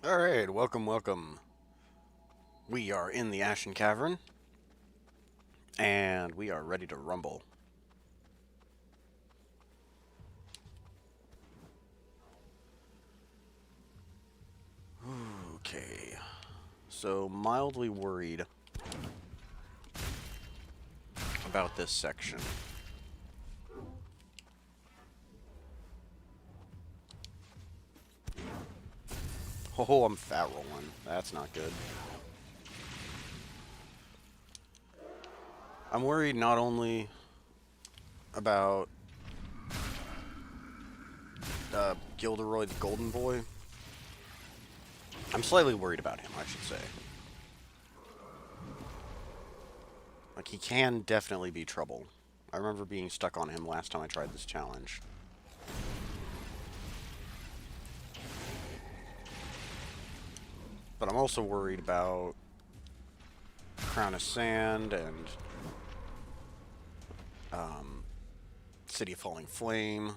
Alright, welcome, welcome. We are in the Ashen Cavern, and we are ready to rumble. Okay, so mildly worried about this section. Oh, I'm fat rolling. That's not good. I'm worried not only about Gilderoy the Golden Boy. I'm slightly worried about him, I should say. Like, he can definitely be trouble. I remember being stuck on him last time I tried this challenge. But I'm also worried about Crown of Sand and City of Falling Flame.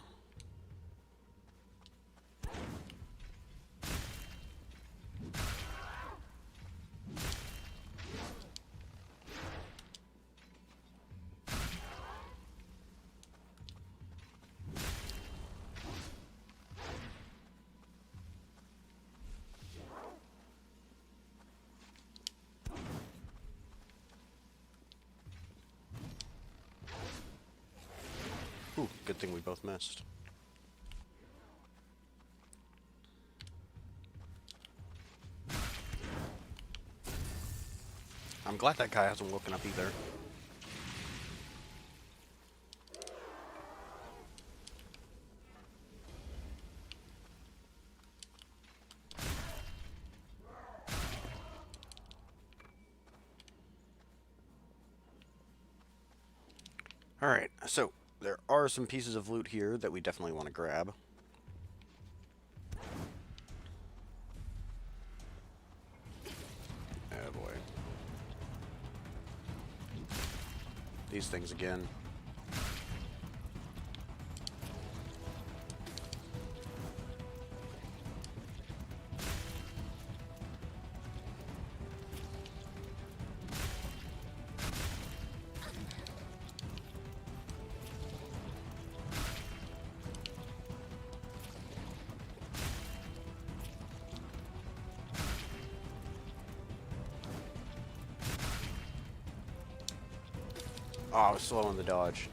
Ooh, good thing we both missed. I'm glad that guy hasn't woken up either. Alright, so there are some pieces of loot here that we definitely want to grab. Oh boy. These things again. Oh, I was slow on the dodge.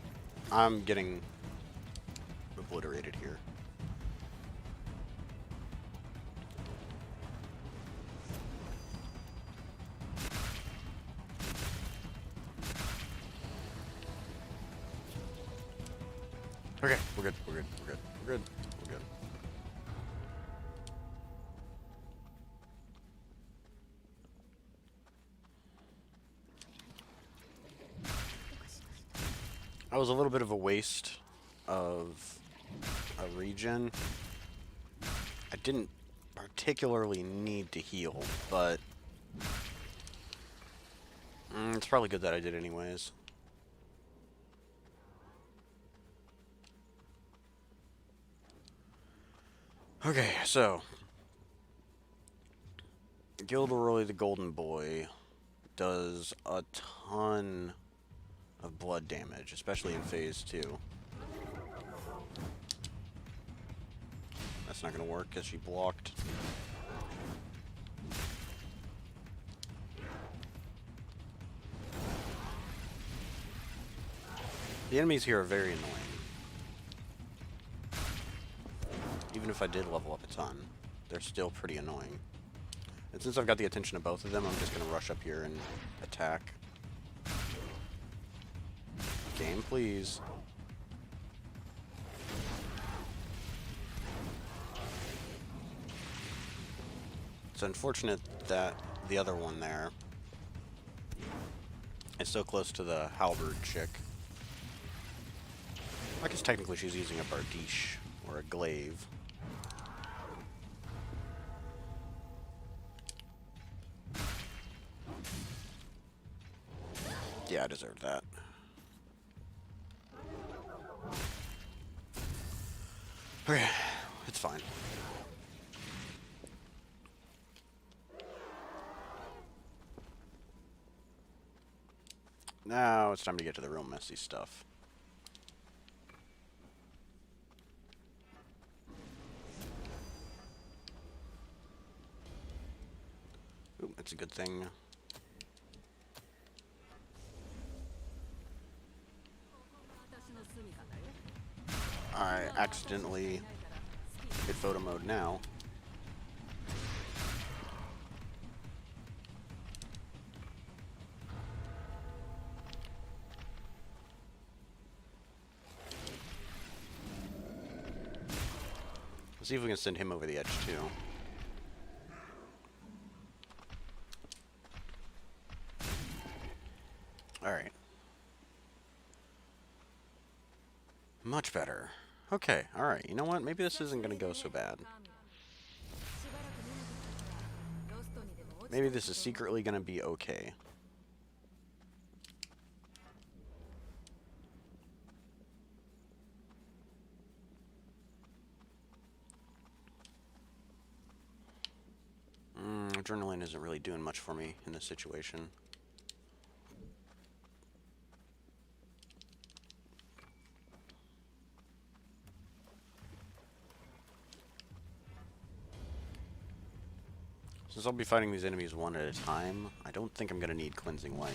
I'm getting obliterated here. Okay, we're good, we're good, we're good, we're good, we're good. That was a little bit of a waste of a regen. I didn't particularly need to heal, but it's probably good that I did anyways. Okay, so Gilderoy the Golden Boy does a ton of blood damage, especially in phase 2. That's not gonna work because she blocked. The enemies here are very annoying. Even if I did level up a ton, they're still pretty annoying. And since I've got the attention of both of them, I'm just gonna rush up here and attack. Game, please. It's unfortunate that the other one there is so close to the halberd chick. I guess technically she's using a bardiche or a glaive. Yeah, I deserve that. Okay, it's fine. Now it's time to get to the real messy stuff. Ooh, that's a good thing. I accidentally hit photo mode now. Let's see if we can send him over the edge too. Alright. Much better. Okay, alright. You know what? Maybe this isn't going to go so bad. Maybe this is secretly going to be okay. Adrenaline isn't really doing much for me in this situation. Since I'll be fighting these enemies one at a time, I don't think I'm going to need Cleansing Light.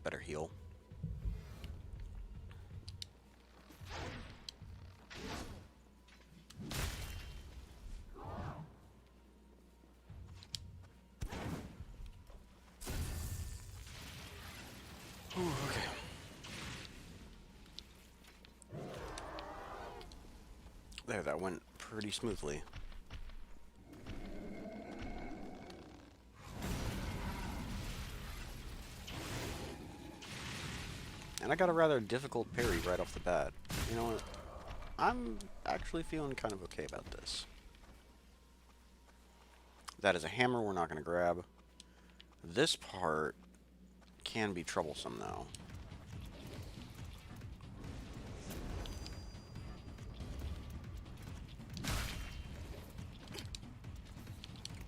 Better heal. Ooh, okay. There, that went pretty smoothly. And I got a rather difficult parry right off the bat. You know what? I'm actually feeling kind of okay about this. That is a hammer we're not going to grab. This part can be troublesome, though.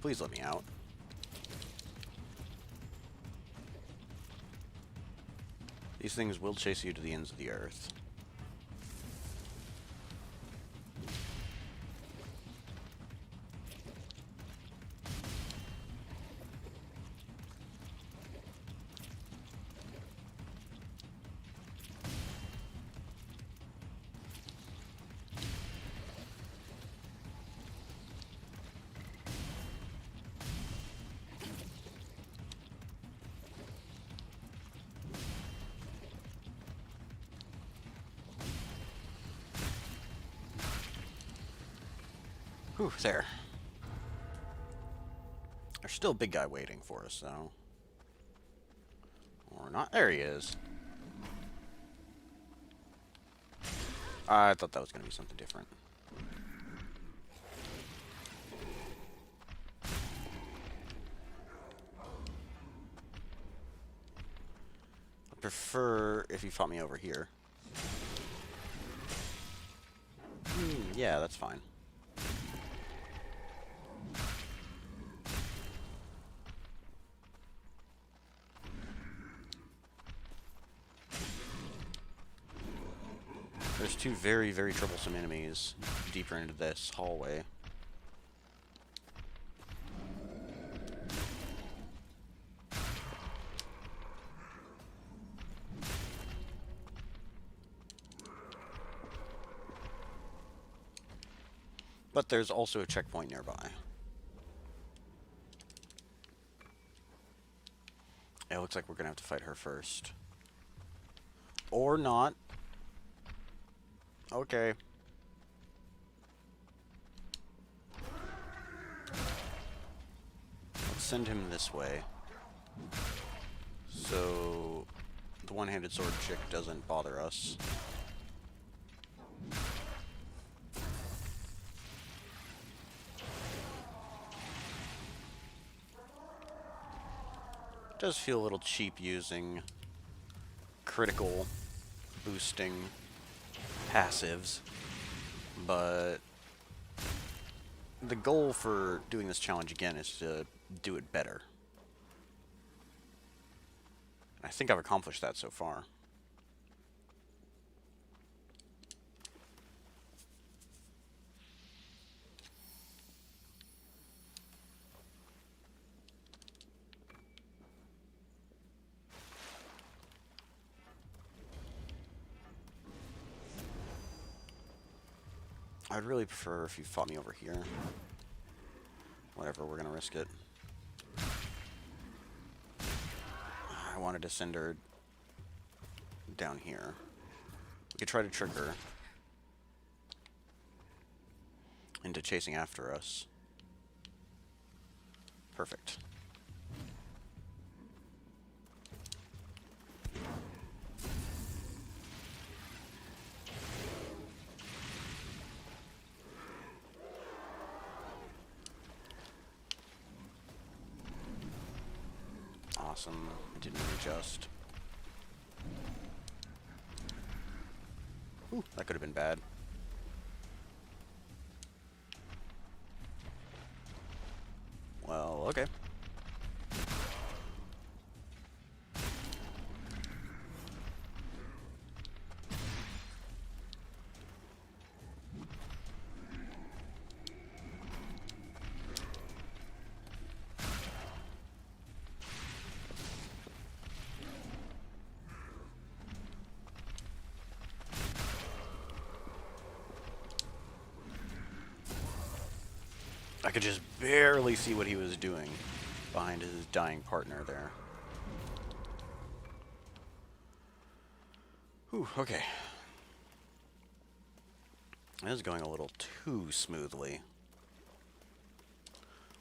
Please let me out. These things will chase you to the ends of the earth. Whew, there. There's still a big guy waiting for us, though. Or not. There he is. I thought that was going to be something different. I'd prefer if you fought me over here. Yeah, that's fine. There's two very, very troublesome enemies deeper into this hallway. But there's also a checkpoint nearby. It looks like we're gonna have to fight her first. Or not. Okay. Let's send him this way. So the one-handed sword chick doesn't bother us. Does feel a little cheap using critical boosting passives, but the goal for doing this challenge again is to do it better. I think I've accomplished that so far. I'd really prefer if you fought me over here. Whatever, we're gonna risk it. I wanted to send her down here. We could try to trick her into chasing after us. Perfect. Awesome. I didn't readjust. Ooh, that could have been bad. Well, okay. I could just barely see what he was doing behind his dying partner there. Whew, okay. This is going a little too smoothly.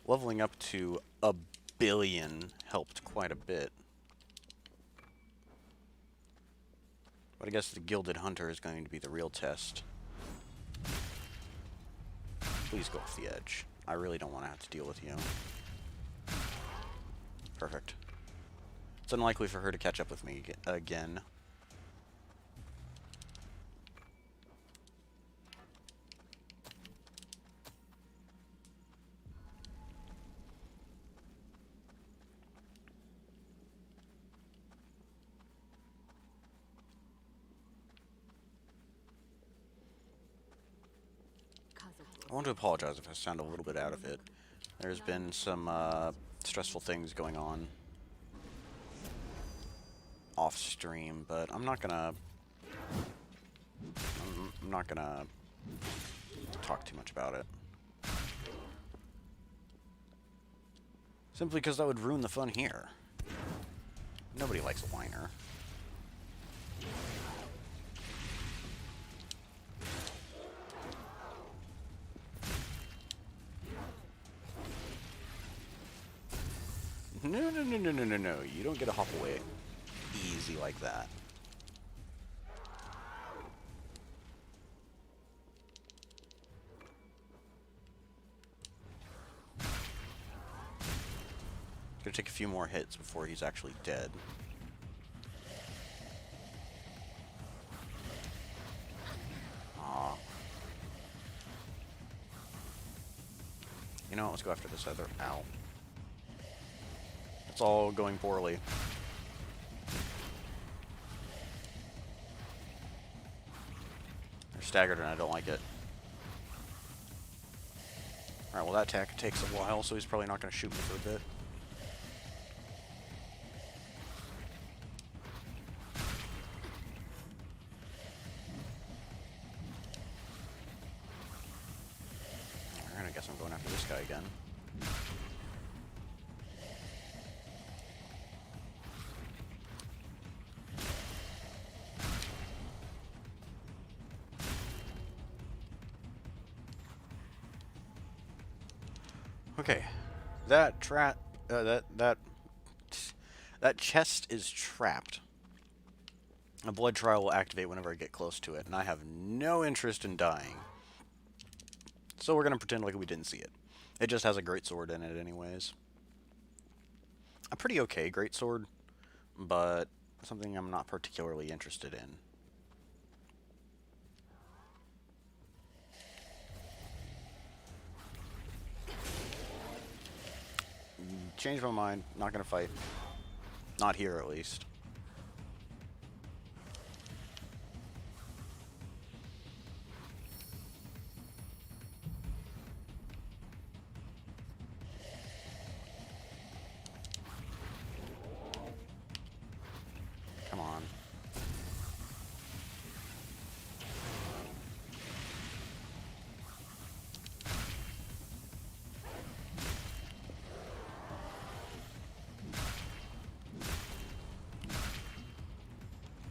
Leveling up to 1 billion helped quite a bit. But I guess the Gilded Hunter is going to be the real test. Please go off the edge. I really don't want to have to deal with you. Perfect. It's unlikely for her to catch up with me again. I want to apologize if I sound a little bit out of it. There's been some stressful things going on off stream, but I'm not gonna talk too much about it. Simply because that would ruin the fun here. Nobody likes a whiner. No, no, no, no, no, no, no. You don't get to hop away easy like that. It's gonna take a few more hits before he's actually dead. Aw. You know what? Let's go after this other. Ow. It's all going poorly. They're staggered and I don't like it. Alright, well that attack takes a while, so he's probably not going to shoot me for a bit. Alright, I guess I'm going after this guy again. Okay, that chest is trapped. A blood trial will activate whenever I get close to it, and I have no interest in dying. So we're going to pretend like we didn't see it. It just has a great sword in it anyways. A pretty okay great sword, but something I'm not particularly interested in. Changed my mind. Not going to fight. Not here, at least. Come on.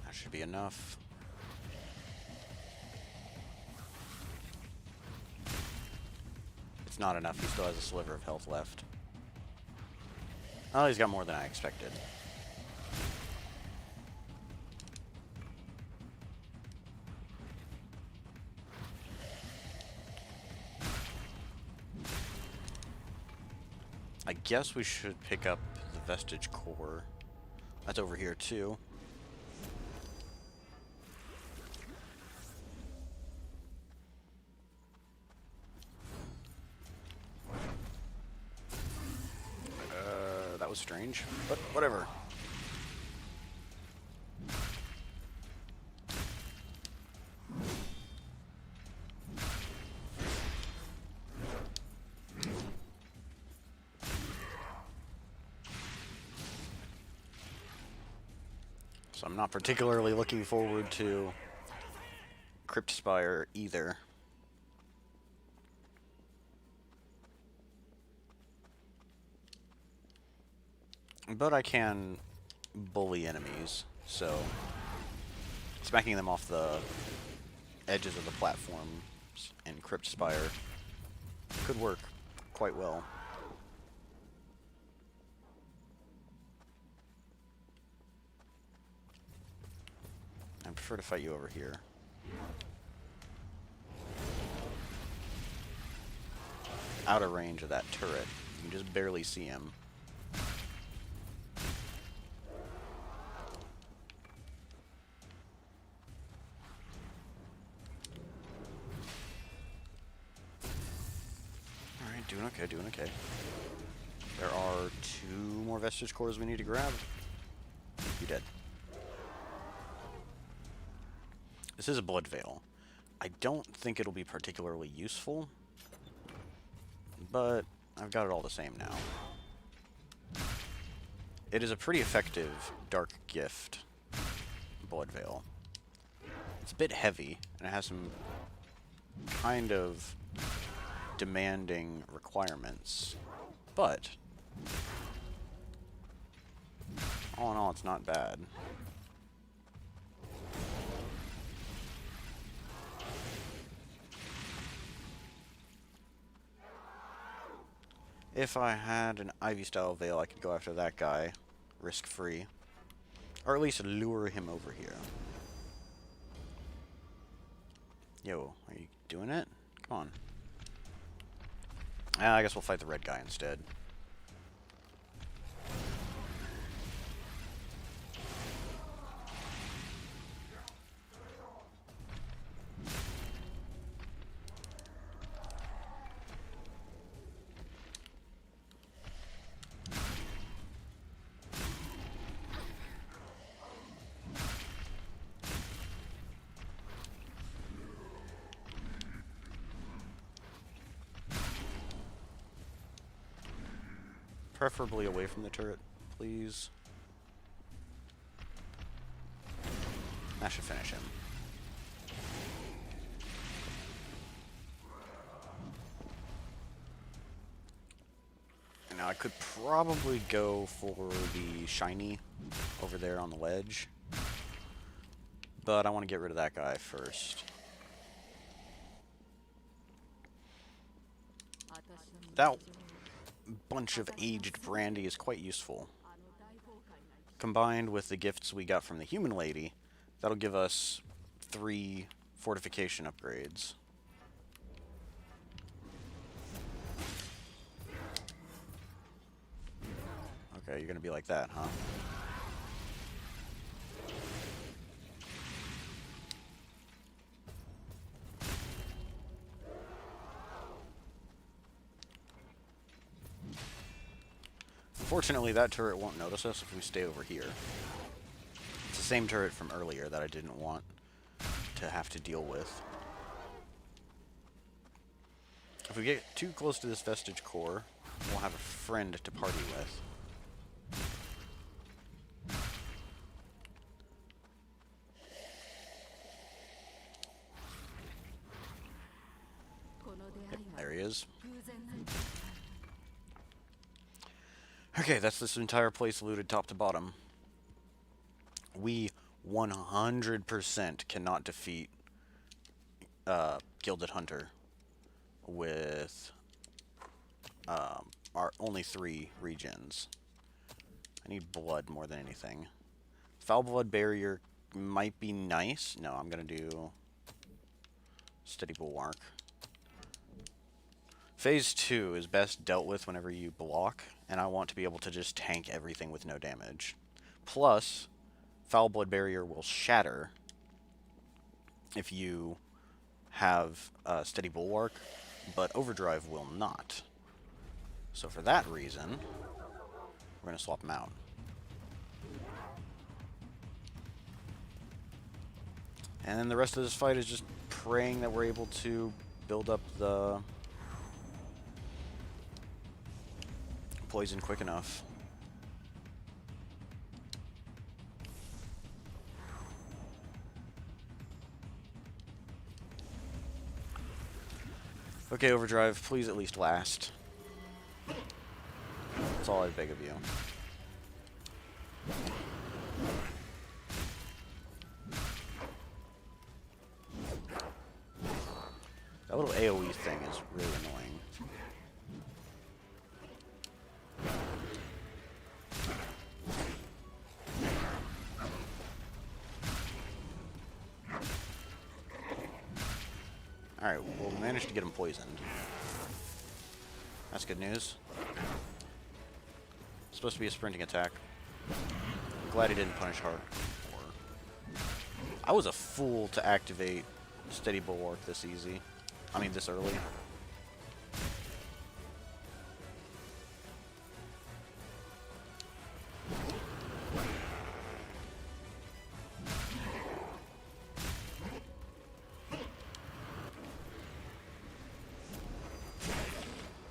That should be enough. It's not enough. He still has a sliver of health left. Oh, he's got more than I expected. I guess we should pick up the Vestige Core. That's over here, too. That was strange, but whatever. So I'm not particularly looking forward to Crypt Spire either. But I can bully enemies, so smacking them off the edges of the platforms in Crypt Spire could work quite well. I prefer to fight you over here. Out of range of that turret. You can just barely see him. Alright, doing okay, doing okay. There are 2 more Vestige Cores we need to grab. You dead. This is a Blood Veil. I don't think it'll be particularly useful, but I've got it all the same now. It is a pretty effective Dark Gift Blood Veil. It's a bit heavy, and it has some kind of demanding requirements, but all in all, it's not bad. If I had an Ivy-style Veil, I could go after that guy, risk-free. Or at least lure him over here. Yo, are you doing it? Come on. I guess we'll fight the red guy instead. Preferably away from the turret, please. That should finish him. Now I could probably go for the shiny over there on the ledge, but I want to get rid of that guy first. That bunch of aged brandy is quite useful. Combined with the gifts we got from the human lady, That'll give us 3 fortification upgrades. Okay, you're gonna be like that, huh? Fortunately, that turret won't notice us if we stay over here. It's the same turret from earlier that I didn't want to have to deal with. If we get too close to this vestige core, we'll have a friend to party with. Yep, there he is. Okay, that's this entire place looted top to bottom. We 100% cannot defeat Gilded Hunter with our only 3 regens. I need blood more than anything. Foul Blood Barrier might be nice. No, I'm going to do Steady Bulwark. Phase 2 is best dealt with whenever you block, and I want to be able to just tank everything with no damage. Plus, Foul Blood Barrier will shatter if you have Steady Bulwark, but Overdrive will not. So for that reason, we're going to swap them out. And then the rest of this fight is just praying that we're able to build up the poison quick enough. Okay, Overdrive, please at least last. That's all I beg of you. That little AoE thing is really annoying. Alright, well, we managed to get him poisoned. That's good news. It's supposed to be a sprinting attack. I'm glad he didn't punish hard. I was a fool to activate Steady Bulwark this easy. I mean, this early.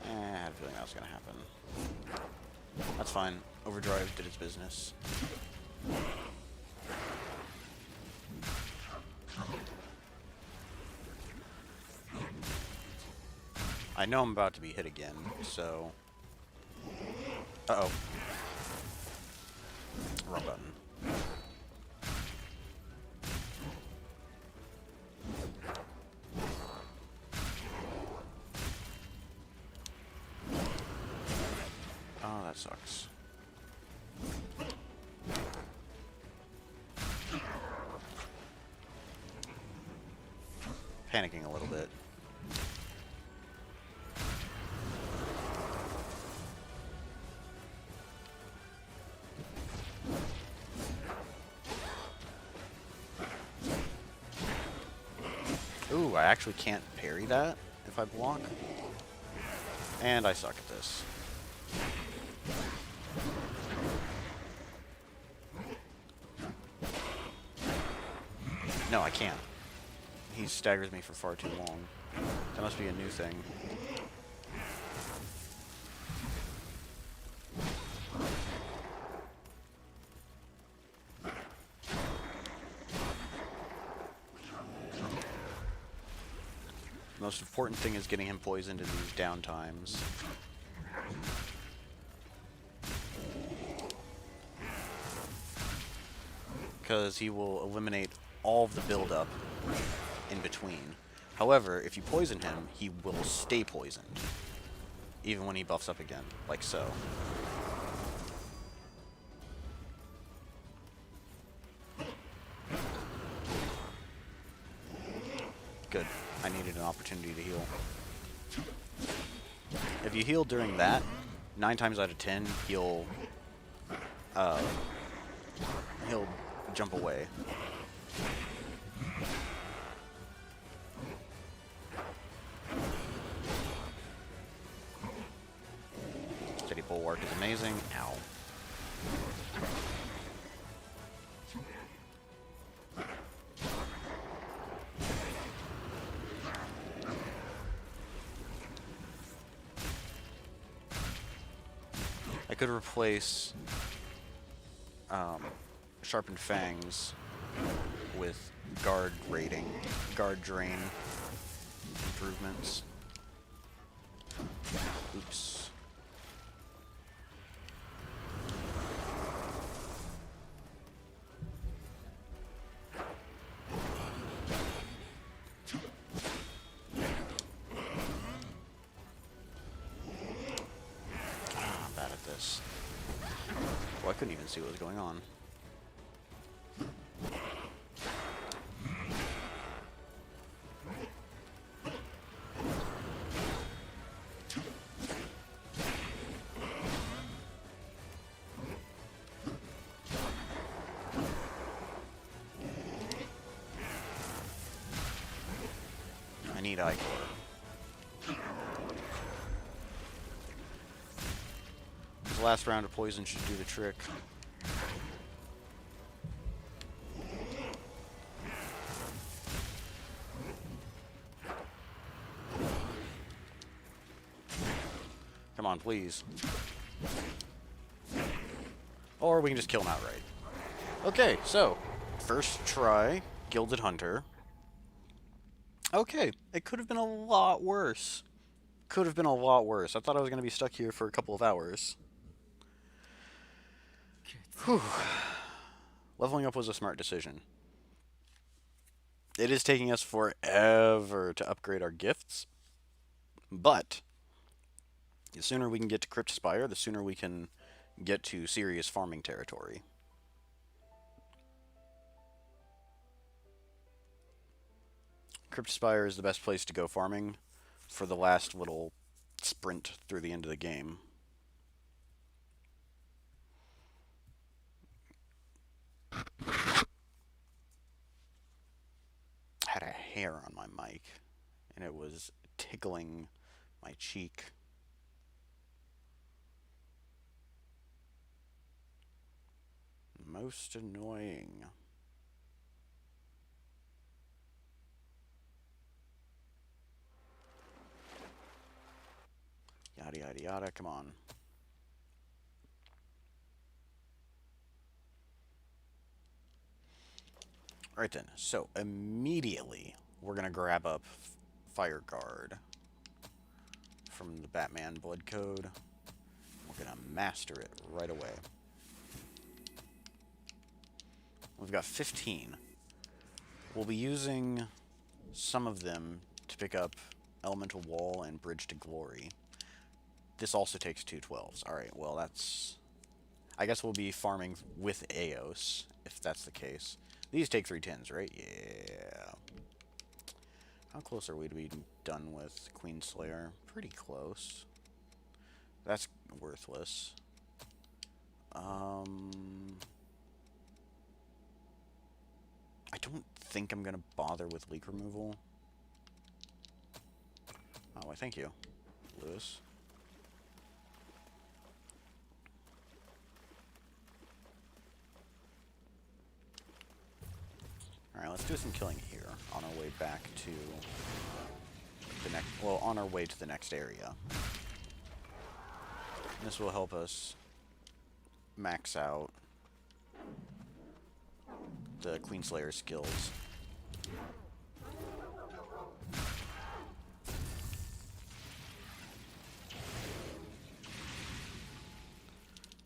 I had a feeling that was going to happen. That's fine. Overdrive did its business. I know I'm about to be hit again, so... Uh-oh. Wrong button. Oh, that sucks. Panicking a little bit. Ooh, I actually can't parry that if I block. And I suck at this. No, I can't. He staggers me for far too long. That must be a new thing. The most important thing is getting him poisoned in these down times. Because he will eliminate all of the buildup in between. However, if you poison him, he will stay poisoned. Even when he buffs up again, like so. Good. I needed an opportunity to heal. If you heal during that, 9 times out of 10, he'll jump away. Steady bulwark is amazing. Ow. I could replace Sharpened Fangs with guard drain improvements. Oops. I'm bad at this. Well, I couldn't even see what was going on. I need Ichor. The last round of poison should do the trick. Come on, please. Or we can just kill him outright. Okay, so, first try, Gilded Hunter. Okay, it could have been a lot worse. Could have been a lot worse. I thought I was going to be stuck here for a couple of hours. Whew. Leveling up was a smart decision. It is taking us forever to upgrade our gifts, but the sooner we can get to Crypt Spire, the sooner we can get to serious farming territory. Crypt Spire is the best place to go farming for the last little sprint through the end of the game. I had a hair on my mic, and it was tickling my cheek. Most annoying. Yada yada yada, come on. Alright then, so immediately we're gonna grab up Fire Guard from the Batman Blood Code. We're gonna master it right away. We've got 15. We'll be using some of them to pick up Elemental Wall and Bridge to Glory. This also takes 2 12s. Alright, well that's... I guess we'll be farming with Eos, if that's the case. These take 3 10s, right? Yeah. How close are we to being done with Queen Slayer? Pretty close. That's worthless. I don't think I'm gonna bother with leak removal. Oh, why thank you, Lewis. Alright, let's do some killing here on our way back to the next, well, on our way to the next area. This will help us max out the Queenslayer skills.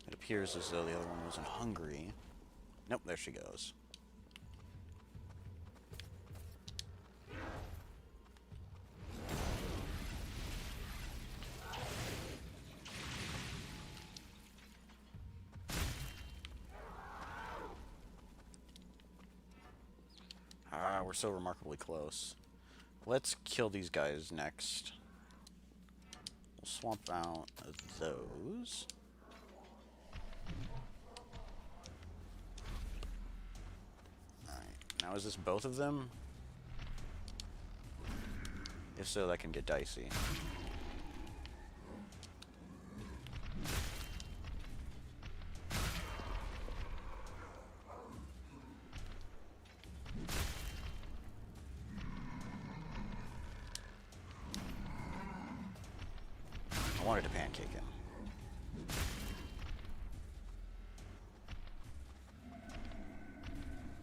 It appears as though the other one wasn't hungry. Nope, there she goes. We're so remarkably close. Let's kill these guys next. We'll swap out those. Alright, now is this both of them? If so, that can get dicey. I wanted to pancake him.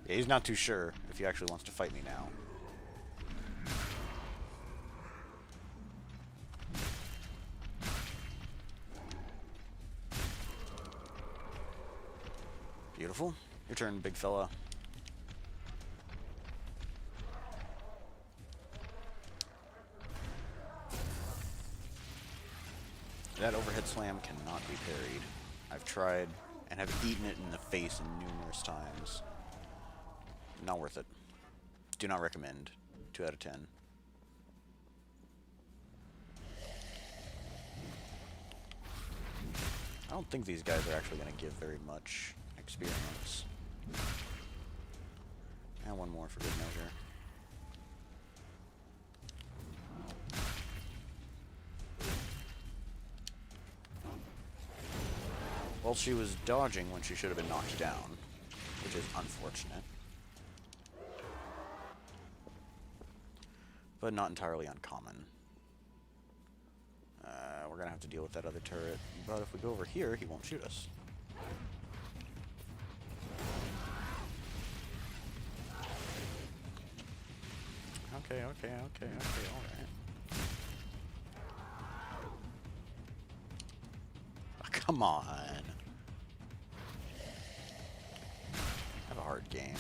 Yeah, he's not too sure if he actually wants to fight me now. Beautiful. Your turn, big fella. That overhead slam cannot be parried. I've tried and have eaten it in the face numerous times. Not worth it. Do not recommend. 2 out of 10. I don't think these guys are actually going to give very much experience. And one more for good measure. Well, she was dodging when she should have been knocked down, which is unfortunate. But not entirely uncommon. We're gonna have to deal with that other turret, but if we go over here, he won't shoot us. Okay, alright. Oh, come on. Have a hard game.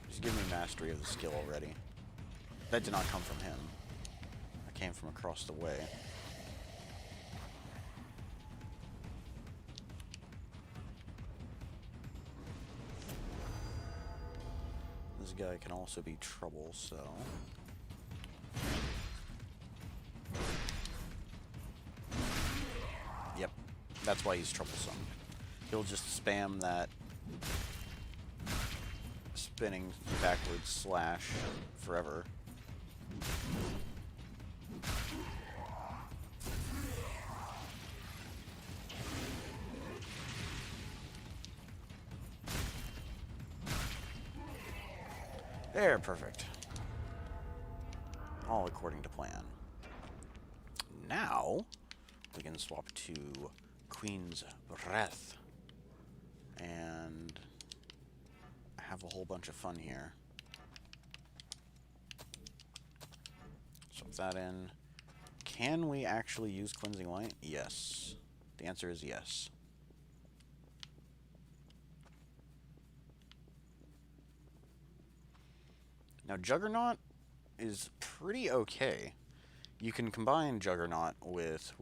Just give me mastery of the skill already. That did not come from him. That came from across the way. This guy can also be trouble, so... Yep, that's why he's troublesome. He'll just spam that spinning backwards slash forever. There, perfect. All according to plan. Now, we can swap to Queen's Breath. And have a whole bunch of fun here. Swap that in. Can we actually use Cleansing Light? Yes. The answer is yes. Now, Juggernaut is pretty okay. You can combine Juggernaut with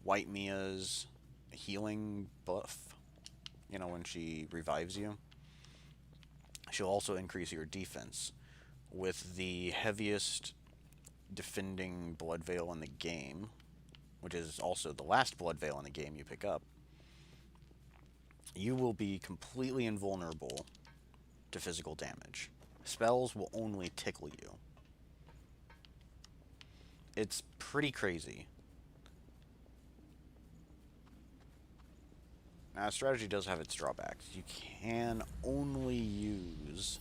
White Mia's healing buff. You know, when she revives you. She'll also increase your defense. With the heaviest defending Blood Veil in the game, which is also the last Blood Veil in the game you pick up, you will be completely invulnerable to physical damage. Spells will only tickle you. It's pretty crazy. Now, strategy does have its drawbacks. You can only use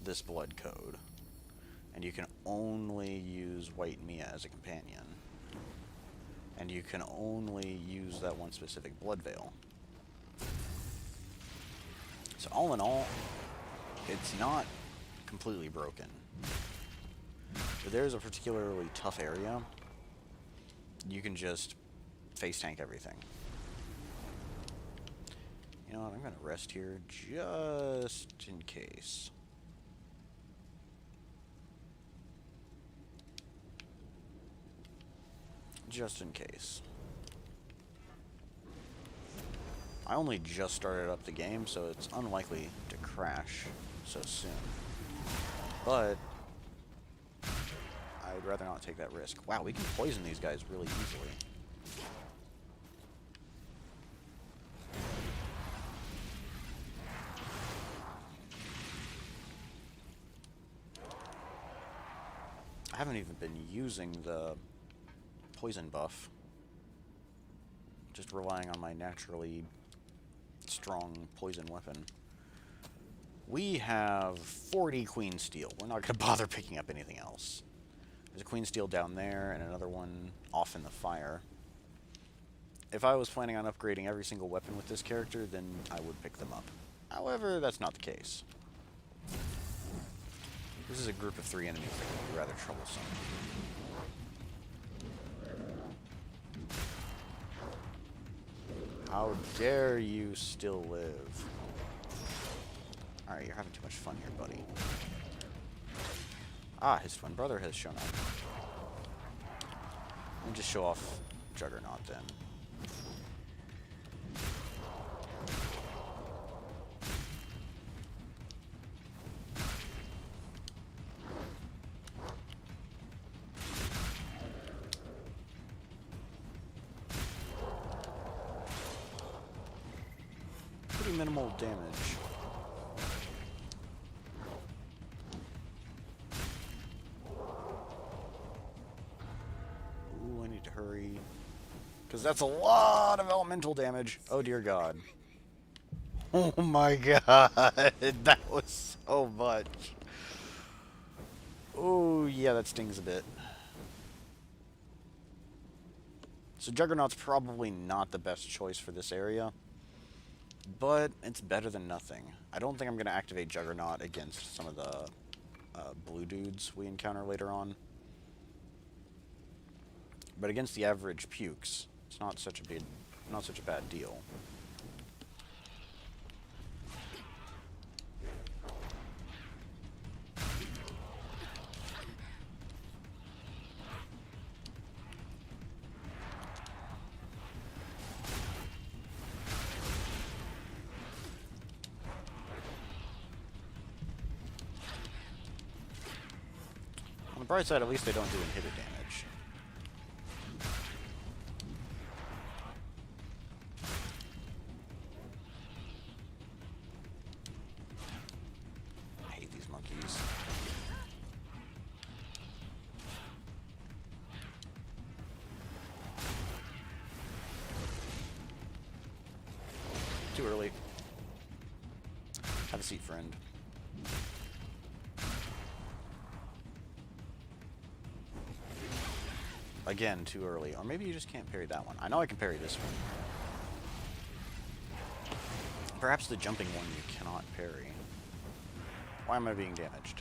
this blood code. And you can only use White Mia as a companion. And you can only use that one specific blood veil. So all in all, it's not completely broken. If there's a particularly tough area, you can just face tank everything. You know what, I'm going to rest here just in case. Just in case. I only just started up the game, so it's unlikely to crash so soon. But would rather not take that risk. Wow, we can poison these guys really easily. I haven't even been using the poison buff. Just relying on my naturally strong poison weapon. We have 40 Queen Steel. We're not going to bother picking up anything else. There's a Queen Steel down there and another one off in the fire. If I was planning on upgrading every single weapon with this character, then I would pick them up. However, that's not the case. This is a group of 3 enemies that can be rather troublesome. How dare you still live? Alright, you're having too much fun here, buddy. Ah, his twin brother has shown up. Let me just show off Juggernaut then. Pretty minimal damage. Ooh, I need to hurry. Because that's a lot of elemental damage. Oh dear god. Oh my god. That was so much. Oh yeah, that stings a bit. So Juggernaut's probably not the best choice for this area. But it's better than nothing. I don't think I'm going to activate Juggernaut against some of the blue dudes we encounter later on. But against the average pukes, it's not such a bad deal. On the bright side, at least they don't do inhibit damage. I hate these monkeys. Too early. Have a seat, friend. Again, too early. Or maybe you just can't parry that one. I know I can parry this one. Perhaps the jumping one you cannot parry. Why am I being damaged?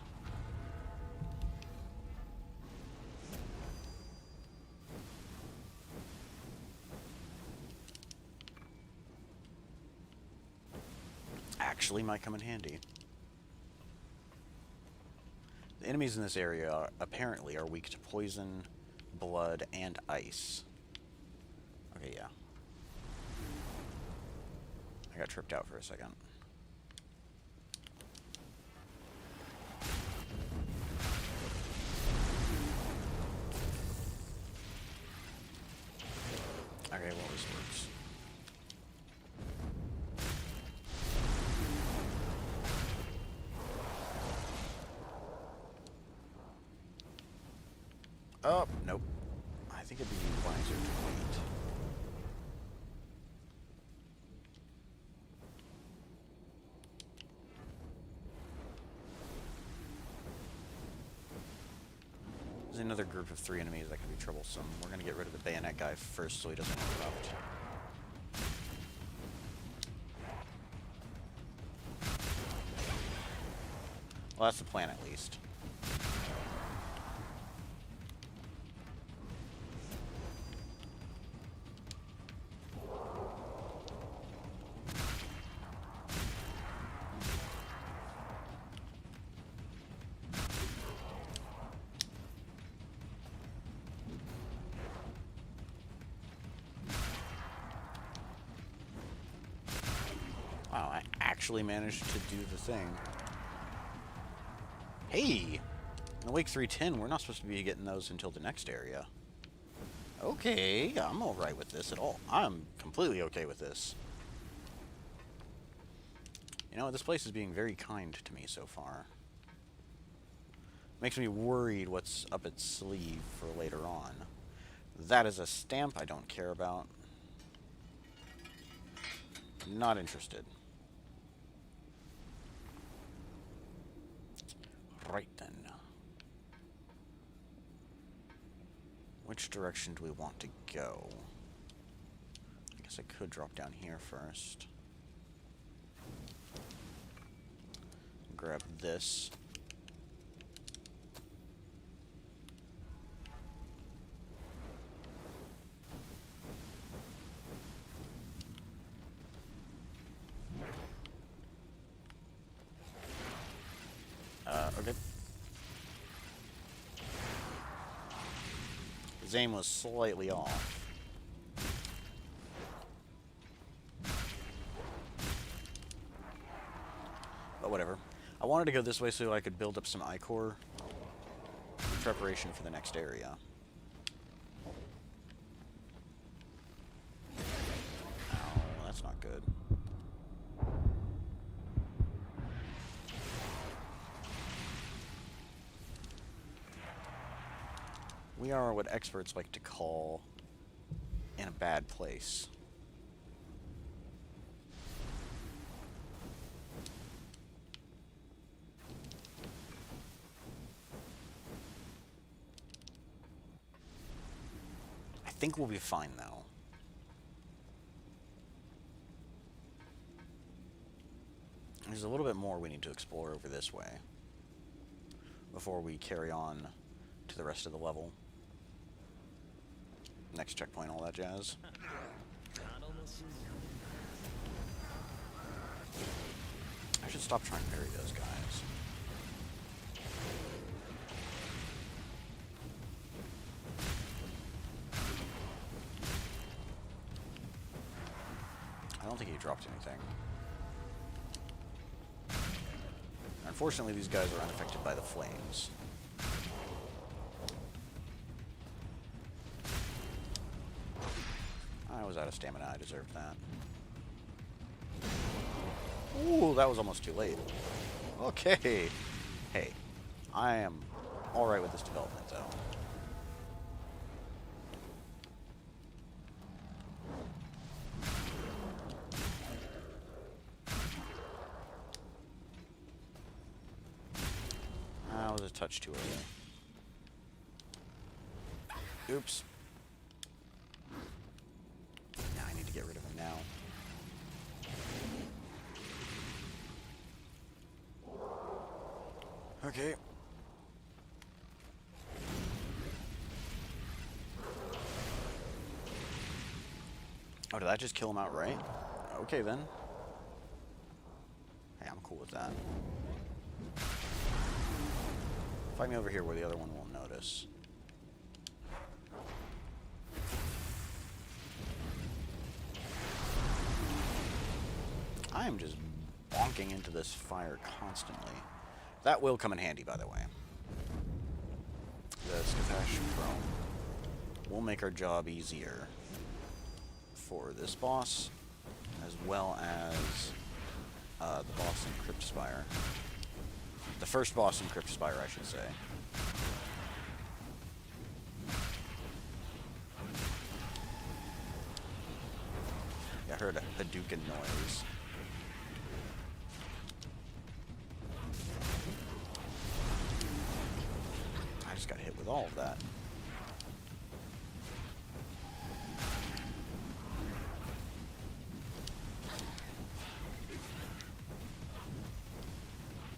Actually might come in handy. The enemies in this area apparently are weak to poison, blood, and ice. Okay, yeah. I got tripped out for a second. Okay, well, this works. Oh, nope. I think it'd be wiser to wait. There's another group of 3 enemies that can be troublesome. We're gonna get rid of the bayonet guy first so he doesn't interrupt. Well, that's the plan at least. Wow, I actually managed to do the thing. Hey! In Wake 310, we're not supposed to be getting those until the next area. Okay, I'm alright with this at all. I'm completely okay with this. You know, this place is being very kind to me so far. Makes me worried what's up its sleeve for later on. That is a stamp I don't care about. Not interested. Right then. Which direction do we want to go? I guess I could drop down here first. Grab this. Okay. His aim was slightly off. But whatever. I wanted to go this way so I could build up some ichor in preparation for the next area. Oh, that's not good. We are what experts like to call in a bad place. I think we'll be fine, though. There's a little bit more we need to explore over this way before we carry on to the rest of the level. Next checkpoint, all that jazz. I should stop trying to parry those guys. I don't think he dropped anything. Unfortunately, these guys are unaffected by the flames. I was out of stamina. I deserved that. Ooh, that was almost too late. Okay. Hey, I am alright with this development, though. That was a touch too early. Oops. Now I need to get rid of him now. Okay. Oh, did that just kill him outright? Okay, then. Hey, I'm cool with that. Fight me over here where the other one won't notice. I am just bonking into this fire constantly. That will come in handy, by the way. The Ashen Chrome will make our job easier for this boss, as well as the boss in Crypt Spire. The first boss in Crypt Spire, I should say. Yeah, I heard a Hadouken noise. I just got hit with all of that.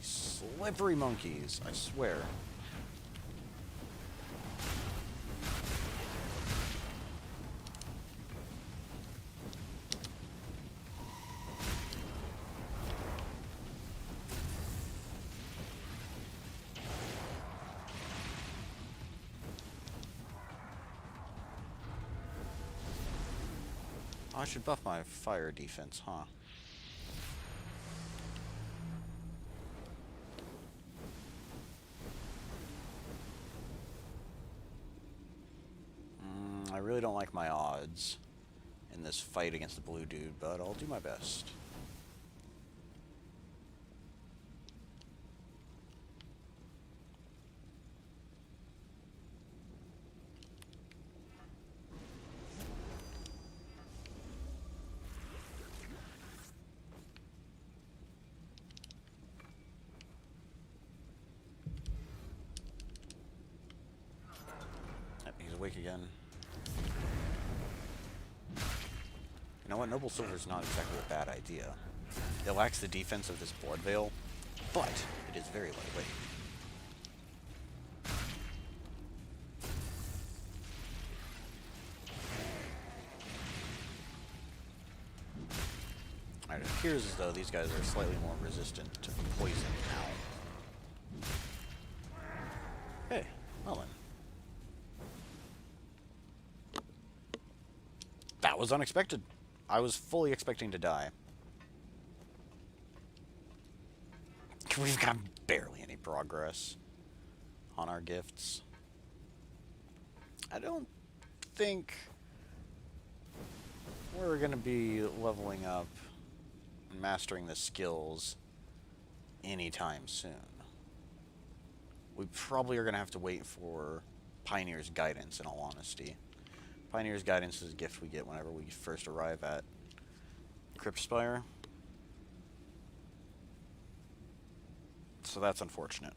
Slippery monkeys, I swear. I should buff my fire defense, huh? really don't like my odds in this fight against the blue dude, but I'll do my best. Yep, he's awake again. You know what? Noble Silver's not exactly a bad idea. It lacks the defense of this Blood Veil, but it is very lightweight. Alright, it appears as though these guys are slightly more resistant to poison now. Hey, well then. That was unexpected. I was fully expecting to die. We've got barely any progress on our gifts. I don't think we're going to be leveling up and mastering the skills anytime soon. We probably are going to have to wait for Pioneer's Guidance, in all honesty. Pioneer's Guidance is a gift we get whenever we first arrive at Cryptspire. So that's unfortunate.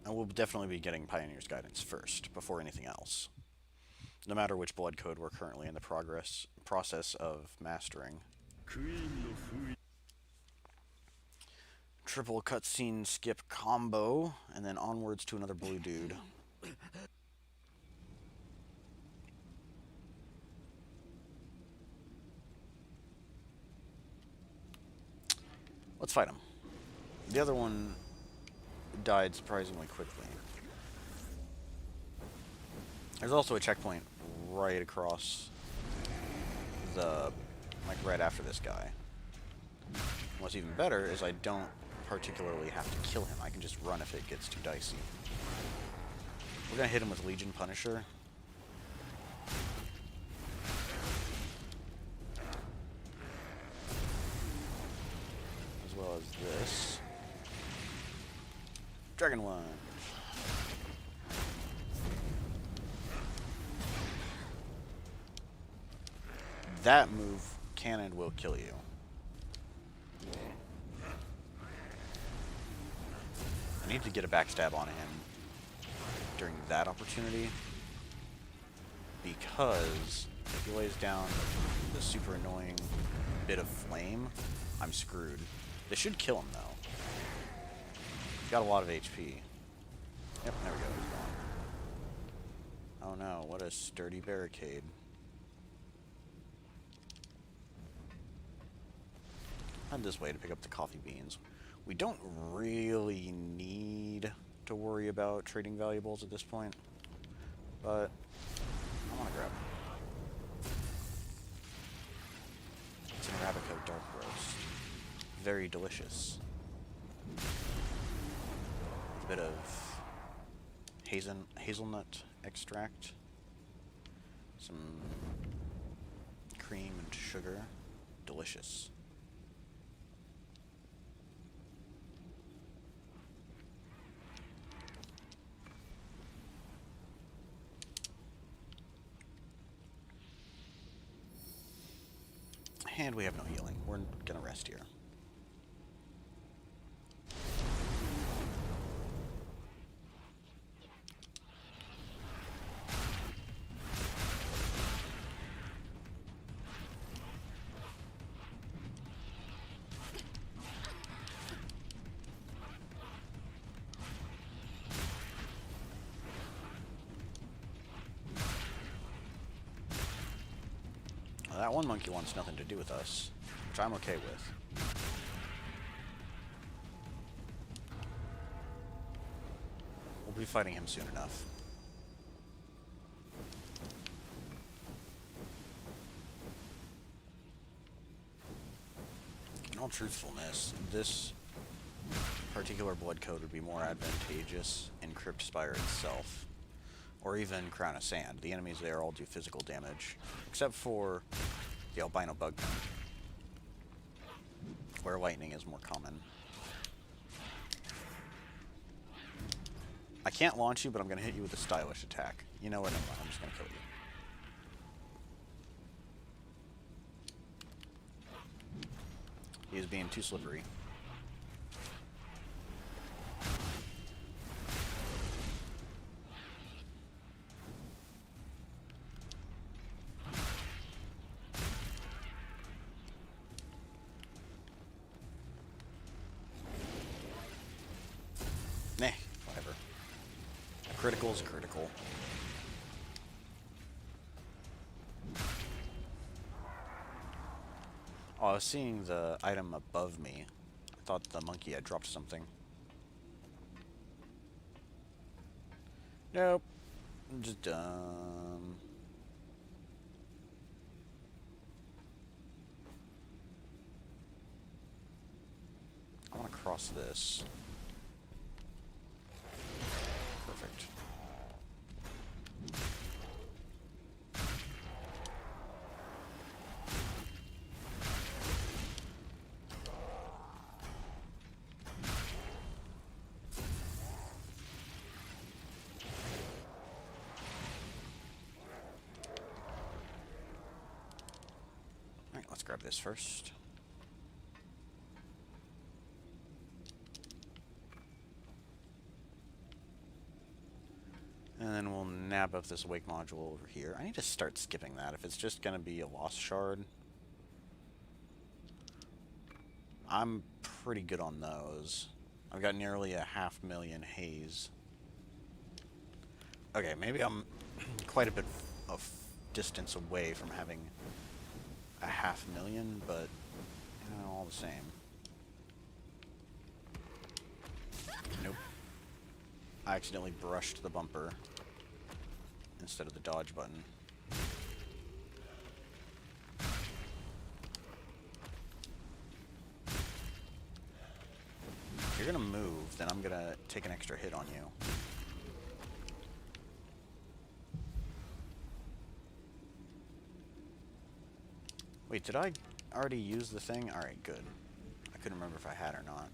And we'll definitely be getting Pioneer's Guidance first, before anything else. No matter which blood code we're currently in the process of mastering. Triple cutscene skip combo, and then onwards to another blue dude. Let's fight him. The other one died surprisingly quickly. There's also a checkpoint right across the, like right after this guy. What's even better is I don't particularly have to kill him. I can just run if it gets too dicey. We're gonna hit him with Legion Punisher. As well as this. Dragon Lunge. That move can and will kill you. I need to get a backstab on him during that opportunity, because if he lays down the super annoying bit of flame, I'm screwed. This should kill him, though. He's got a lot of HP. Yep, there we go. He's gone. Oh no, what a sturdy barricade. Head this way to pick up the coffee beans. We don't really need to worry about trading valuables at this point, but I want to grab them. It's an Arabica dark roast. Very delicious. A bit of hazelnut extract, some cream and sugar. Delicious. And we have no healing. We're gonna rest here. That one monkey wants nothing to do with us, which I'm okay with. We'll be fighting him soon enough. In all truthfulness, this particular blood code would be more advantageous in Crypt Spire itself, or even Crown of Sand. The enemies there all do physical damage, except for the albino bugman, where lightning is more common. I can't launch you, but I'm going to hit you with a stylish attack. You know what? Never mind. I'm just going to kill you. He is being too slippery. Nah, whatever. A critical is a critical. Oh, I was seeing the item above me. I thought the monkey had dropped something. Nope. I'm just dumb. I want to cross this. Perfect. Alright, let's grab this first. And then we'll nab up this Wake module over here. I need to start skipping that if it's just going to be a Lost Shard. I'm pretty good on those. I've got nearly 500,000 haze. Okay, maybe I'm quite a bit of distance away from having 500,000, but you know, all the same. Nope. I accidentally brushed the bumper instead of the dodge button. If you're gonna move, then I'm gonna take an extra hit on you. Wait, did I already use the thing? Alright, good. I couldn't remember if I had or not.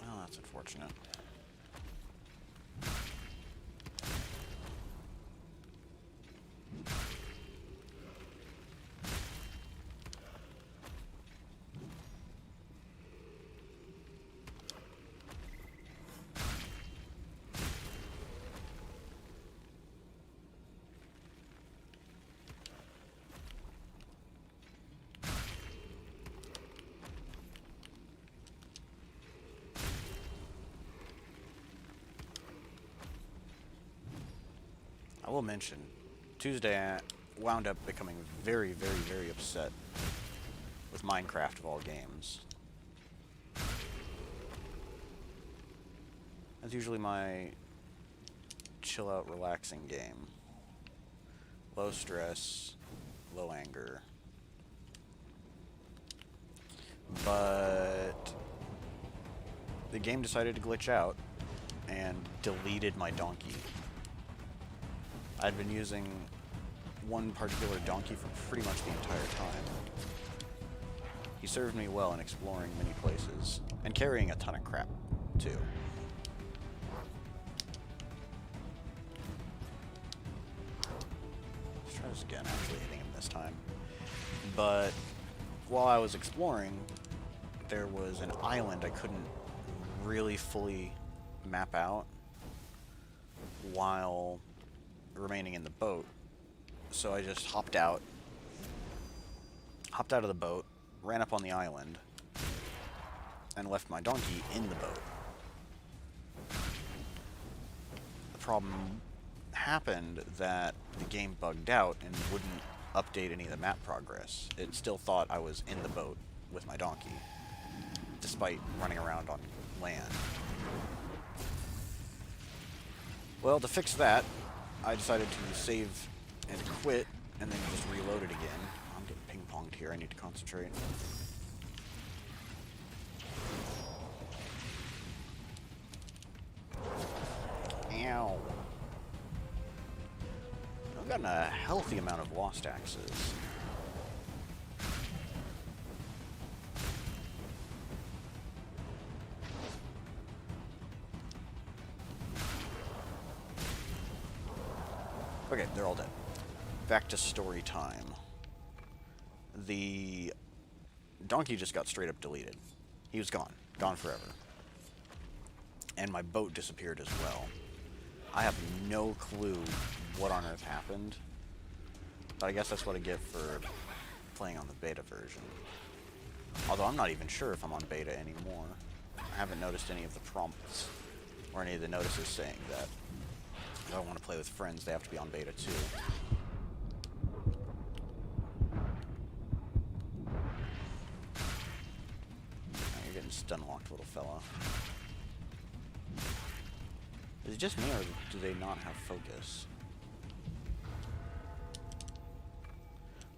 Oh, that's unfortunate. I will mention, Tuesday I wound up becoming very, very, very upset with Minecraft of all games. That's usually my chill out, relaxing game. Low stress, low anger. But the game decided to glitch out and deleted my donkey. I'd been using one particular donkey for pretty much the entire time. He served me well in exploring many places, and carrying a ton of crap, too. Let's try this again, actually hitting him this time. But while I was exploring, there was an island I couldn't really fully map out while remaining in the boat, so I just hopped out of the boat, ran up on the island, and left my donkey in the boat. The problem happened that the game bugged out and wouldn't update any of the map progress. It still thought I was in the boat with my donkey, despite running around on land. Well, to fix that, I decided to save and quit, and then just reload it again. I'm getting ping-ponged here, I need to concentrate. Ow. I've gotten a healthy amount of lost axes. Okay, they're all dead. Back to story time. The donkey just got straight up deleted. He was gone. Gone forever. And my boat disappeared as well. I have no clue what on earth happened. But I guess that's what I get for playing on the beta version. Although I'm not even sure if I'm on beta anymore. I haven't noticed any of the prompts or any of the notices saying that if I want to play with friends, they have to be on beta too. Oh, you're getting stun-locked, little fella. Is it just me, or do they not have focus?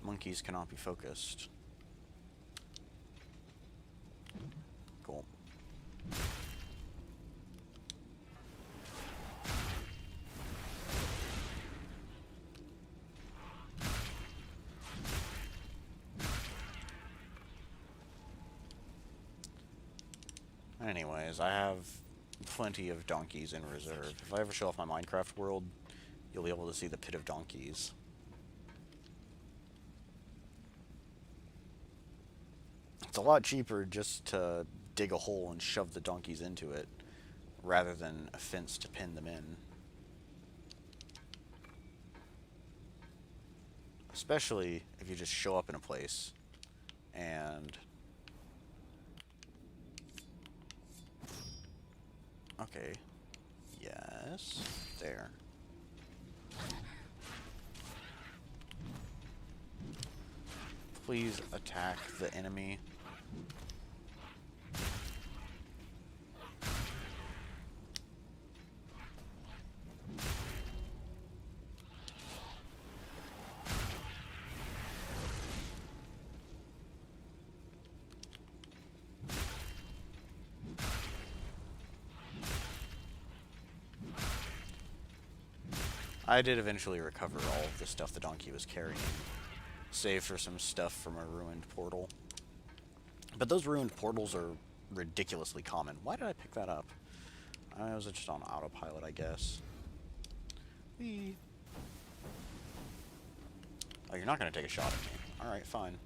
Monkeys cannot be focused. Cool. Anyways, I have plenty of donkeys in reserve. If I ever show off my Minecraft world, you'll be able to see the pit of donkeys. It's a lot cheaper just to dig a hole and shove the donkeys into it, rather than a fence to pin them in. Especially if you just show up in a place and... Okay. Yes. There. Please attack the enemy. I did eventually recover all of the stuff the donkey was carrying, save for some stuff from a ruined portal. But those ruined portals are ridiculously common. Why did I pick that up? I was just on autopilot, I guess. Whee. Oh, you're not going to take a shot at me. Alright, fine.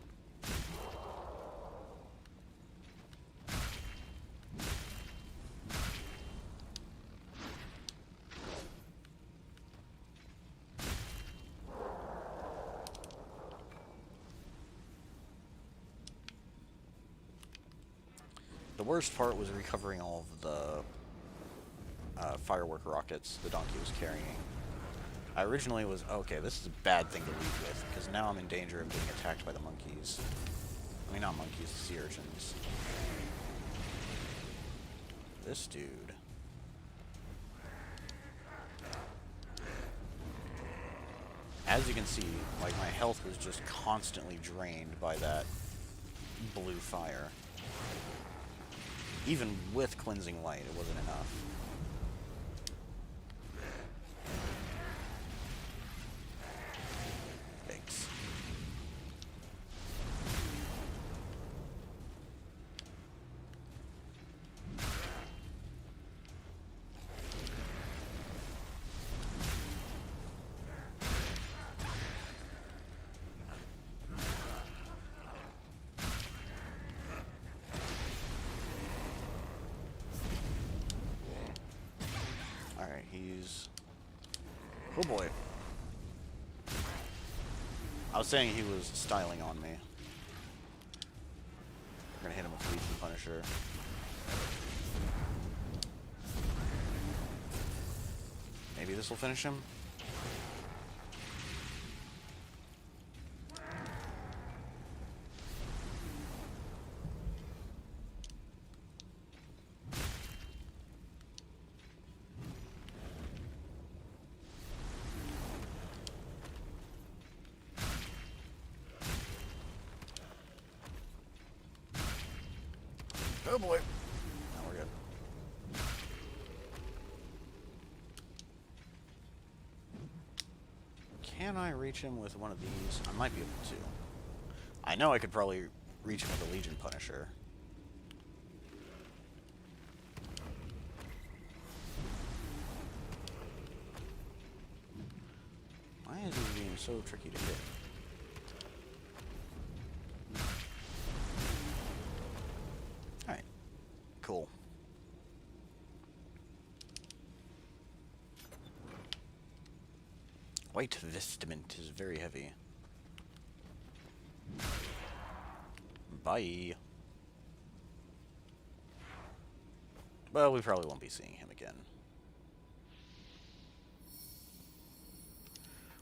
The worst part was recovering all of the firework rockets the donkey was carrying. I originally was, okay, this is a bad thing to lead with, because now I'm in danger of getting attacked by the monkeys. I mean, not monkeys, the sea urchins. This dude. As you can see, like, my health was just constantly drained by that blue fire. Even with cleansing light, it wasn't enough. Thanks. Alright, he's... Oh boy. I was saying he was styling on me. We're gonna hit him with Legion Punisher. Maybe this will finish him? Oh boy. Now we're good. Can I reach him with one of these? I might be able to. I know I could probably reach him with a Legion Punisher. Why is he being so tricky to hit? Alright. Cool. White vestment is very heavy. Bye. Well, we probably won't be seeing him again.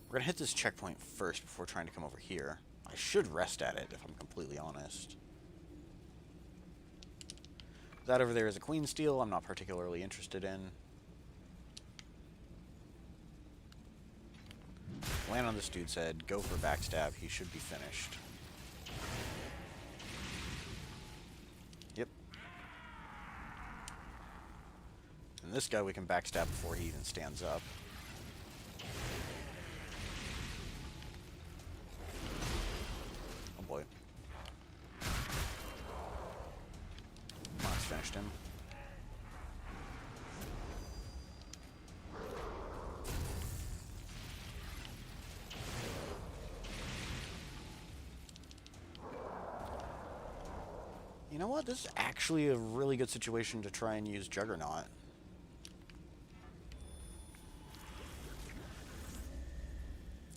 We're gonna hit this checkpoint first before trying to come over here. I should rest at it, if I'm completely honest. That over there is a Queen Steel I'm not particularly interested in. Land on this dude's head, go for backstab, he should be finished. Yep. And this guy we can backstab before he even stands up. Oh boy. Mox finished him. You know what? This is actually a really good situation to try and use Juggernaut.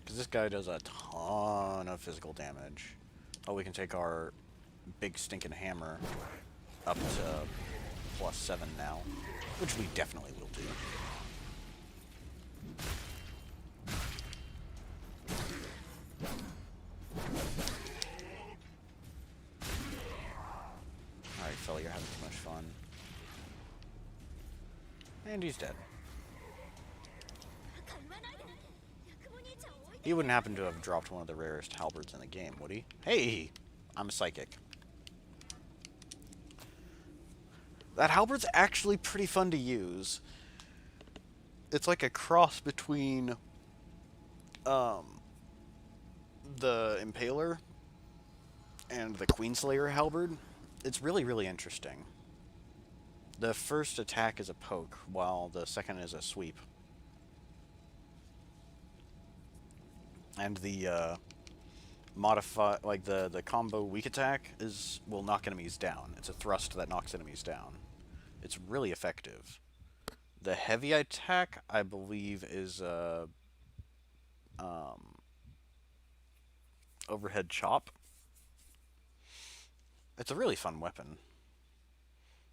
Because this guy does a ton of physical damage. Oh, we can take our big stinking hammer up to +7 now. Which we definitely will do. Alright, fella, you're having too much fun. And he's dead. He wouldn't happen to have dropped one of the rarest halberds in the game, would he? Hey! I'm a psychic. That halberd's actually pretty fun to use. It's like a cross between the Impaler and the Queenslayer halberd. It's really, really interesting. The first attack is a poke, while the second is a sweep. And the the combo weak attack will knock enemies down. It's a thrust that knocks enemies down. It's really effective. The heavy attack, I believe, is overhead chop. It's a really fun weapon.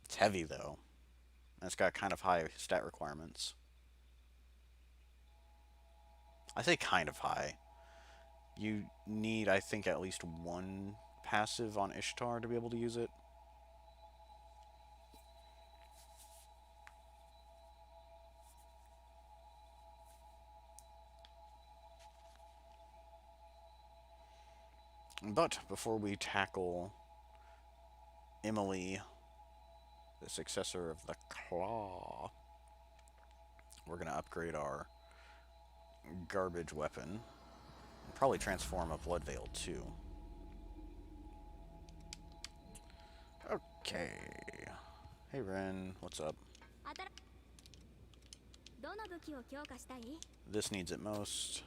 It's heavy though, and it's got kind of high stat requirements. I say kind of high. You need, I think, at least one passive on Ishtar to be able to use it. But before we tackle Emily, the successor of the Claw, we're going to upgrade our garbage weapon. Probably transform a Blood Veil too. Okay. Hey Ren, what's up? This needs it most.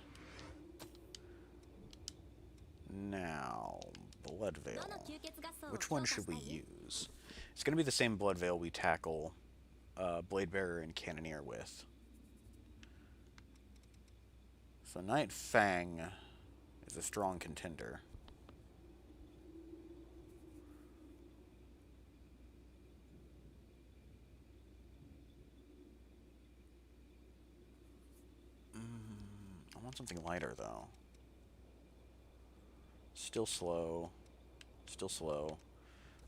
Now, Blood Veil. Which one should we use? It's going to be the same Blood Veil we tackle Blade Bearer and Cannoneer with. So Night Fang is a strong contender. I want something lighter though. Still slow. Still slow.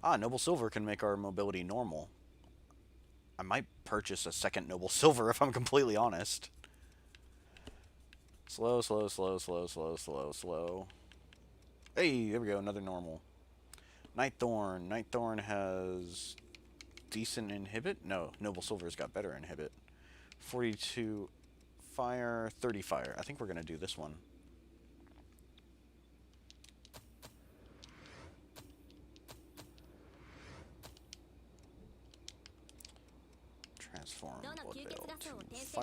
Ah, Noble Silver can make our mobility normal. I might purchase a second Noble Silver if I'm completely honest. Slow, slow, slow, slow, slow, slow, slow. Hey, there we go, another normal. Nightthorn. Nightthorn has decent inhibit? No, Noble Silver's got better inhibit. 42 fire, 30 fire. I think we're going to do this one.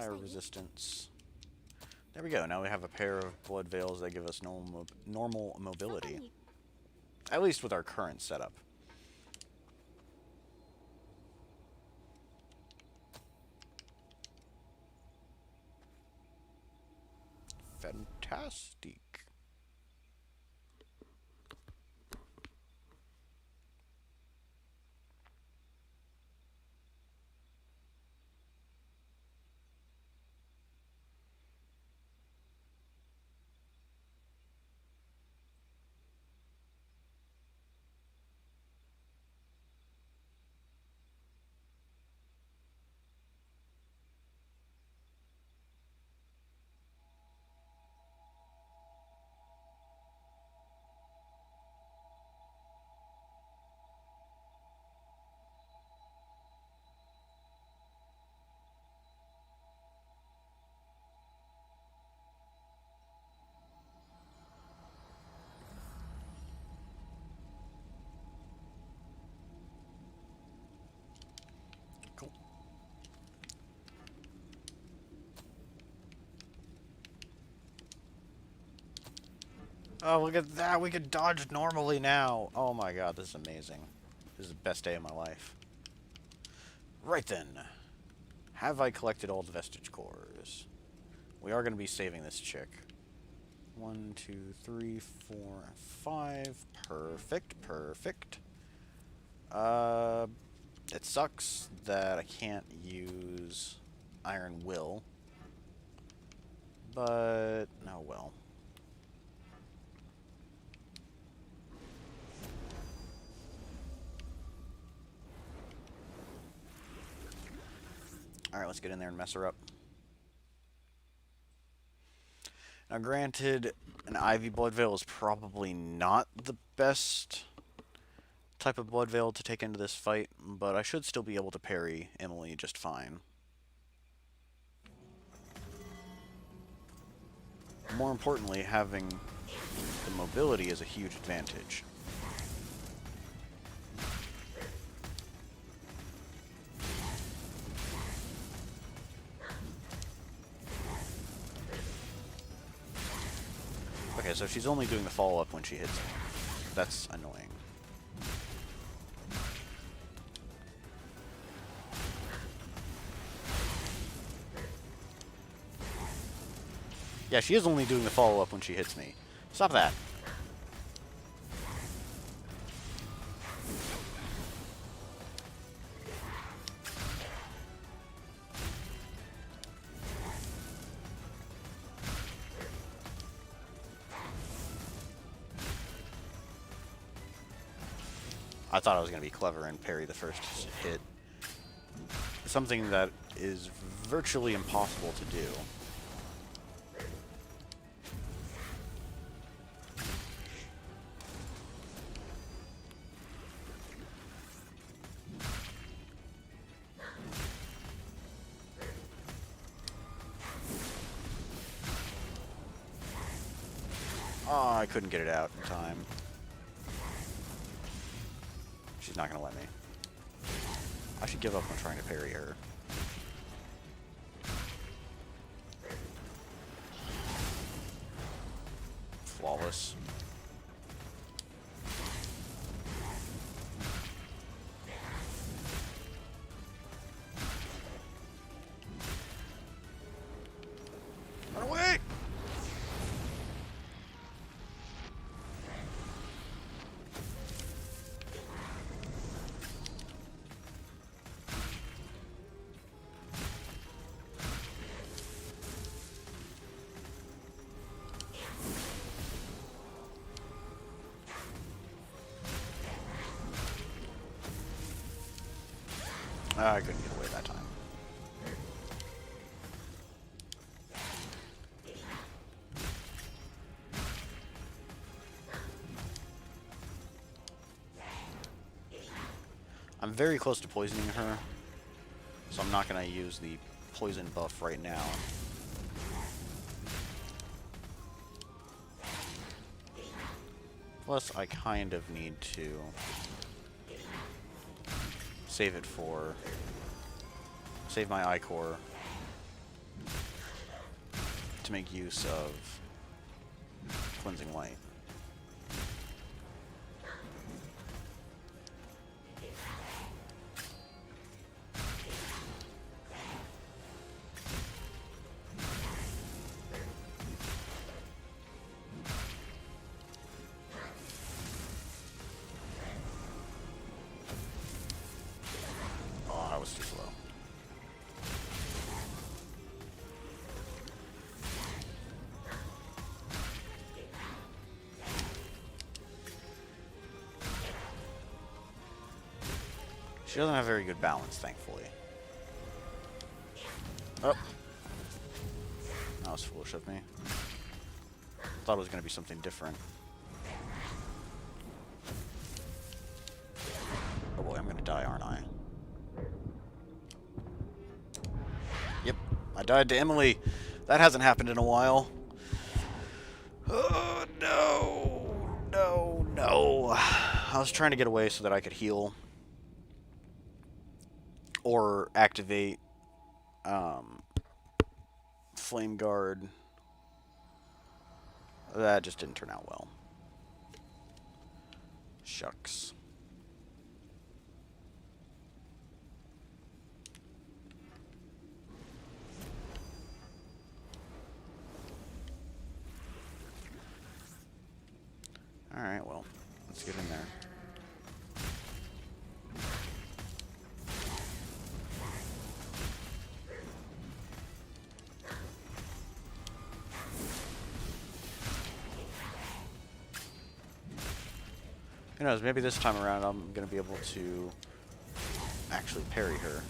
fire resistance. There we go. Now we have a pair of blood veils that give us normal mobility. At least with our current setup. Fantastic. Cool. Oh, look at that! We can dodge normally now! Oh my god, this is amazing. This is the best day of my life. Right then. Have I collected all the vestige cores? We are going to be saving this chick. 1, 2, 3, 4, 5. Perfect, perfect. It sucks that I can't use Iron Will. But, oh well. Alright, let's get in there and mess her up. Now granted, an Ivy Blood Veil is probably not the best type of Blood Veil to take into this fight, but I should still be able to parry Emily just fine. More importantly, having the mobility is a huge advantage. Okay, so she's only doing the follow-up when she hits me. That's annoying. Yeah, she is only doing the follow-up when she hits me. Stop that. I thought I was going to be clever and parry the first hit. Something that is virtually impossible to do. Oh, I couldn't get it out in time. She's not going to let me. I should give up on trying to parry her. Flawless. Run away! I couldn't get away that time. I'm very close to poisoning her, so I'm not going to use the poison buff right now. Plus, I kind of need to save my iCore to make use of Cleansing Light. Oh, I was too slow. She doesn't have very good balance, thankfully. Oh. That was foolish of me. Thought it was going to be something different. Oh boy, I'm going to die, aren't I? Yep, I died to Emily. That hasn't happened in a while. Oh, no. No, no. I was trying to get away so that I could heal. Or activate Flame Guard. That just didn't turn out well. Shucks. Alright, well, let's get in there. Who knows, maybe this time around I'm going to be able to actually parry her.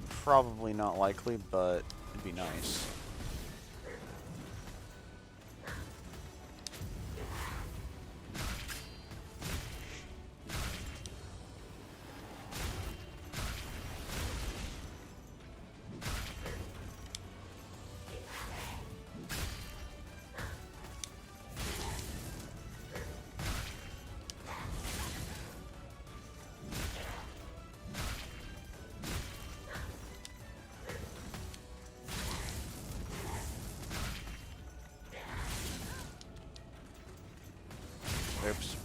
Probably not likely, but it'd be nice. Oops.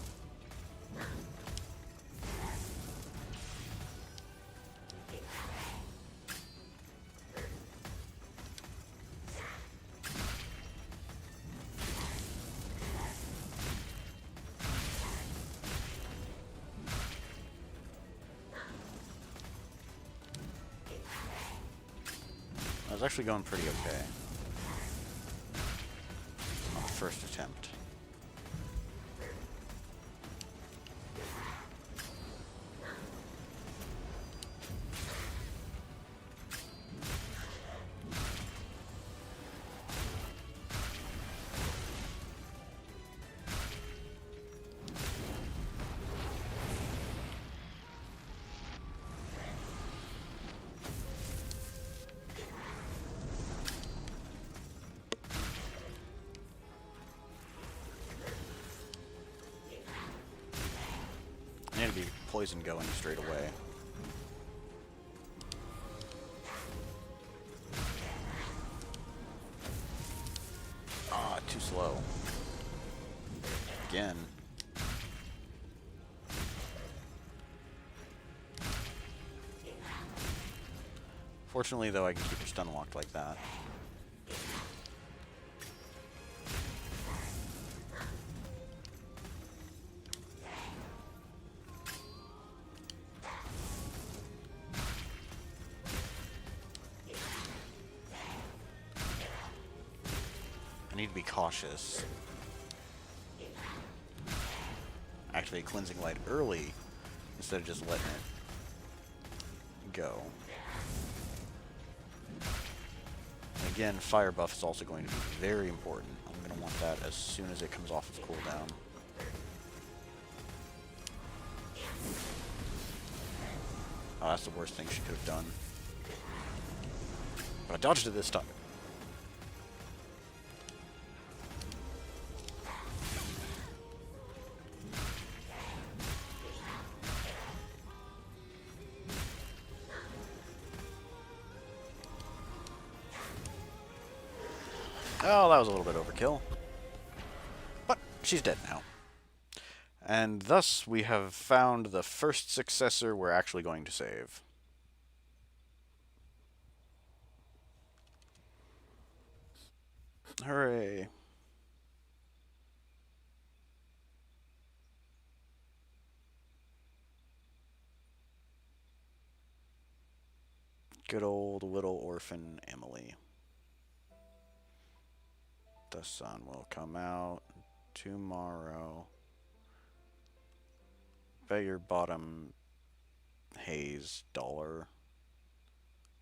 I was actually going pretty okay on the first attempt. I need to be poison going straight away. Ah, too slow. Again. Fortunately, though, I can keep her stun locked like that. I need to be cautious. Activate Cleansing Light early instead of just letting it go. And again, fire buff is also going to be very important. I'm going to want that as soon as it comes off of cooldown. Oh, that's the worst thing she could have done. But I dodged it this time. Oh, that was a little bit overkill. But she's dead now. And thus we have found the first successor we're actually going to save. Hooray. Good old little orphan Emily. The sun will come out tomorrow. Bet your bottom haze dollar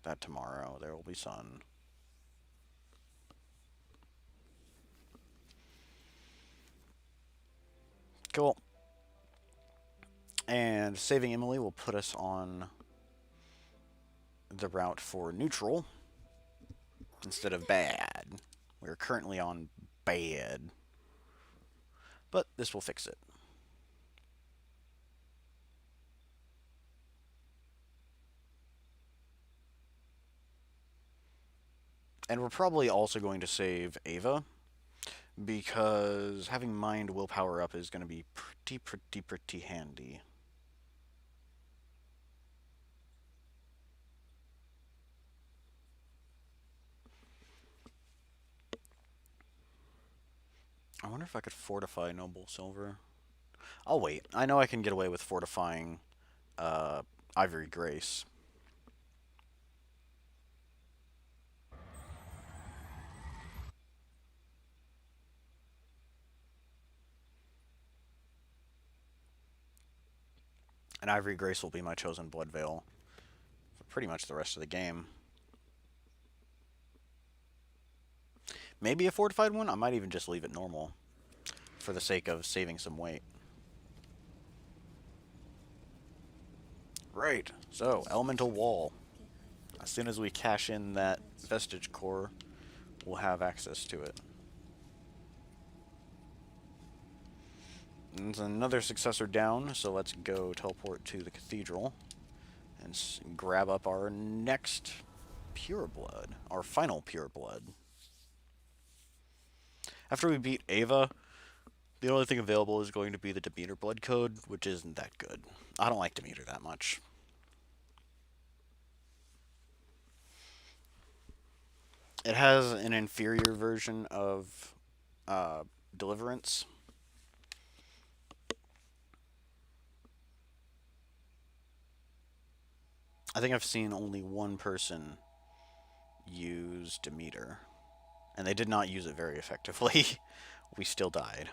that tomorrow there will be sun. Cool. And saving Emily will put us on the route for neutral instead of bad. We're currently on bad. But this will fix it. And we're probably also going to save Ava, because having mind willpower up is going to be pretty handy. I wonder if I could fortify Noble Silver. I'll wait. I know I can get away with fortifying Ivory Grace. And Ivory Grace will be my chosen Blood Veil for pretty much the rest of the game. Maybe a fortified one? I might even just leave it normal for the sake of saving some weight. Right, so Elemental Wall. As soon as we cash in that Vestige Core, we'll have access to it. There's another successor down, so let's go teleport to the Cathedral and grab up our next Pure Blood, our final Pure Blood. After we beat Ava, the only thing available is going to be the Demeter Blood Code, which isn't that good. I don't like Demeter that much. It has an inferior version of Deliverance. I think I've seen only one person use Demeter, and they did not use it very effectively. We still died.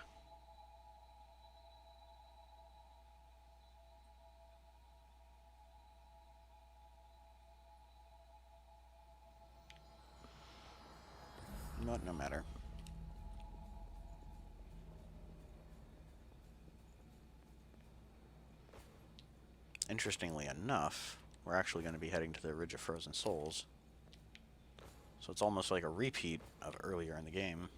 But no matter. Interestingly enough, we're actually going to be heading to the Ridge of Frozen Souls. So it's almost like a repeat of earlier in the game.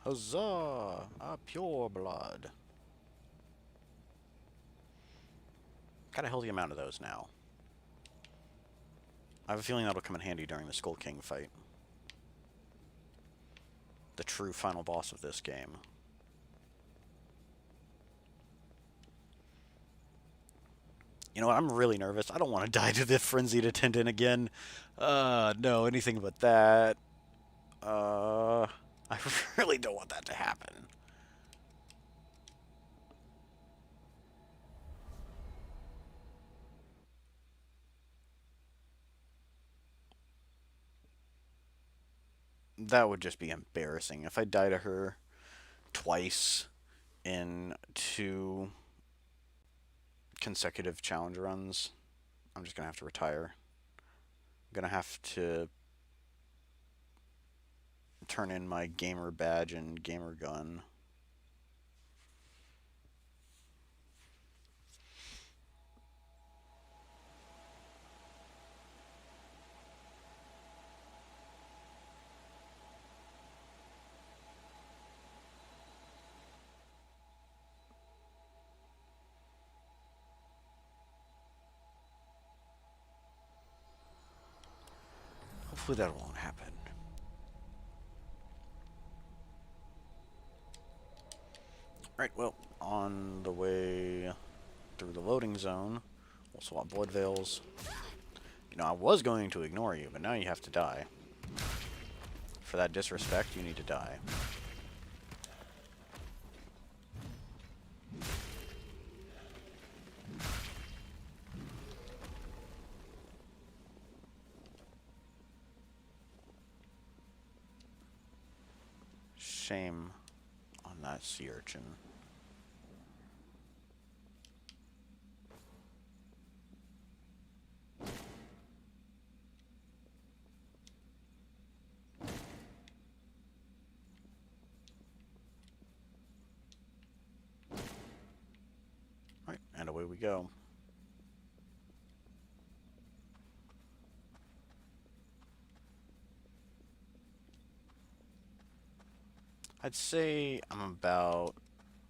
Huzzah! A pure blood. Got a healthy amount of those now. I have a feeling that'll come in handy during the Skull King fight. The true final boss of this game. You know what, I'm really nervous. I don't want to die to the Frenzied Attendant again. No, anything but that. I really don't want that to happen. That would just be embarrassing. If I die to her twice in 2 consecutive challenge runs, I'm just going to have to retire. I'm going to have to turn in my gamer badge and gamer gun. Hopefully that won't happen. Alright, well, on the way through the loading zone, we'll swap blood veils. You know, I was going to ignore you, but now you have to die. For that disrespect, you need to die. Shame on that sea urchin. Right, and away we go. I'd say I'm about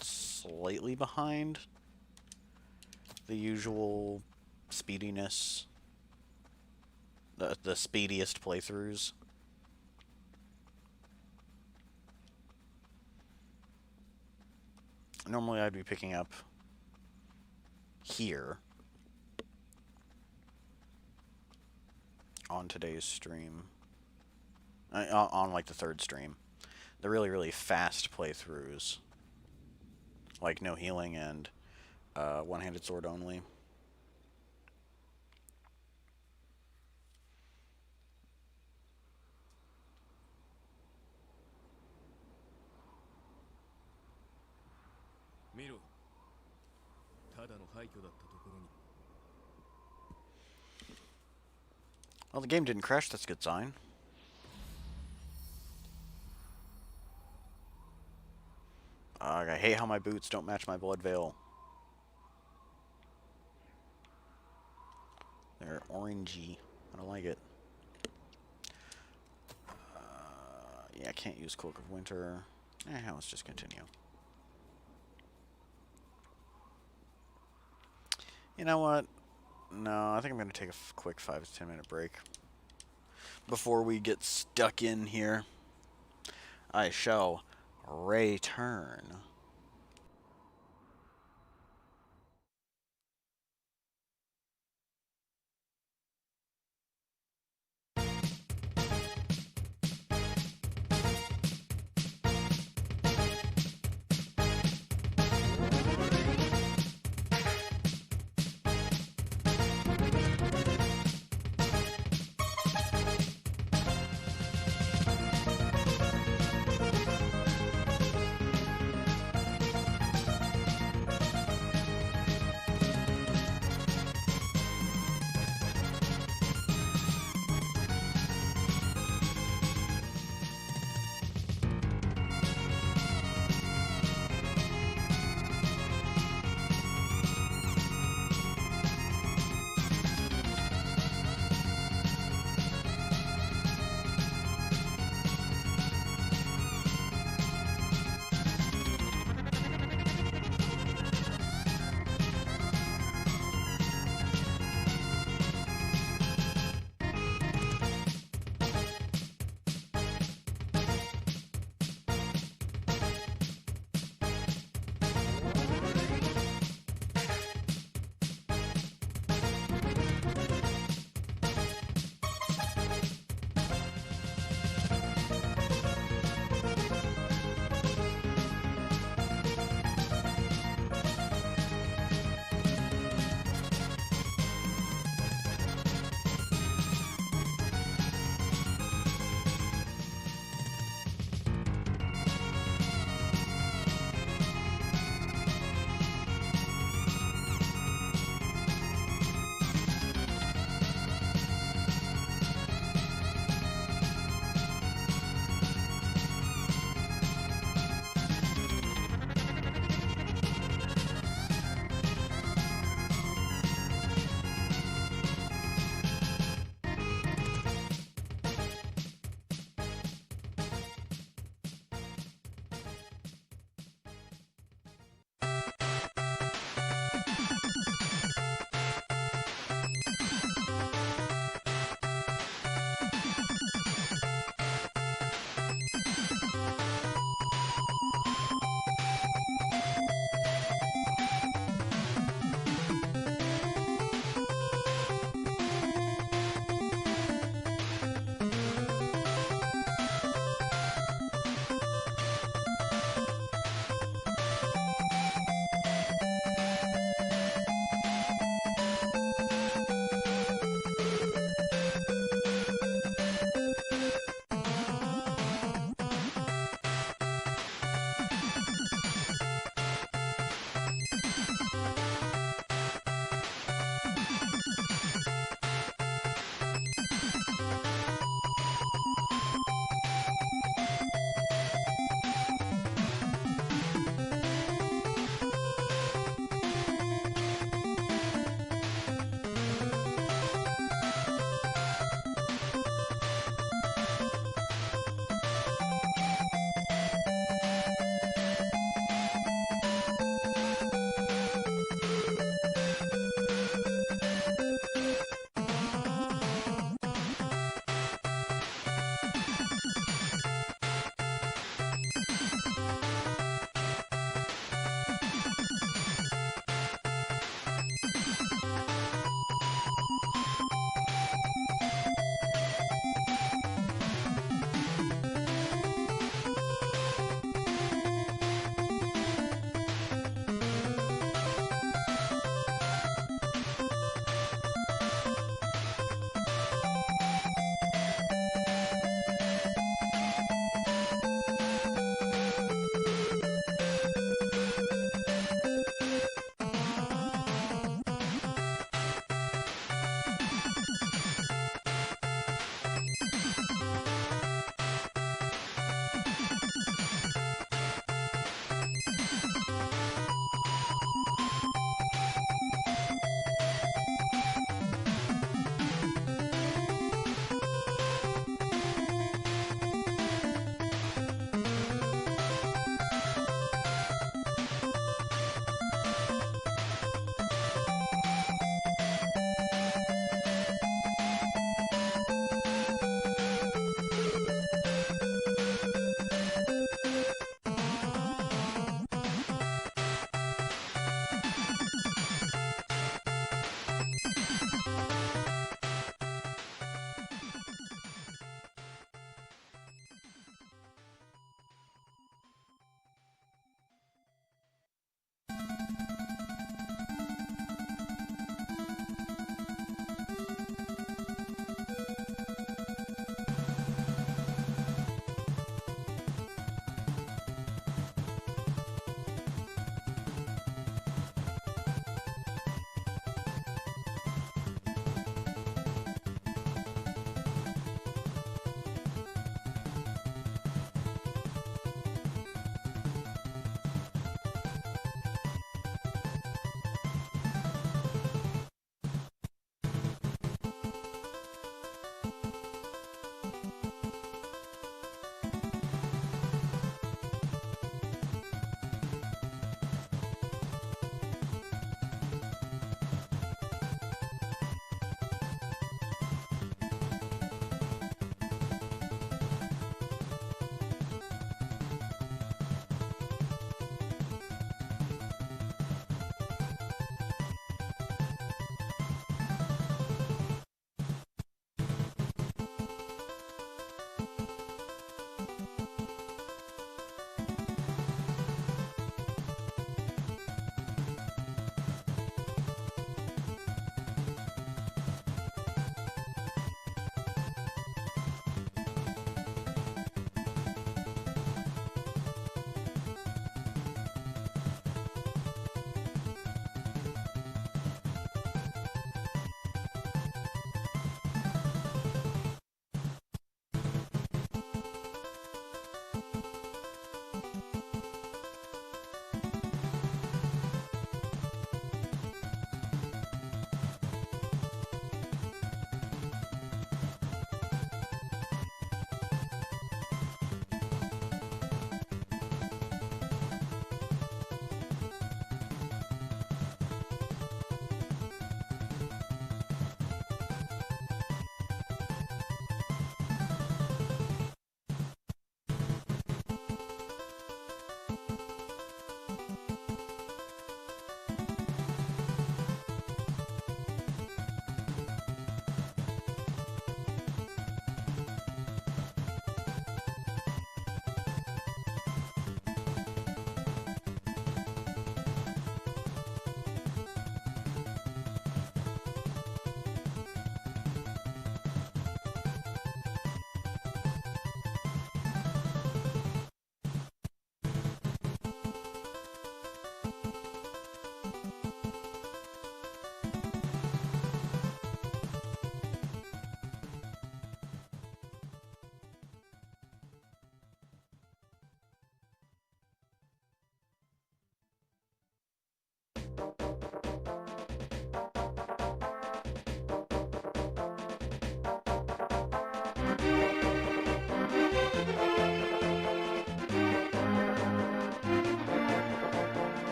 slightly behind the usual speediness, the speediest playthroughs. Normally I'd be picking up here on today's stream, on like the third stream. The really, really fast playthroughs, like no healing and one-handed sword only. Well, the game didn't crash, that's a good sign. I hate how my boots don't match my blood veil. They're orangey. I don't like it. Yeah, I can't use Cloak of Winter. Let's just continue. You know what? No, I think I'm going to take a quick 5 to 10 minute break before we get stuck in here. I shall return.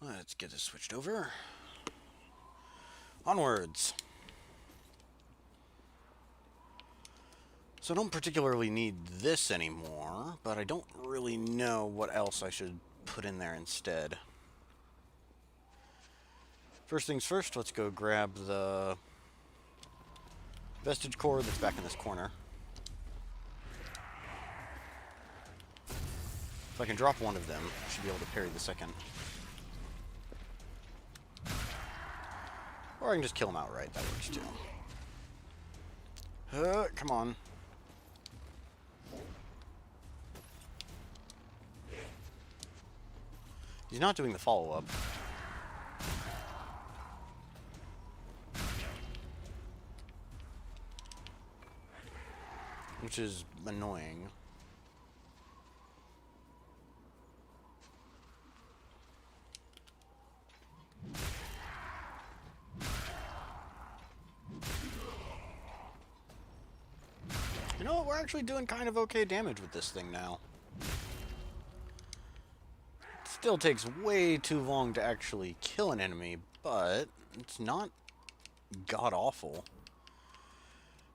Let's get this switched over. Onwards. So I don't particularly need this anymore, but I don't really know what else I should put in there instead. First things first, let's go grab the vestige core that's back in this corner. If I can drop one of them, I should be able to parry the second. Or I can just kill him outright, that works too. Come on. He's not doing the follow-up. Which is annoying. You know what? We're actually doing kind of okay damage with this thing now. It still takes way too long to actually kill an enemy, but it's not god-awful.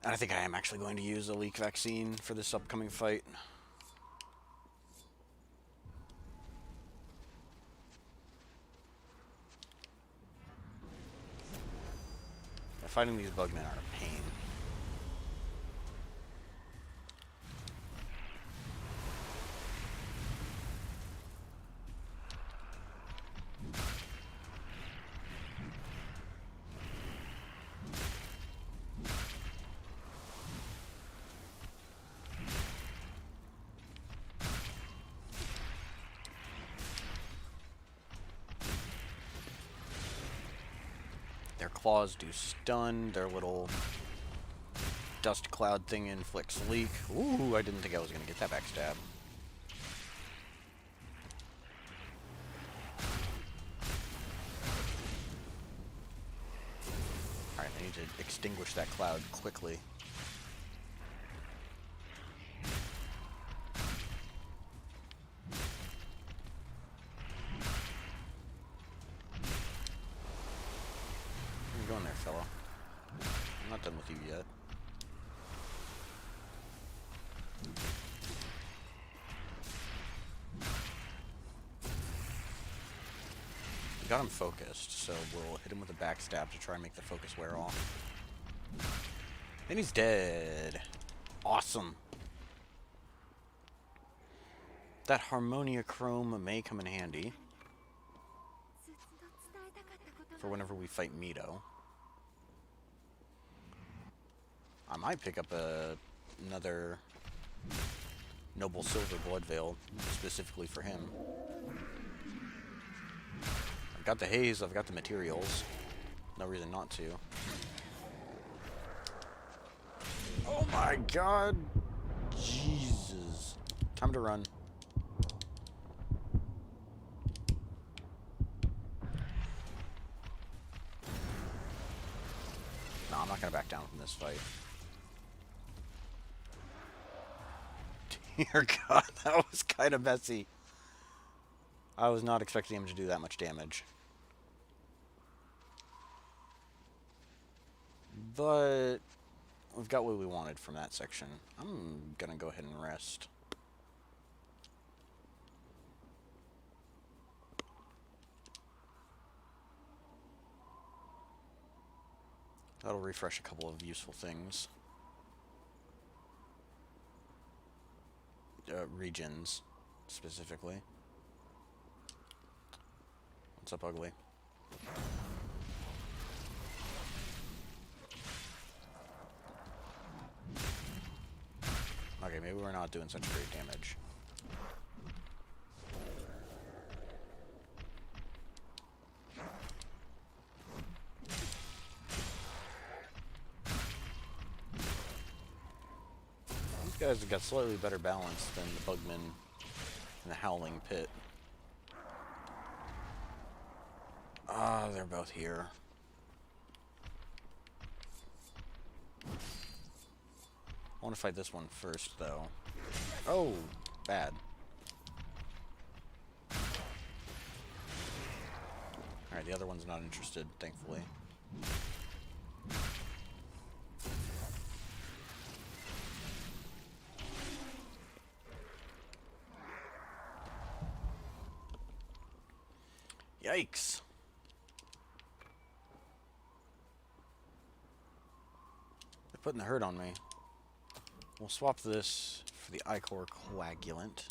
And I think I am actually going to use a leak vaccine for this upcoming fight. Fighting these bugmen are a pain. Their claws do stun, their little dust cloud thing inflicts leak. Ooh, I didn't think I was going to get that backstab. Alright, I need to extinguish that cloud quickly. Going there, fella. I'm not done with you yet. We got him focused, so we'll hit him with a backstab to try and make the focus wear off. And he's dead. Awesome. That Harmonia Chrome may come in handy for whenever we fight Mito. I might pick up another Noble Silver Blood Veil specifically for him. I've got the haze, I've got the materials. No reason not to. Oh my god! Jesus. Time to run. No, I'm not gonna back down from this fight. Dear God, that was kind of messy. I was not expecting him to do that much damage. But we've got what we wanted from that section. I'm gonna go ahead and rest. That'll refresh a couple of useful things. Regions, specifically. What's up, ugly? Okay, maybe we're not doing such great damage. guys have got slightly better balance than the Bugmen in the Howling Pit. Ah, they're both here. I want to fight this one first, though. Oh, bad. Alright, the other one's not interested, thankfully. Yikes. They're putting the hurt on me. We'll swap this for the Ichor Coagulant.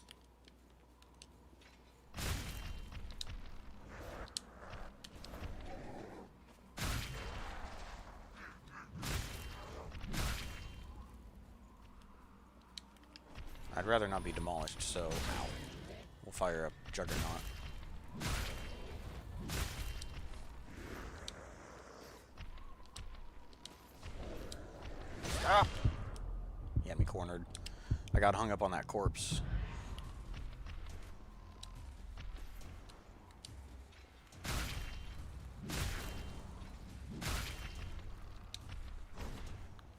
I'd rather not be demolished, so we'll fire up Juggernaut. Stop! He had me cornered. I got hung up on that corpse.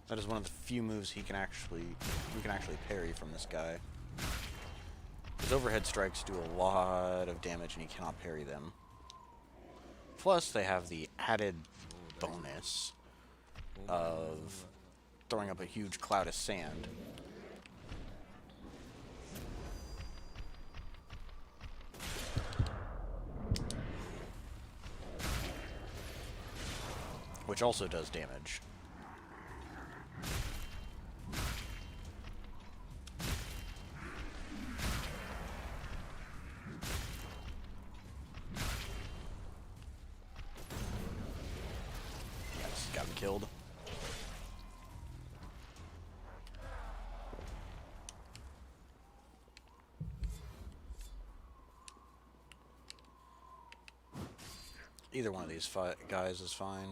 That is one of the few moves we can actually parry from this guy. His overhead strikes do a lot of damage and he cannot parry them. Plus, they have the added bonus of throwing up a huge cloud of sand. Which also does damage. Yes, got him killed. Either one of these guys is fine.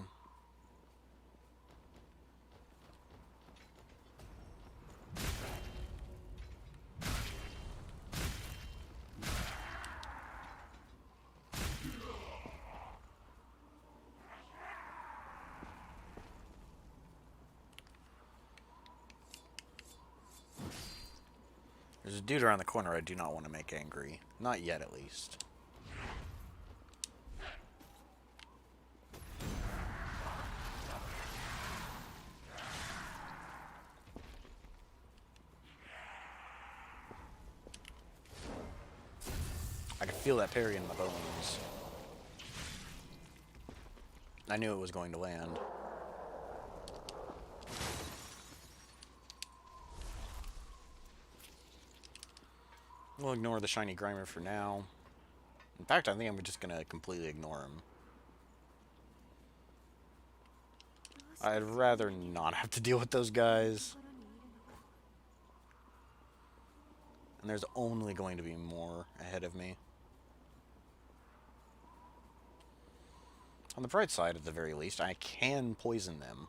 There's a dude around the corner I do not want to make angry. Not yet, at least. I could feel that parry in my bones. I knew it was going to land. We'll ignore the shiny Grimer for now. In fact, I think I'm just going to completely ignore him. I'd rather not have to deal with those guys. And there's only going to be more ahead of me. On the bright side, at the very least, I can poison them.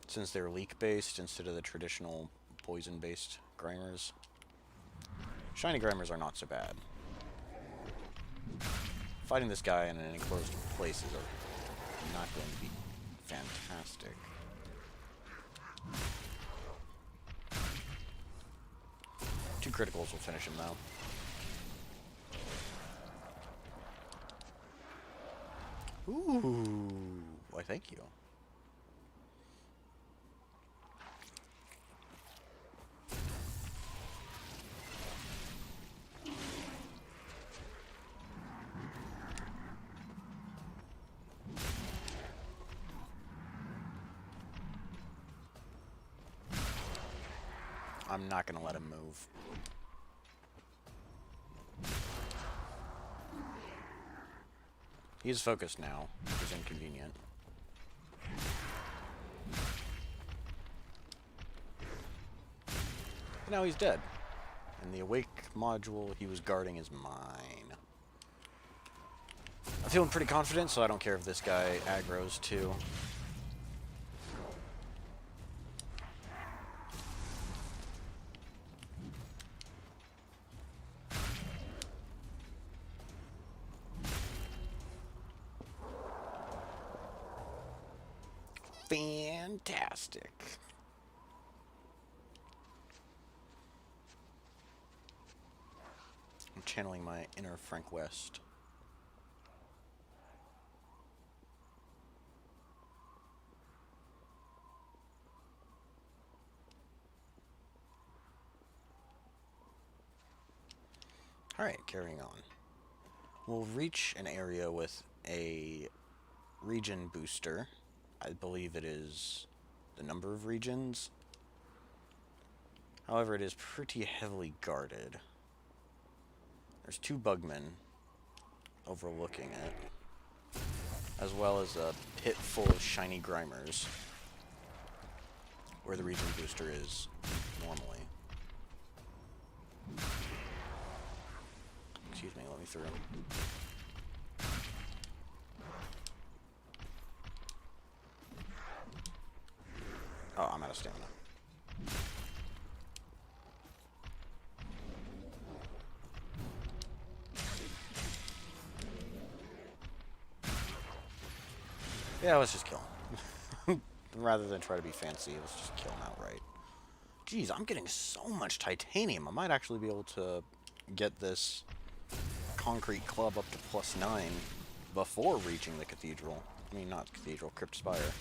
Since they're leak-based instead of the traditional poison-based Grimers. Shiny Grimers are not so bad. Fighting this guy in an enclosed place is not going to be fantastic. Two criticals will finish him, though. Ooh, why thank you. I'm not gonna let him move. He's focused now, which is inconvenient. And now he's dead. And the awake module he was guarding is mine. I'm feeling pretty confident, so I don't care if this guy aggroes too. Fantastic. I'm channeling my inner Frank West. Alright, carrying on. We'll reach an area with a region booster. I believe it is the number of regions. However, it is pretty heavily guarded. There's 2 bugmen overlooking it, as well as a pit full of shiny Grimers, where the region booster is normally. Excuse me, let me through. Oh, I'm out of stamina. Yeah, let's just kill him. Rather than try to be fancy, let's just kill him outright. Jeez, I'm getting so much titanium. I might actually be able to get this concrete club up to +9 before reaching the cathedral. I mean, not cathedral, Crypt Spire.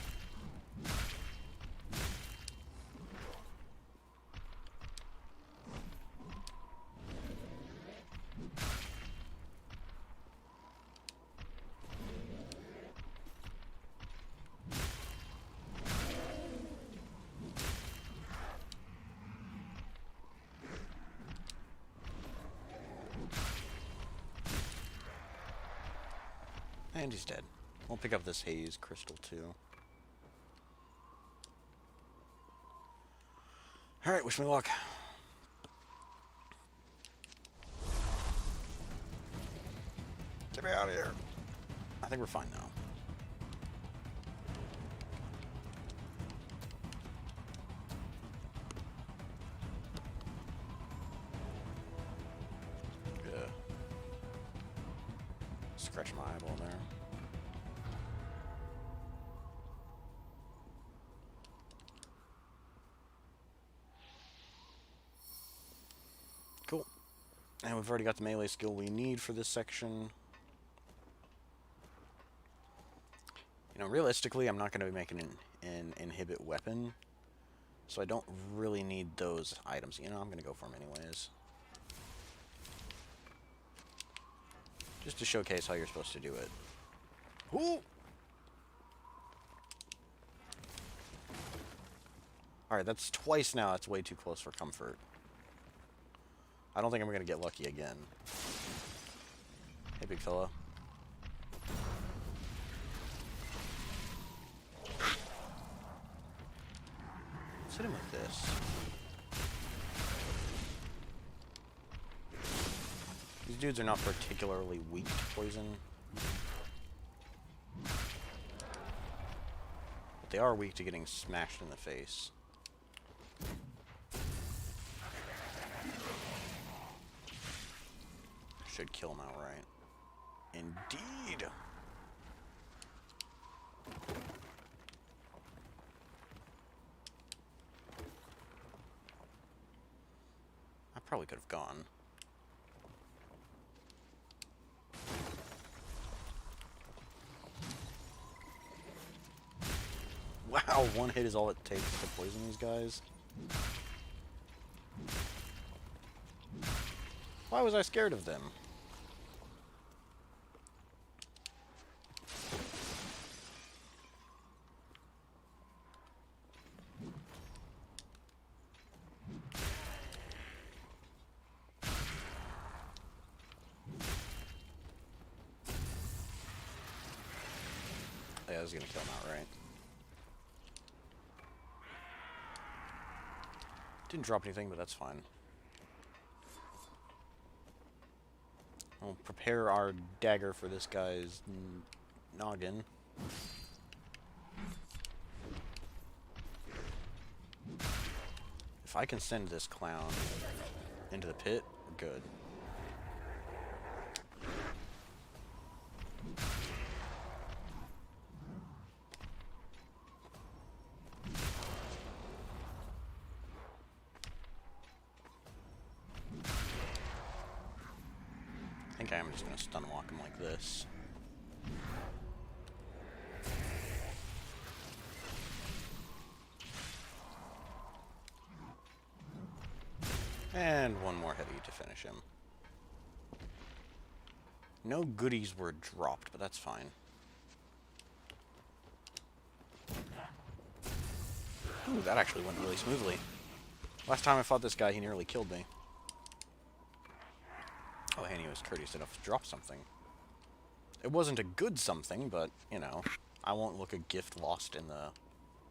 And he's dead. We'll pick up this haze crystal too. Alright, wish me luck. Get me out of here. I think we're fine now. Yeah. Scratch my eyeball there. Cool. And we've already got the melee skill we need for this section. You know, realistically, I'm not going to be making an inhibit weapon, so I don't really need those items. You know, I'm going to go for them anyways. Just to showcase how you're supposed to do it. Ooh! Alright, that's twice now. That's way too close for comfort. I don't think I'm going to get lucky again. Hey, big fella. Let's hit him with this. These dudes are not particularly weak to poison. But they are weak to getting smashed in the face. Should kill him outright. Indeed. I probably could have gone. Wow, one hit is all it takes to poison these guys. Why was I scared of them? Yeah, I was gonna kill him outright. Didn't drop anything, but that's fine. We'll prepare our dagger for this guy's noggin. If I can send this clown into the pit, we're good. Okay, I'm just gonna stun walk him like this. And one more heavy to finish him. No goodies were dropped, but that's fine. Ooh, that actually went really smoothly. Last time I fought this guy, he nearly killed me. Oh, and he was courteous enough to drop something. It wasn't a good something, but, you know, I won't look a gift lost in the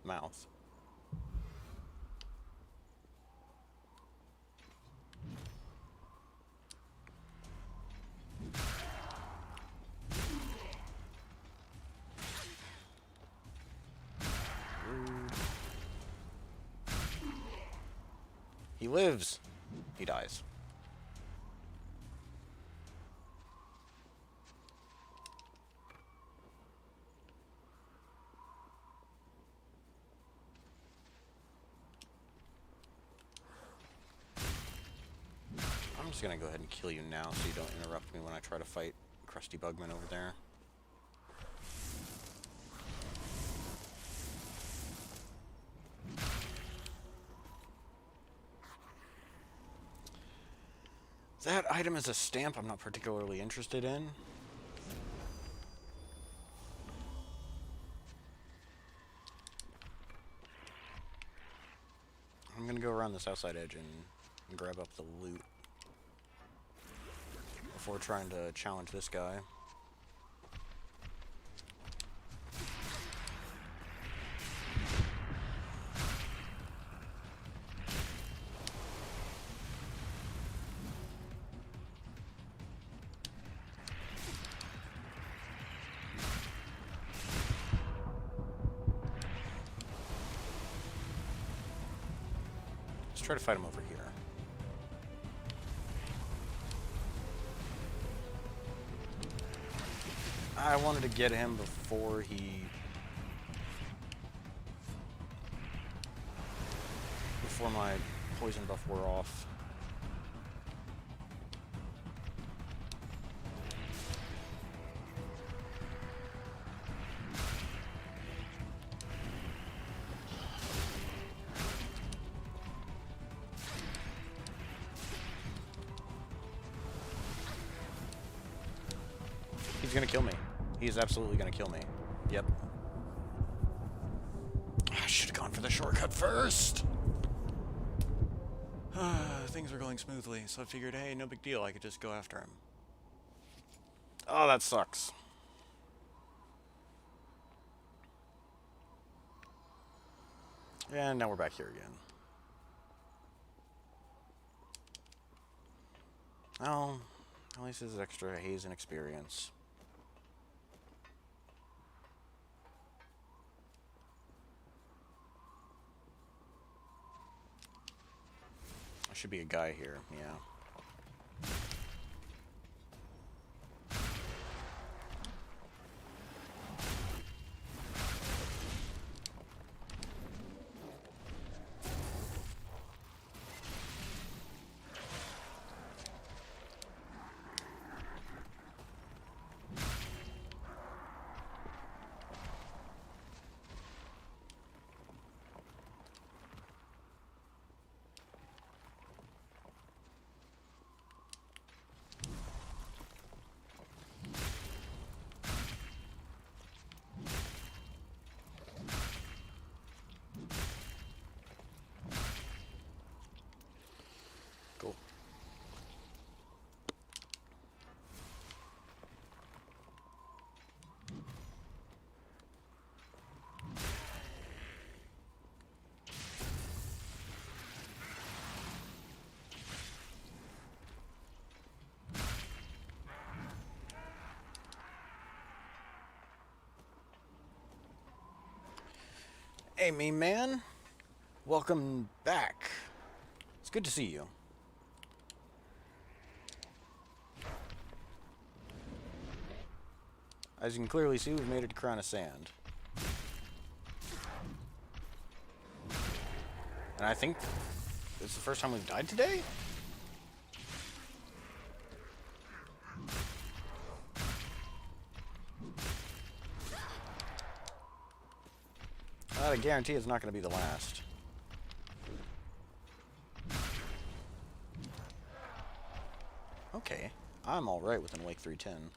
mouth. He lives. He dies. I'm just gonna go ahead and kill you now so you don't interrupt me when I try to fight Krusty Bugman over there. That item is a stamp I'm not particularly interested in. I'm gonna go around this outside edge and grab up the loot before trying to challenge this guy. Let's try to fight him over here. I wanted to get him before my poison buff wore off. He's gonna kill me. He's absolutely gonna kill me. Yep. I should have gone for the shortcut first. Things were going smoothly, so I figured, hey, no big deal. I could just go after him. Oh, that sucks. And now we're back here again. Oh, at least this is extra haze and experience. There should be a guy here, yeah. Cool. Hey, mean man. Welcome back. It's good to see you. As you can clearly see, we've made it to Crown of Sand. And I think it's the first time we've died today? I guarantee it's not going to be the last. Okay, I'm alright with an Awake 310.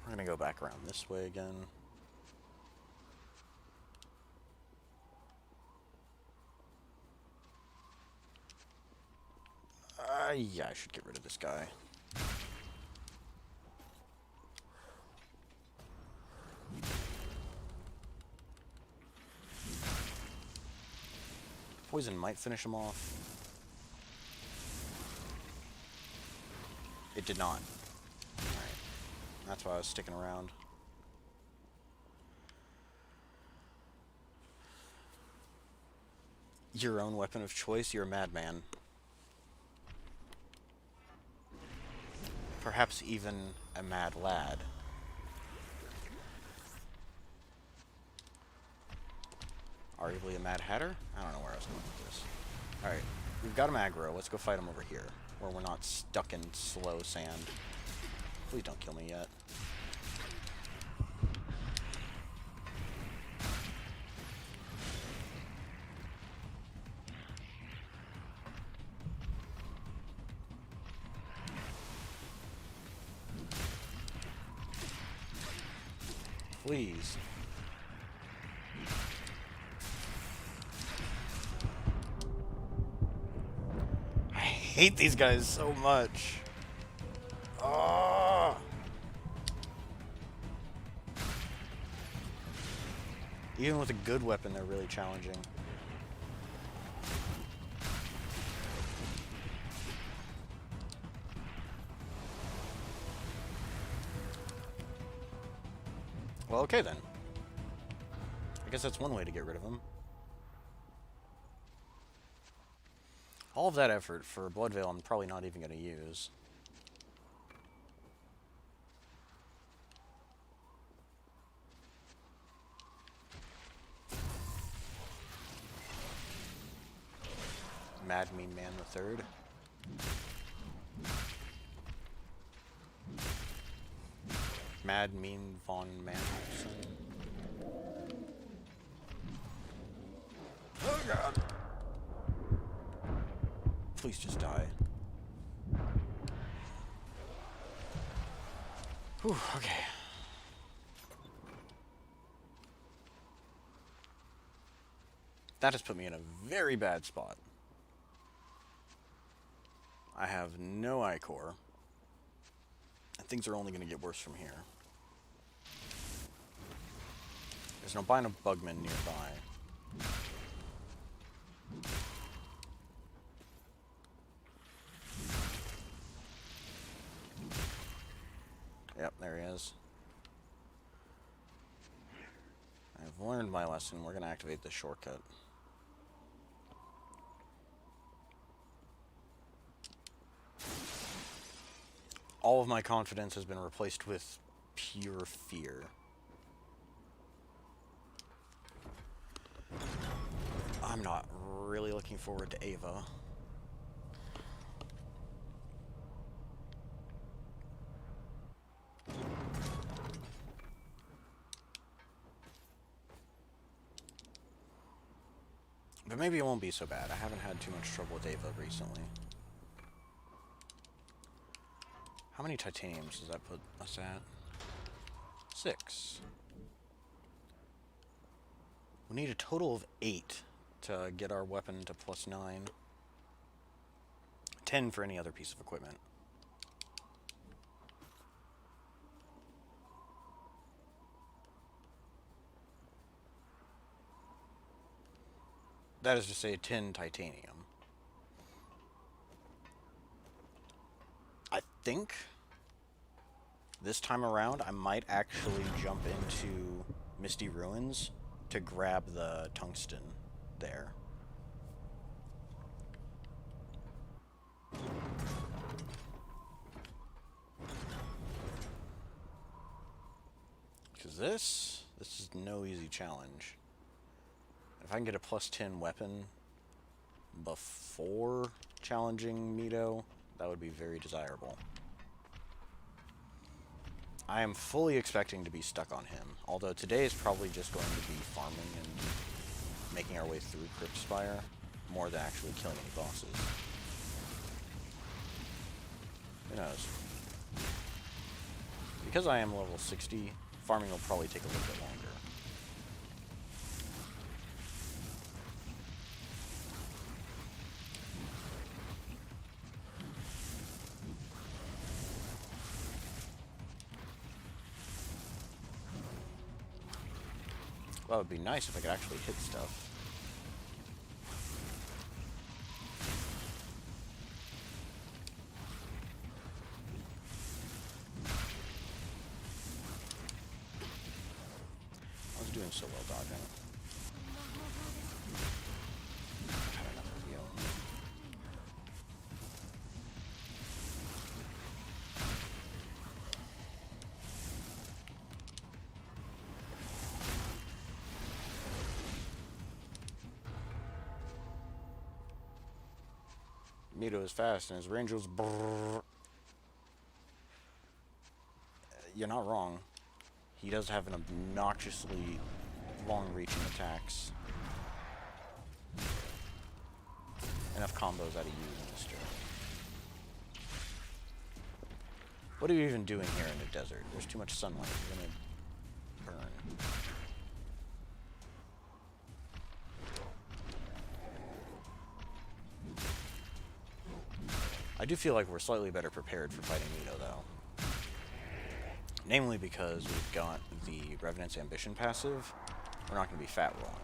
We're going to go back around this way again. Yeah, I should get rid of this guy. Poison might finish him off. It did not. Alright. That's why I was sticking around. Your own weapon of choice? You're a madman. Perhaps even a mad lad. Arguably a Mad Hatter? I don't know where I was going with this. Alright, we've got him aggro. Let's go fight him over here, where we're not stuck in slow sand. Please don't kill me yet. Please. I hate these guys so much. Oh. Even with a good weapon, they're really challenging. Well, okay then. I guess that's one way to get rid of him. All of that effort for Blood Veil I'm probably not even going to use. Mad Mean Man the Third. Mad Mean Von Mandelson. Oh god. Please just die. Whew, okay. That has put me in a very bad spot. I have no Ichor. And things are only going to get worse from here. There's no Bind of Bugman nearby. Yep, there he is. I've learned my lesson. We're going to activate this shortcut. All of my confidence has been replaced with pure fear. I'm not really looking forward to Ava. But maybe it won't be so bad. I haven't had too much trouble with Ava recently. How many titaniums does that put us at? 6. We need a total of 8 to get our weapon to +9. 10 for any other piece of equipment. That is to say 10 titanium. I think this time around I might actually jump into Misty Ruins to grab the tungsten there. Because this is no easy challenge. If I can get a +10 weapon before challenging Mito, that would be very desirable. I am fully expecting to be stuck on him, although today is probably just going to be farming and making our way through Crypt Spire, more than actually killing any bosses. Who knows? Because I am level 60, farming will probably take a little bit longer. Well, it would be nice if I could actually hit stuff. I was doing so well dodging. Had another heal. Mito is fast and his range was brrr. You're not wrong. He does have an obnoxiously long-reaching attacks. Enough combos out of you, mister. What are you even doing here in the desert? There's too much sunlight. You're gonna burn. I do feel like we're slightly better prepared for fighting Mito, though. Namely because we've got the Revenant's Ambition passive. We're not going to be fat rolling.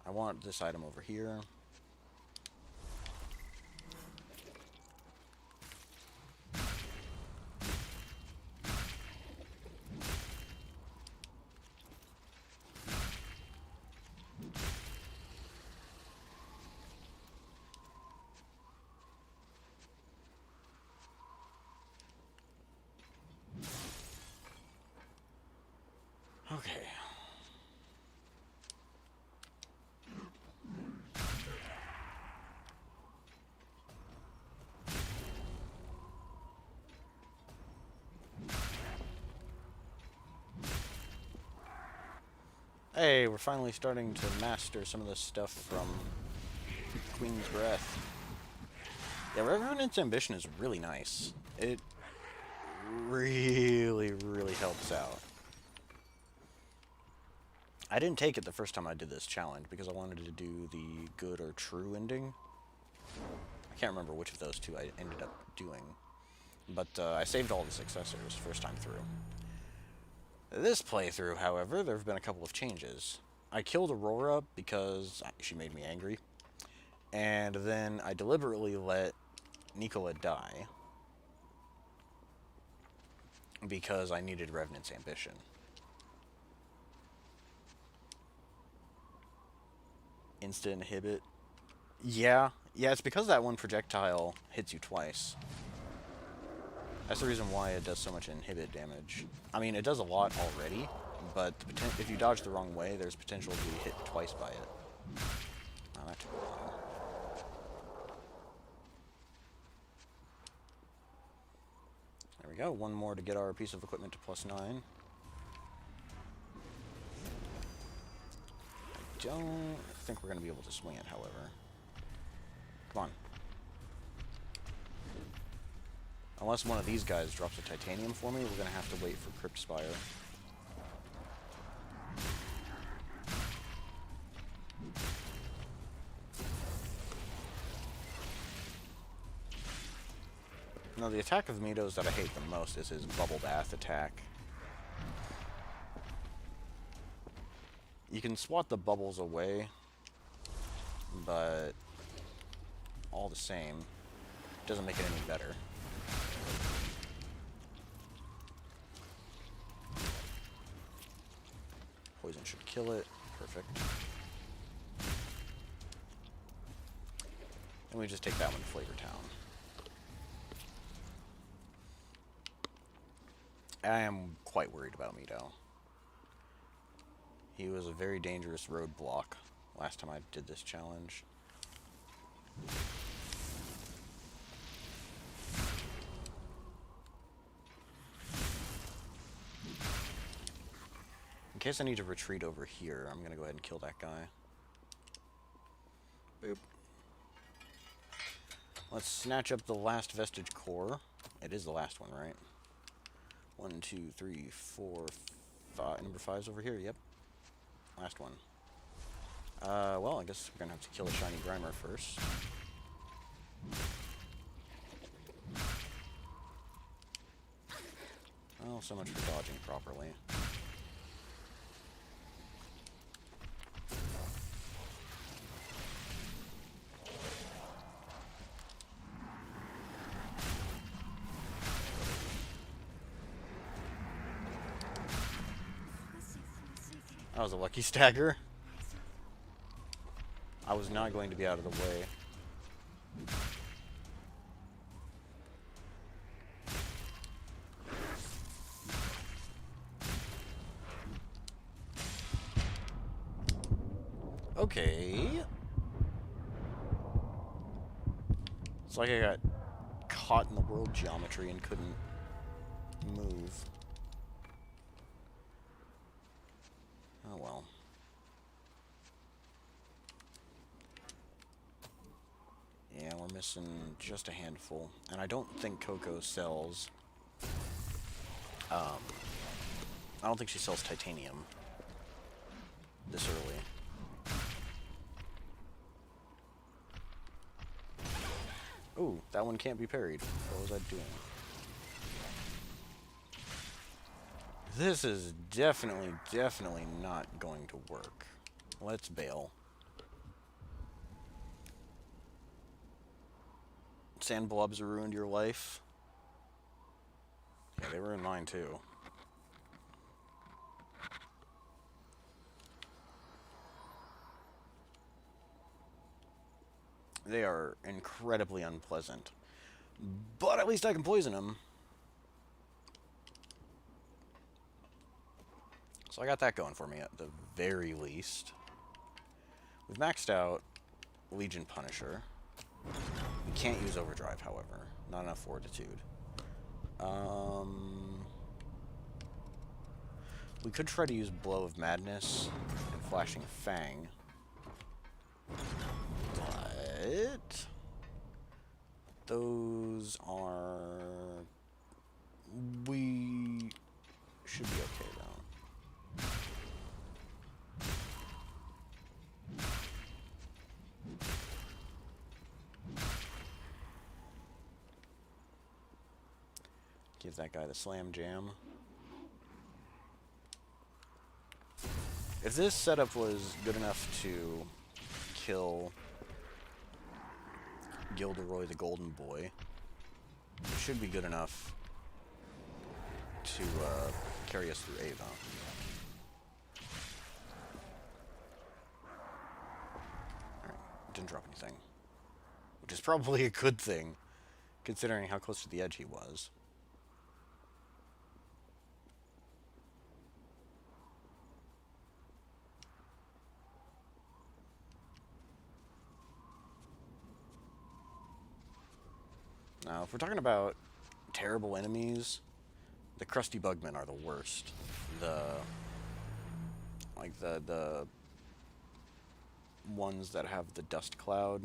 I want this item over here. Okay. Hey, we're finally starting to master some of this stuff from Queen's Breath. Yeah, Revenant's Ambition is really nice. It really, really helps out. I didn't take it the first time I did this challenge because I wanted to do the good or true ending. I can't remember which of those two I ended up doing. But I saved all the successors first time through. This playthrough, however, there have been a couple of changes. I killed Aurora because she made me angry. And then I deliberately let Nicola die because I needed Revenant's Ambition. Instant inhibit. Yeah, it's because that one projectile hits you twice. That's the reason why it does so much inhibit damage. I mean, it does a lot already, but if you dodge the wrong way, there's potential to be hit twice by it. Oh, that took a while. There we go, one more to get our piece of equipment to +9. I don't think we're going to be able to swing it, however. Come on. Unless one of these guys drops a titanium for me, we're going to have to wait for Crypt Spire. No, the attack of Mito's that I hate the most is his Bubble Bath attack. You can swat the bubbles away, but all the same, it doesn't make it any better. Poison should kill it. Perfect. And we just take that one to Flavor Town. I am quite worried about Mito. He was a very dangerous roadblock last time I did this challenge. In case I need to retreat over here, I'm going to go ahead and kill that guy. Boop. Let's snatch up the last vestige core. It is the last one, right? 1, 2, 3, 4, 5. Number 5's over here, yep. Last one. Well, I guess we're going to have to kill a shiny Grimer first. Oh, so much for dodging properly. That was a lucky stagger. I was not going to be out of the way. Okay. It's like I got caught in the world geometry and couldn't move. Oh well. Yeah, we're missing just a handful. And I don't think Coco sells... I don't think she sells titanium this early. Ooh, that one can't be parried. What was I doing? This is definitely not going to work. Let's bail. Sand blobs ruined your life. Yeah, they were in mine too. They are incredibly unpleasant. But at least I can poison them. So I got that going for me at the very least. We've maxed out Legion Punisher. We can't use Overdrive, however. Not enough Fortitude. We could try to use Blow of Madness and Flashing Fang. But... those are... we should be okay, though. Give that guy the Slam Jam. If this setup was good enough to kill Gilderoy the Golden Boy, it should be good enough to carry us through Ava. Alright, didn't drop anything. Which is probably a good thing, considering how close to the edge he was. Now, if we're talking about terrible enemies, the Crusty Bugmen are the worst. The ones that have the Dust Cloud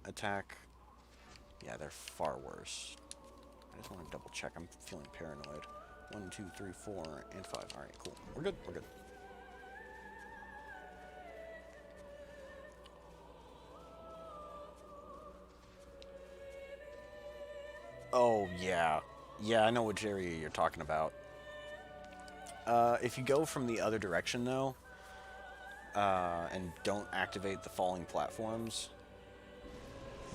attack, yeah, they're far worse. I just want to double check. I'm feeling paranoid. 1, 2, 3, 4, and 5. Alright, cool. We're good. We're good. Oh, yeah. Yeah, I know which area you're talking about. If you go from the other direction, though, and don't activate the falling platforms,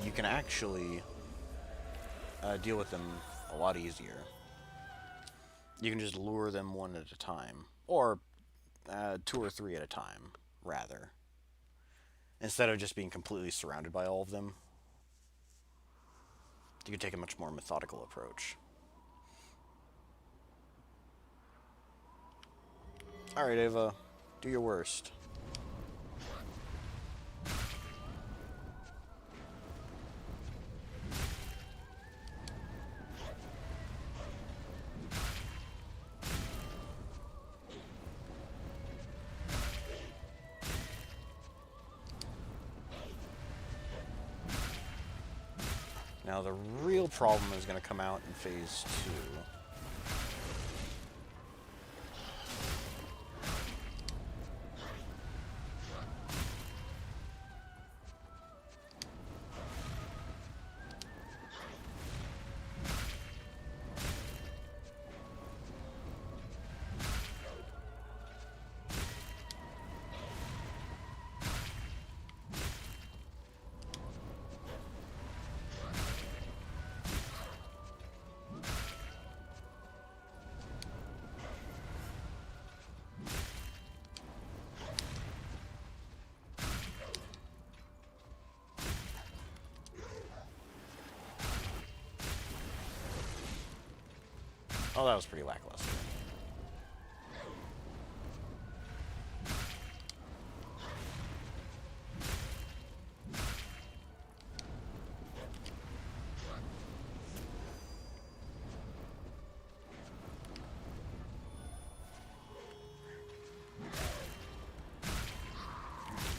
you can actually deal with them a lot easier. You can just lure them one at a time. Or 2 or 3 at a time, rather. Instead of just being completely surrounded by all of them. You can take a much more methodical approach. Alright, Ava. Do your worst. Now the real problem is going to come out in phase 2. Oh, that was pretty lackluster.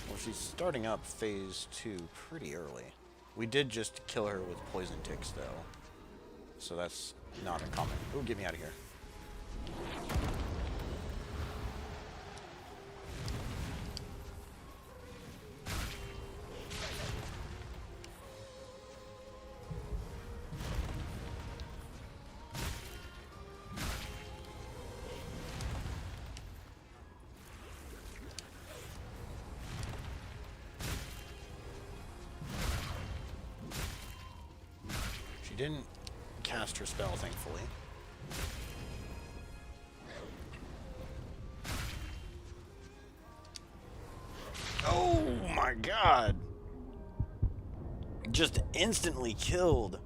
Well, she's starting up phase 2 pretty early. We did just kill her with poison ticks, though. So that's not uncommon. Ooh, get me out of here. She didn't cast her spell, thankfully. Oh my god! Just instantly killed.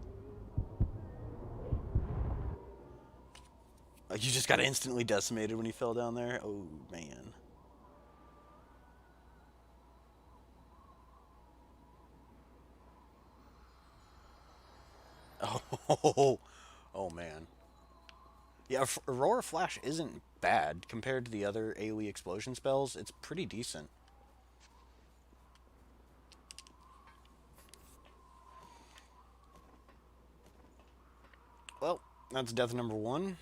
You just got instantly decimated when he fell down there? Oh, man. Oh, oh man. Yeah, Aurora Flash isn't bad compared to the other AoE explosion spells. It's pretty decent. Well, that's death number 1.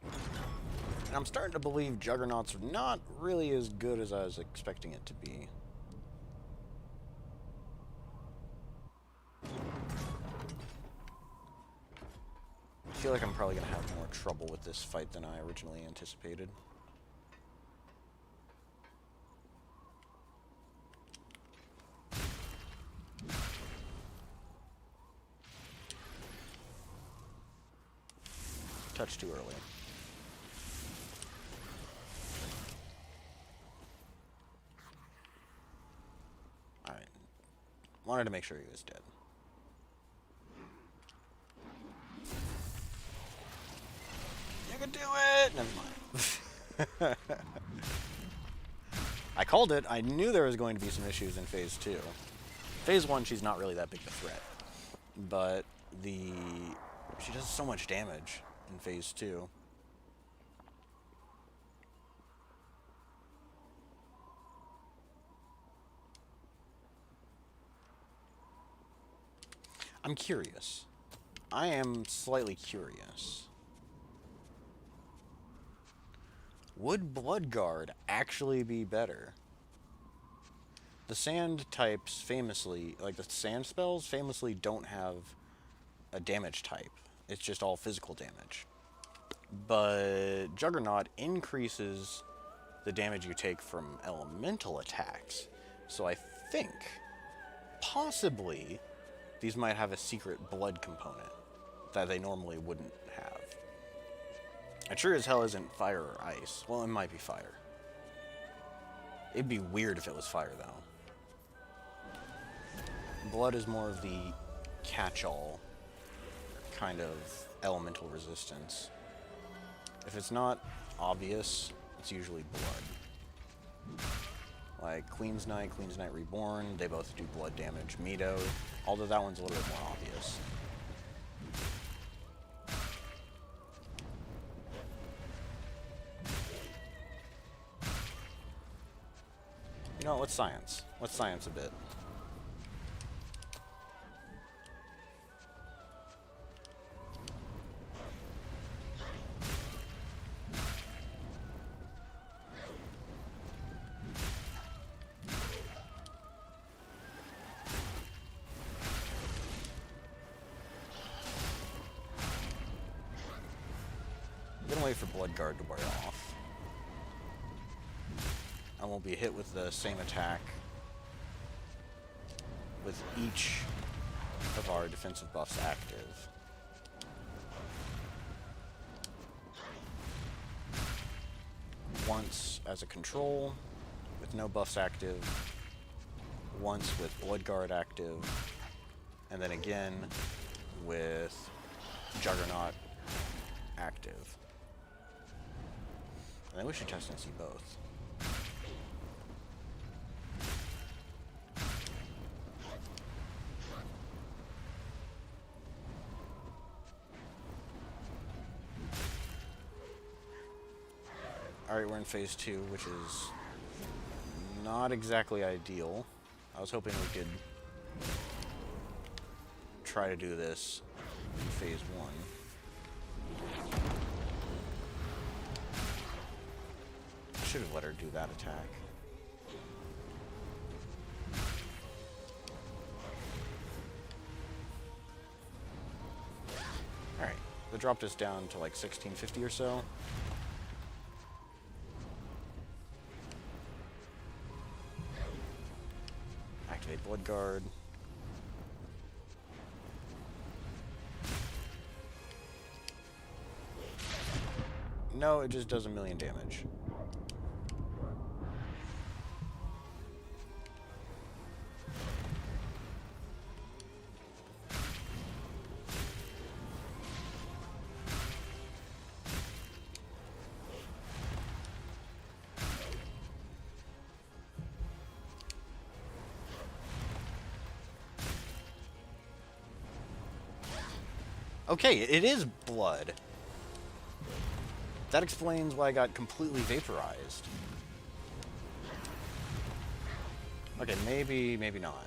And I'm starting to believe Juggernaut's not really as good as I was expecting it to be. I feel like I'm probably going to have more trouble with this fight than I originally anticipated. Touch too early. Alright. Wanted to make sure he was dead. You can do it! Never mind. I called it. I knew there was going to be some issues in phase 2. Phase 1, she's not really that big of a threat. But she does so much damage in phase 2. I'm curious. I am slightly curious. Would Bloodguard actually be better? The sand types famously, like the sand spells, famously don't have a damage type. It's just all physical damage. But Juggernaut increases the damage you take from elemental attacks. So I think, possibly, these might have a secret blood component that they normally wouldn't have. It sure as hell isn't fire or ice. Well, it might be fire. It'd be weird if it was fire, though. Blood is more of the catch-all kind of elemental resistance. If it's not obvious, it's usually blood. Like Queen's Knight Reborn, they both do blood damage. Mito, although that one's a little bit more obvious. You know, let's science. Let's science a bit. I'm gonna wait for Blood Guard to wear off. And we'll be hit with the same attack with each of our defensive buffs active. Once as a control, with no buffs active. Once with Blood Guard active. And then again with Juggernaut active. And then we should test and see both. Alright, we're in phase 2, which is not exactly ideal. I was hoping we could try to do this in phase 1. I should have let her do that attack. Alright, that dropped us down to like 1650 or so. Activate Blood Guard. No, it just does 1,000,000 damage. Okay, it is blood. That explains why I got completely vaporized. Okay, maybe not.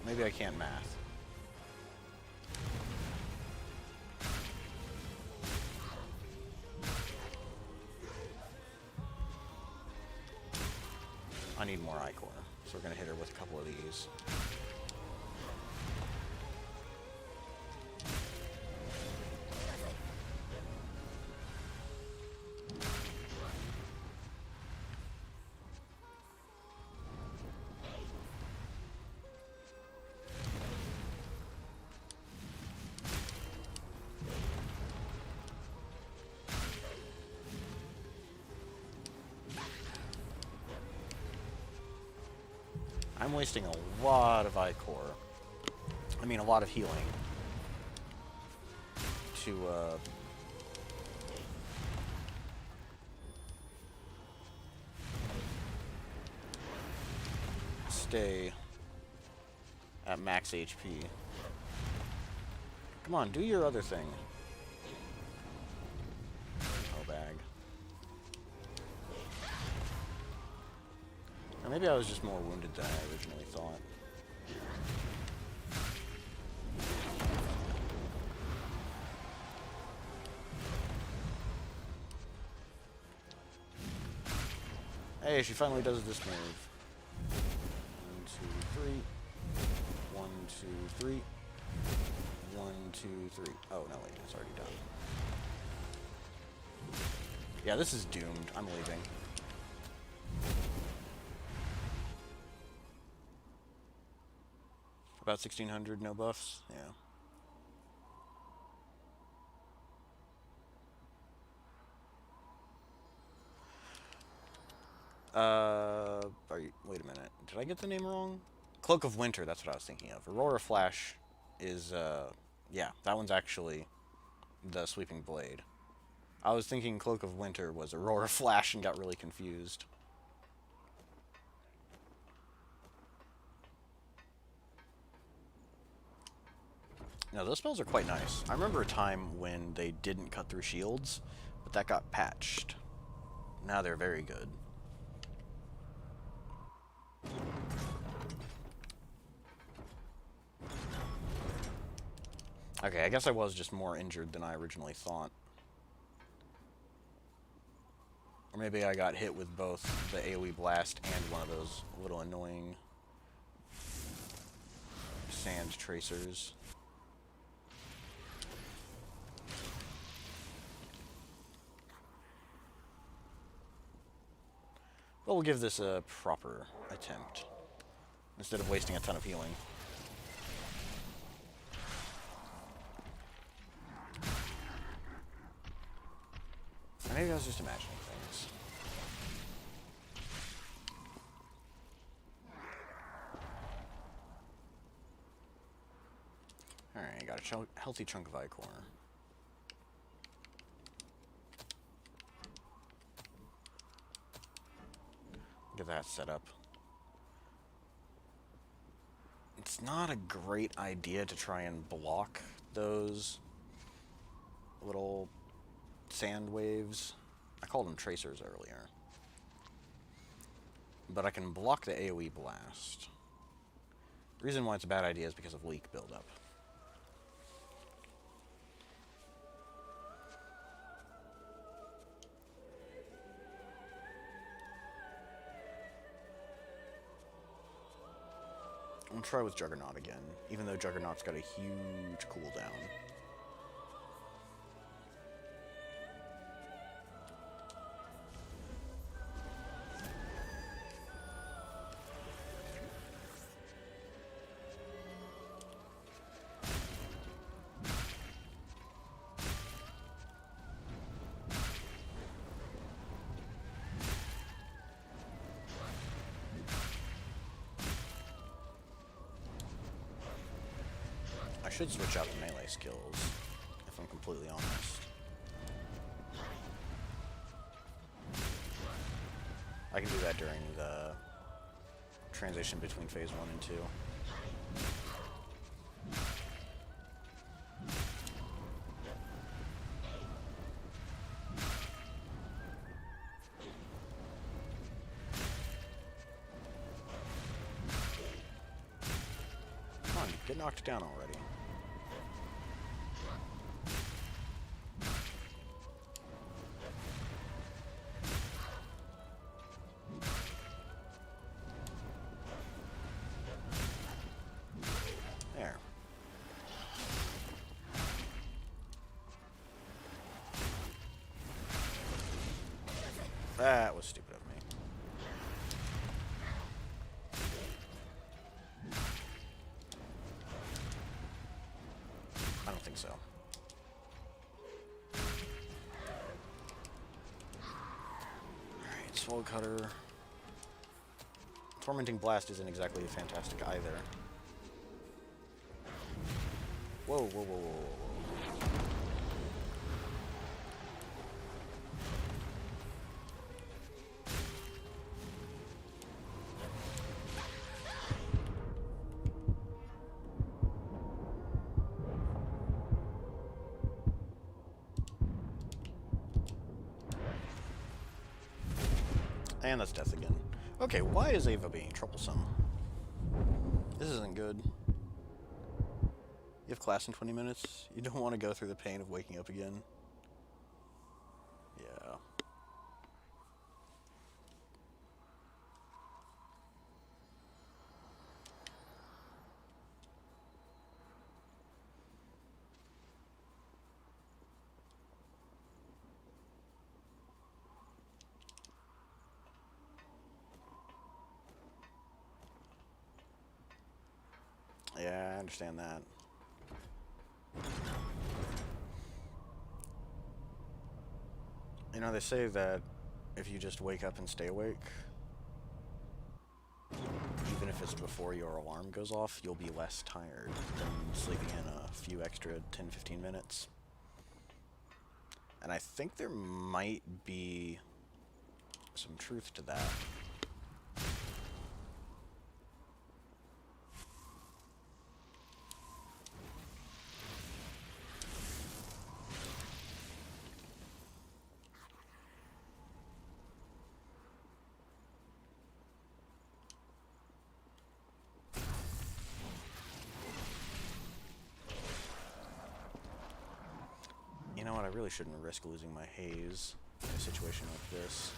Maybe I can't math. I need more Ichor, so we're gonna hit her with a couple of these. I'm wasting a lot of Ichor. I mean, a lot of healing. To, stay at max HP. Come on, do your other thing. Oh, bag. Or maybe I was just more wounded than I originally thought. Hey, she finally does this move. 1, 2, 3. 1, 2, 3. 1, 2, 3. Oh, no, wait, it's already done. Yeah, this is doomed. I'm leaving. About 1600, no buffs? Yeah. Wait a minute. Did I get the name wrong? Cloak of Winter, that's what I was thinking of. Aurora Flash is, yeah, that one's actually the Sweeping Blade. I was thinking Cloak of Winter was Aurora Flash and got really confused. No, those spells are quite nice. I remember a time when they didn't cut through shields, but that got patched. Now they're very good. Okay, I guess I was just more injured than I originally thought. Or maybe I got hit with both the AoE blast and one of those little annoying sand tracers. Well, we'll give this a proper attempt, instead of wasting a ton of healing. Maybe I was just imagining things. Alright, got a healthy chunk of ichor. Get that set up. It's not a great idea to try and block those little sand waves. I called them tracers earlier. But I can block the AoE blast. The reason why it's a bad idea is because of leak buildup. I'm gonna try with Juggernaut again, even though Juggernaut's got a huge cooldown. I should switch out the melee skills, if I'm completely honest. I can do that during the transition between phase 1 and 2. Come on, get knocked down already. That was stupid of me. I don't think so. Alright, Sword Cutter. Tormenting Blast isn't exactly fantastic either. Whoa, whoa, whoa, whoa, whoa, whoa. And that's death again. Okay, why is Ava being troublesome? This isn't good. You have class in 20 minutes? You don't want to go through the pain of waking up again? Yeah. Yeah, I understand that. You know, they say that if you just wake up and stay awake, even if it's before your alarm goes off, you'll be less tired than sleeping in a few extra 10-15 minutes. And I think there might be some truth to that. You know what, I really shouldn't risk losing my haze in a situation like this.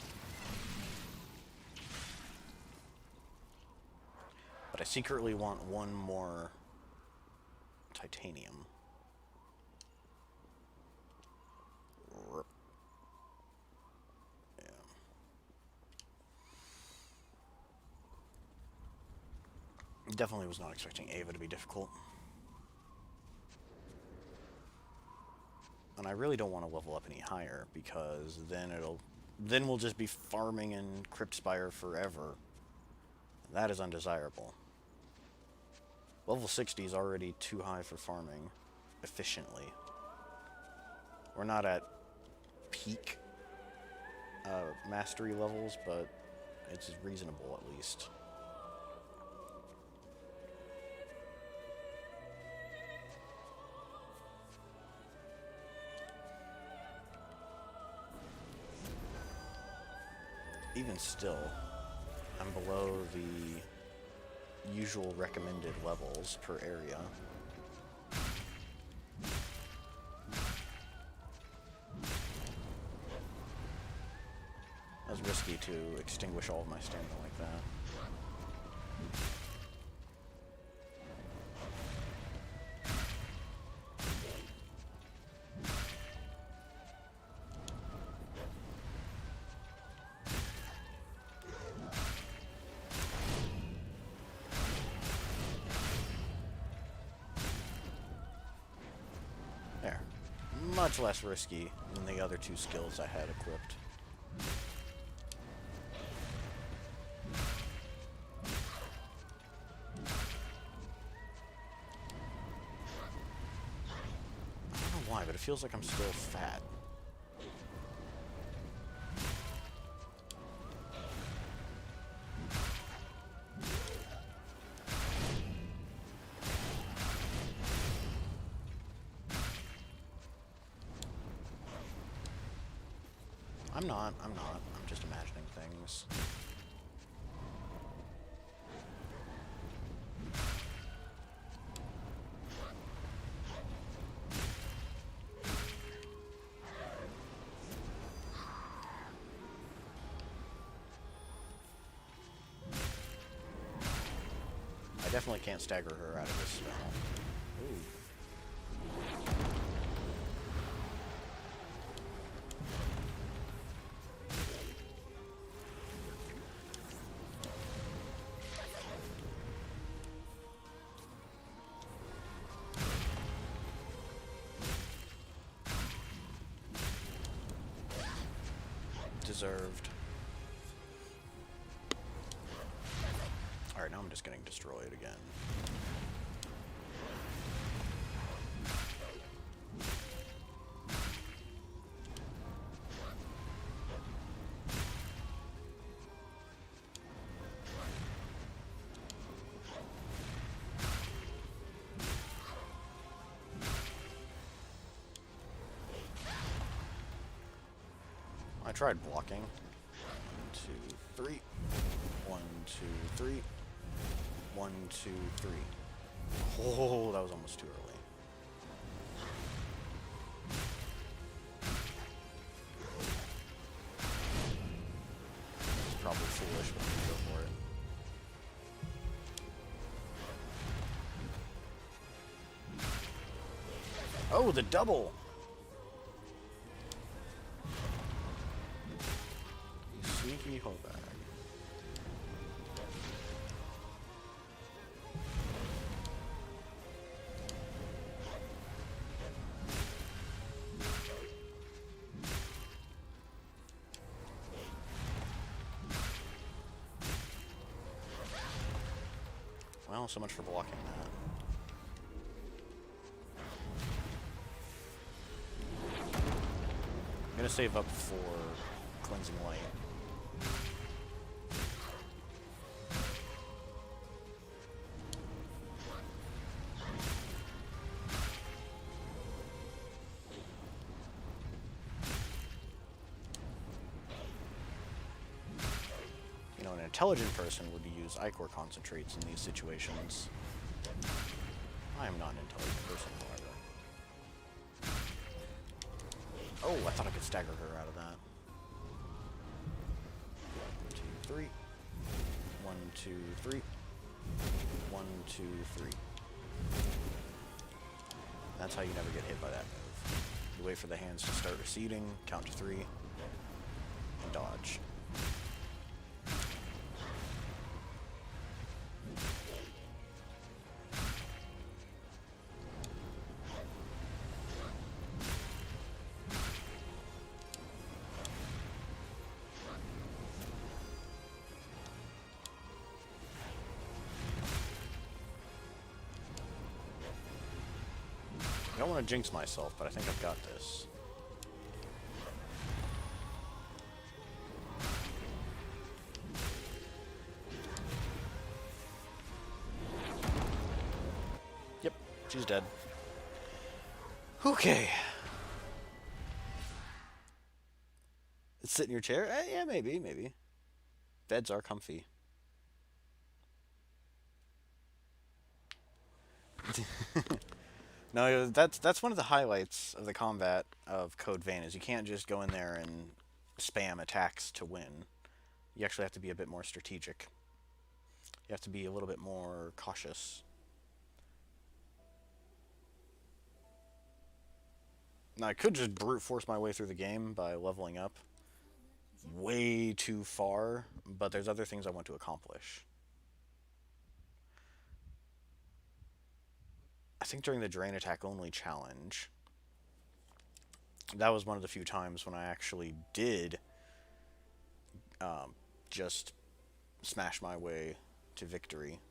But I secretly want one more titanium. Yeah. Definitely was not expecting Ava to be difficult. And I really don't want to level up any higher, because then we'll just be farming in Cryptspire forever. And that is undesirable. Level 60 is already too high for farming efficiently. We're not at peak mastery levels, but it's reasonable at least. Even still, I'm below the usual recommended levels per area. That was risky to extinguish all of my stamina like that. There. Much less risky than the other two skills I had equipped. Why, but it feels like I'm still fat. I'm not. I'm just imagining things. I definitely can't stagger her out of this spell. Ooh. Deserved. Alright, now I'm just getting destroyed again. I tried blocking. 1, 2, 3. 1, 2, 3. 1, 2, 3. Oh, that was almost too early. It's probably foolish, but I'm gonna go for it. Oh, the double! Sneaky hoe bag. Well, so much for blocking that. to save up for Cleansing Light. You know, an intelligent person would use Ichor concentrates in these situations. I am not an intelligent person, however. Oh, I thought I could stagger her out of that. 1, 2, 3. 1, 2, 3. 1, 2, 3. That's how you never get hit by that move. You wait for the hands to start receding, count to 3, and dodge. I don't want to jinx myself, but I think I've got this. Yep, she's dead. Okay. Sit in your chair? Yeah, maybe. Beds are comfy. No, that's one of the highlights of the combat of Code Vein is you can't just go in there and spam attacks to win. You actually have to be a bit more strategic. You have to be a little bit more cautious. Now, I could just brute force my way through the game by leveling up way too far, but there's other things I want to accomplish. I think during the Drain Attack Only challenge, that was one of the few times when I actually did just smash my way to victory.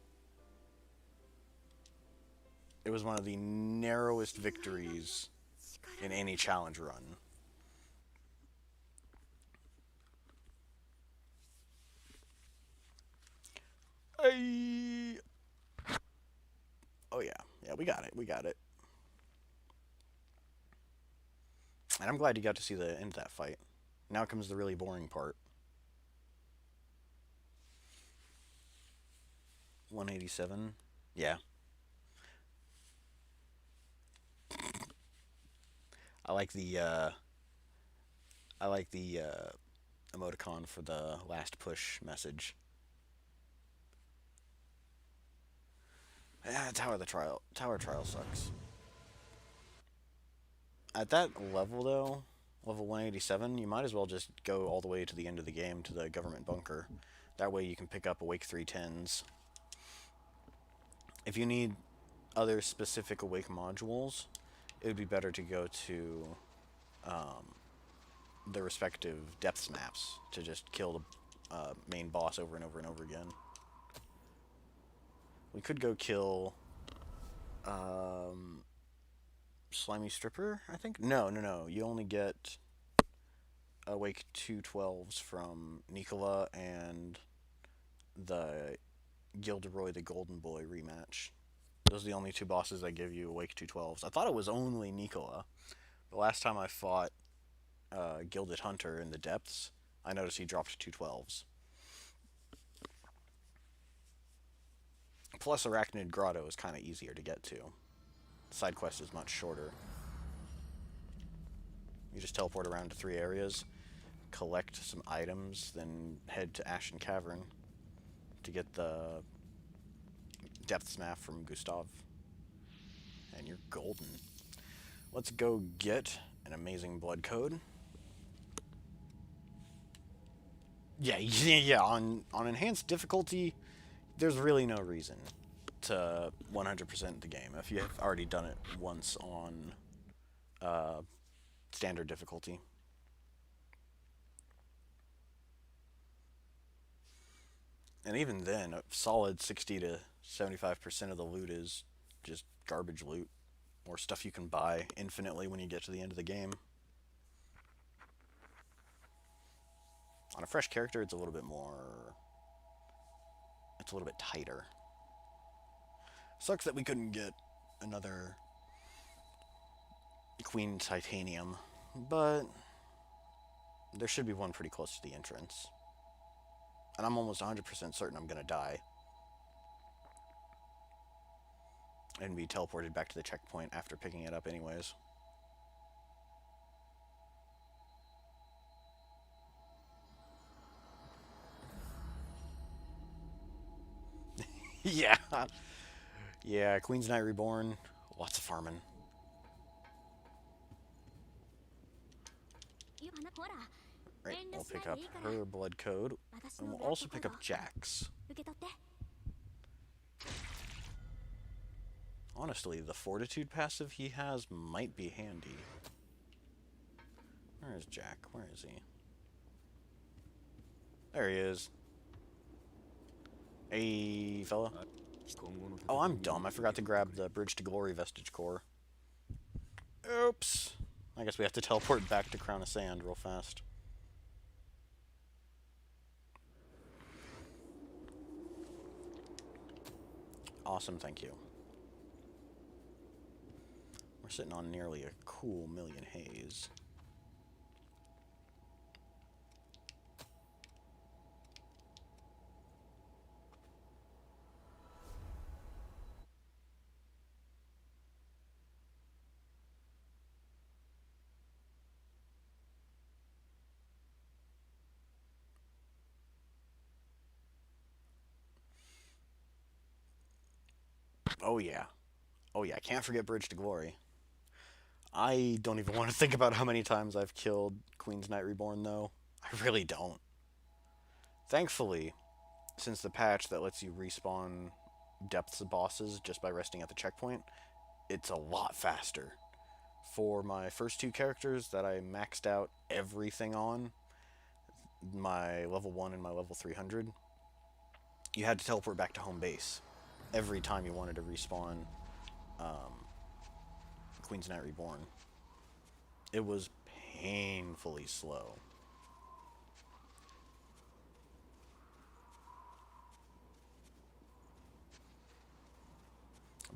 It was one of the narrowest victories in any challenge run. Hey! Oh yeah, we got it. And I'm glad you got to see the end of that fight. Now comes the really boring part. 187. Yeah. I like the emoticon for the last push message. Yeah, Tower Trial sucks. At that level though, level 187, you might as well just go all the way to the end of the game to the government bunker. That way you can pick up Awake 310s. If you need other specific Awake modules, it would be better to go to the respective depths maps to just kill the main boss over and over and over again. We could go kill Slimy Stripper, I think? No. You only get Awake 212s from Nicola and the Gilderoy the Golden Boy rematch. Those are the only two bosses that give you Awake 212s. I thought it was only Nicola. The last time I fought Gilded Hunter in the depths, I noticed he dropped 212s. Plus, Arachnid Grotto is kind of easier to get to. The side quest is much shorter. You just teleport around to 3 areas, collect some items, then head to Ashen Cavern to get the depths map from Gustav. And you're golden. Let's go get an amazing blood code. Yeah. On enhanced difficulty, there's really no reason to 100% the game if you have already done it once on standard difficulty. And even then, a solid 60 to 75% of the loot is just garbage loot, or stuff you can buy infinitely when you get to the end of the game. On a fresh character, it's a little bit more... It's a little bit tighter. Sucks that we couldn't get another Queen Titanium, but there should be one pretty close to the entrance. And I'm almost 100% certain I'm gonna die. And be teleported back to the checkpoint after picking it up anyways. Yeah. Yeah, Queen's Knight Reborn. Lots of farming. Right, we'll pick up her blood code. And we'll also pick up Jack's. Honestly, the Fortitude passive he has might be handy. Where is Jack? Where is he? There he is. Hey, fella. Oh, I'm dumb. I forgot to grab the Bridge to Glory Vestige Core. Oops. I guess we have to teleport back to Crown of Sand real fast. Awesome, thank you. We're sitting on nearly a cool million haze. Oh yeah. Oh yeah, can't forget Bridge to Glory. I don't even want to think about how many times I've killed Queen's Knight Reborn, though. I really don't. Thankfully, since the patch that lets you respawn depths of bosses just by resting at the checkpoint, it's a lot faster. For my first two characters that I maxed out everything on, my level 1 and my level 300, you had to teleport back to home base every time you wanted to respawn Queen's Knight Reborn. It was painfully slow.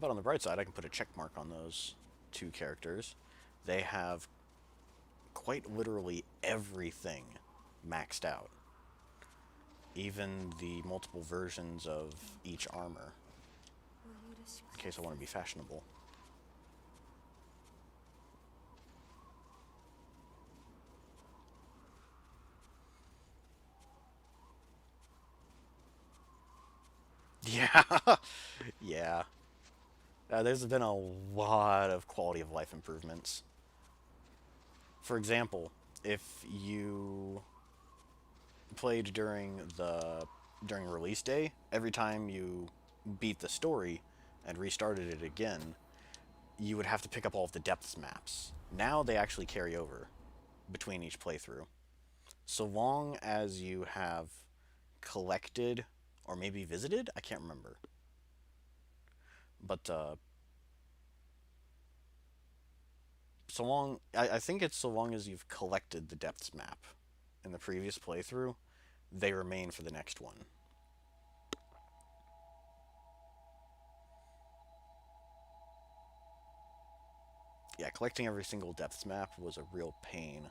But on the bright side, I can put a check mark on those two characters. They have quite literally everything maxed out. Even the multiple versions of each armor. In case I want to be fashionable. Yeah. Yeah. There's been a lot of quality of life improvements. For example, if you played during release day, every time you beat the story and restarted it again, you would have to pick up all of the depths maps. Now they actually carry over between each playthrough. So long as you have collected or maybe visited, I can't remember. But I think it's so long as you've collected the depths map in the previous playthrough, they remain for the next one. Yeah, collecting every single depths map was a real pain.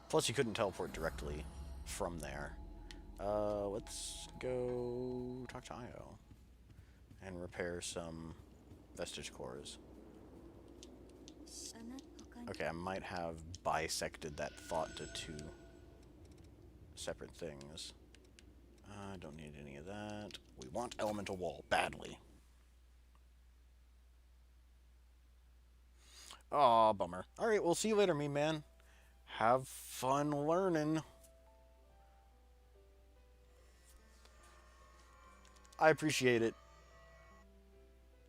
Plus, you couldn't teleport directly from there. Let's go talk to Io and repair some vestige cores. Okay, I might have bisected that thought into two separate things. I don't need any of that. We want elemental wall badly. Aw, bummer. Alright, we'll see you later, me man. Have fun learning. I appreciate it.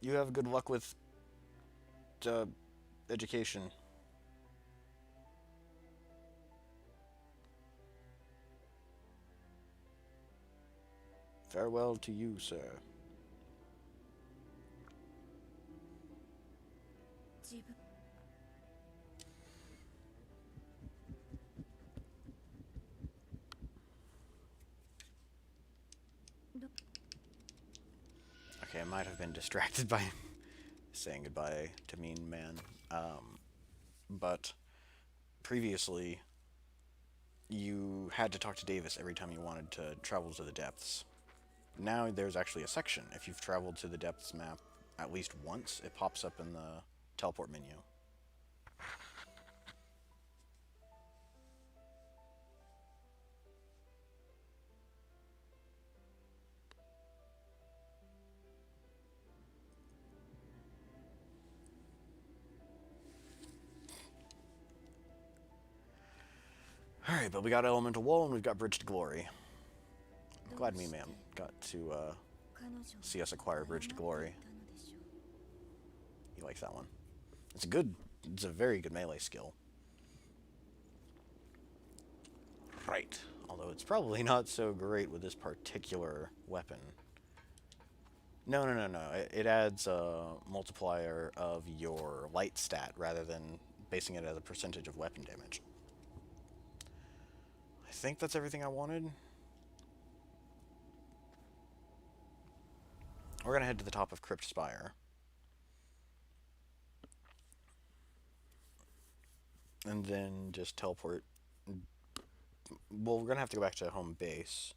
You have good luck with education. Farewell to you, sir. Okay, I might have been distracted by saying goodbye to Mean Man. But previously, you had to talk to Davis every time you wanted to travel to the depths. Now there's actually a section. If you've traveled to the depths map at least once, it pops up in the teleport menu. Alright, but we got Elemental Wall and we've got Bridge to Glory. I'm glad me, ma'am, got to see us acquire Bridge to Glory. He likes that one. It's a very good melee skill. Right. Although it's probably not so great with this particular weapon. No. It adds a multiplier of your light stat rather than basing it as a percentage of weapon damage. I think that's everything I wanted. We're going to head to the top of Crypt Spire. And then just teleport. Well, we're going to have to go back to home base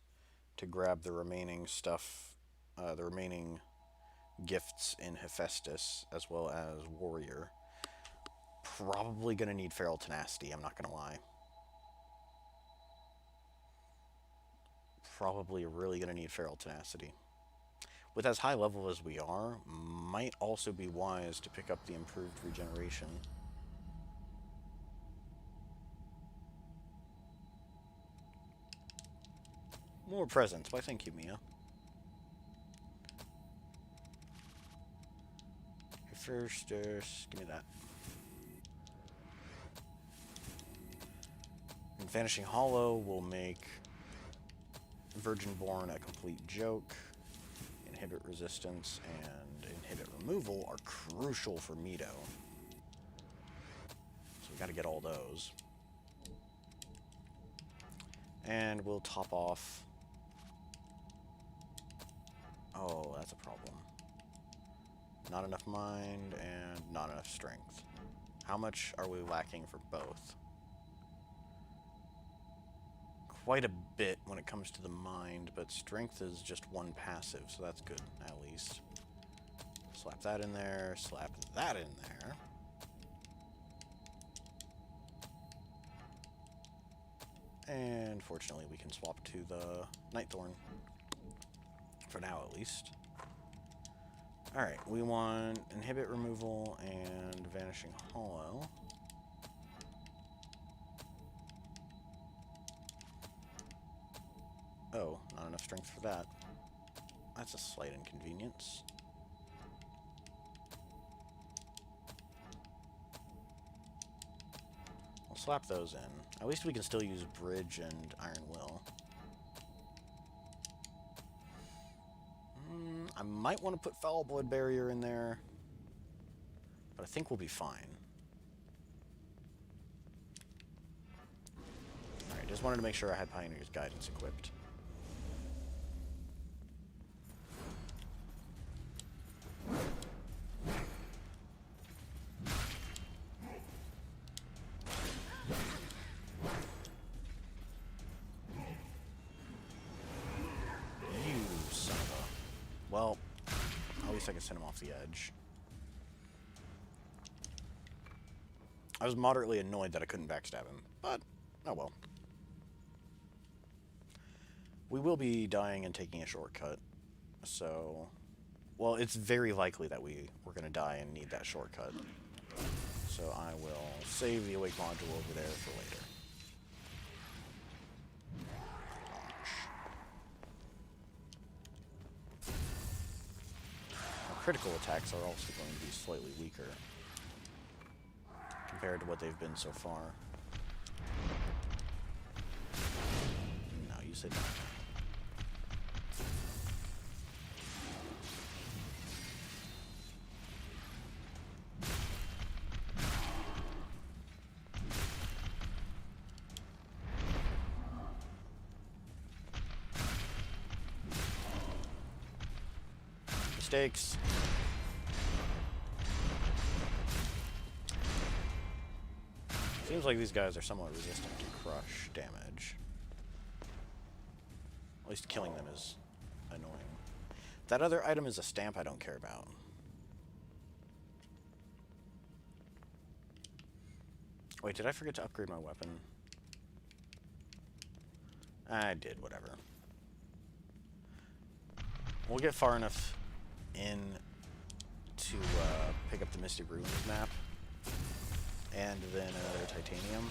to grab the remaining stuff, the remaining gifts in Hephaestus, as well as Warrior. Probably going to need Feral Tenacity, I'm not going to lie. Probably really going to need Feral Tenacity. With as high level as we are, might also be wise to pick up the improved regeneration. More presents. Why, thank you, Mia. First, give me that. And Vanishing Hollow will make Virgin-born a complete joke. Inhibit resistance and inhibit removal are crucial for Mido. So we gotta get all those. And we'll top off. Oh, that's a problem. Not enough mind and not enough strength. How much are we lacking for both? Quite a bit when it comes to the mind, but strength is just one passive, so that's good, at least. Slap that in there, slap that in there. And fortunately we can swap to the Nightthorn. For now, at least. Alright, we want Inhibit Removal and Vanishing Hollow. Oh, not enough strength for that. That's a slight inconvenience. We'll slap those in. At least we can still use Bridge and Iron Will. I might want to put Foul Blood Barrier in there, but I think we'll be fine. Alright, just wanted to make sure I had Pioneer's Guidance equipped. Well, at least I can send him off the edge. I was moderately annoyed that I couldn't backstab him, but oh well. We will be dying and taking a shortcut, so... Well, it's very likely that we're going to die and need that shortcut. So I will save the Awake module over there for later. Critical attacks are also going to be slightly weaker. compared to what they've been so far. No, you said no. Mistakes. Seems like these guys are somewhat resistant to crush damage. At least killing them is annoying. That other item is a stamp I don't care about. Wait, did I forget to upgrade my weapon? I did, whatever. We'll get far enough in to pick up the Misty Ruins map. And then another titanium.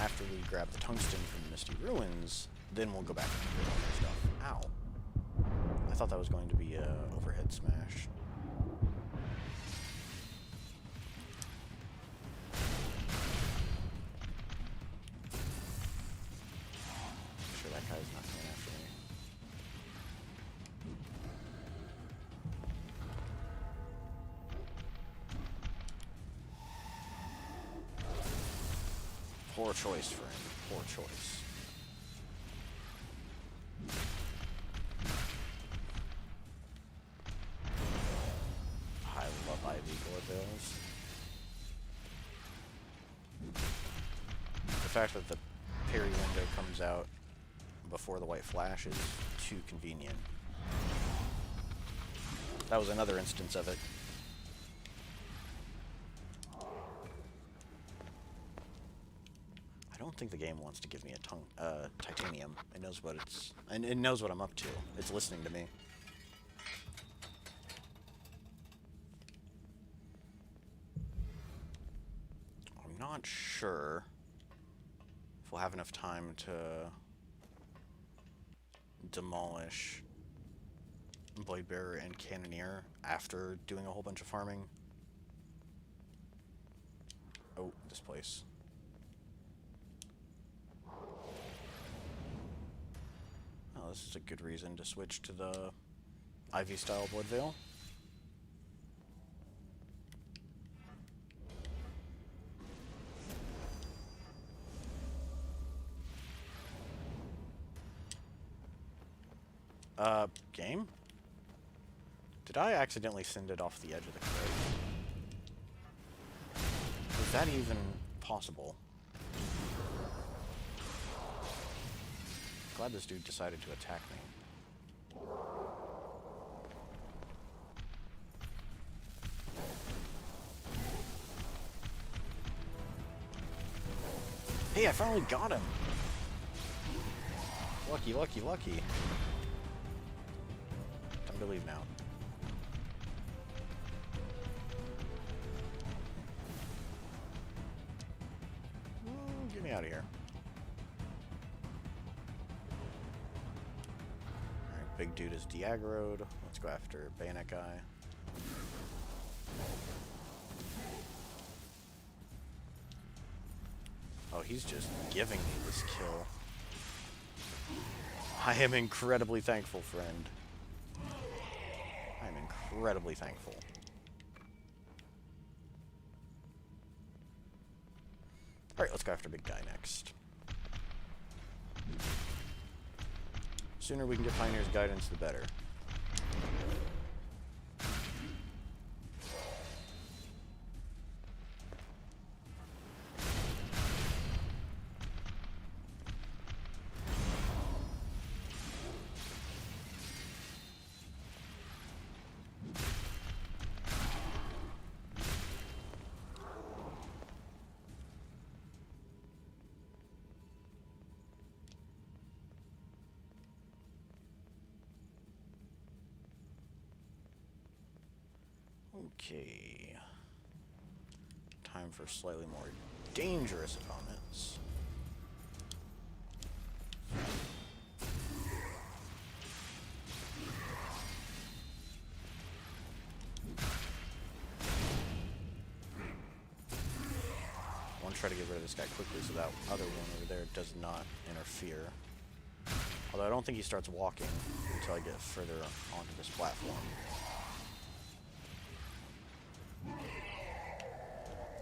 After we grab the tungsten from the Misty Ruins, then we'll go back and upgrade all that stuff. Ow. I thought that was going to be a overhead smash. Sure that guy's not coming after me. Poor choice, friend. Poor choice. I love Ivy Gorbills. The fact that the parry window comes out before the white flash is too convenient. That was another instance of it. I don't think the game wants to give me a titanium. It knows what it's, and it knows what I'm up to. It's listening to me. I'm not sure if we'll have enough time to demolish Bladebearer and Cannoneer after doing a whole bunch of farming. Oh, this place. Oh, this is a good reason to switch to the Ivy-style Bloodveil. Game? Did I accidentally send it off the edge of the cliff? Is that even possible? Glad this dude decided to attack me. Hey, I finally got him! Lucky, lucky, lucky. Time to leave now. Get me out of here. Alright, big dude is de-aggroed. Let's go after Bayonet guy. Oh, he's just giving me this kill. I am incredibly thankful, friend. I am incredibly thankful. Alright, let's go after big guy next. Sooner we can get Pioneer's Guidance, the better. Okay. Time for slightly more dangerous opponents. try to get rid of this guy quickly so that other one over there does not interfere. Although I don't think he starts walking until I get further onto this platform.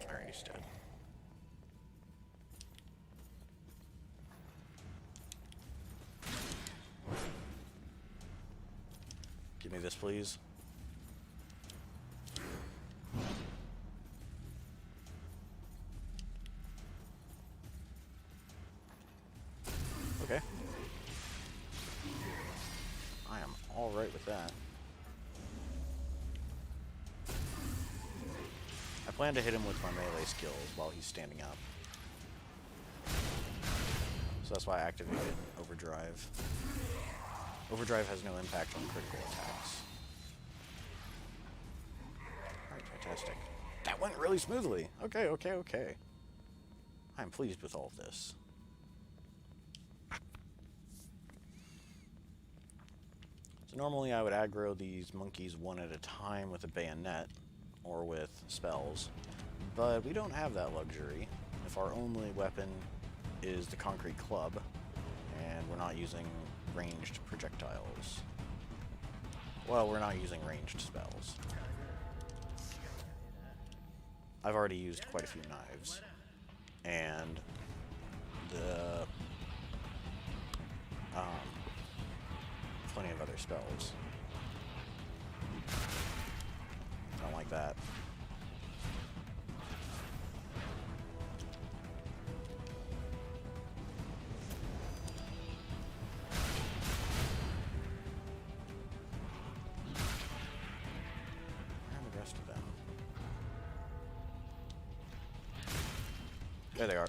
Alright, he's dead. Give me this, please. Okay. I am alright with that. I plan to hit him with my melee skills while he's standing up. So that's why I activated Overdrive. Overdrive has no impact on critical attacks. Alright, fantastic. That went really smoothly. Okay, okay, okay. I'm pleased with all of this. So normally I would aggro these monkeys one at a time with a bayonet or with spells, but we don't have that luxury if our only weapon is the concrete club and we're not using ranged projectiles. Well, we're not using ranged spells. I've already used quite a few knives, and plenty of other spells. Don't like that. Where are the rest of them? There they are.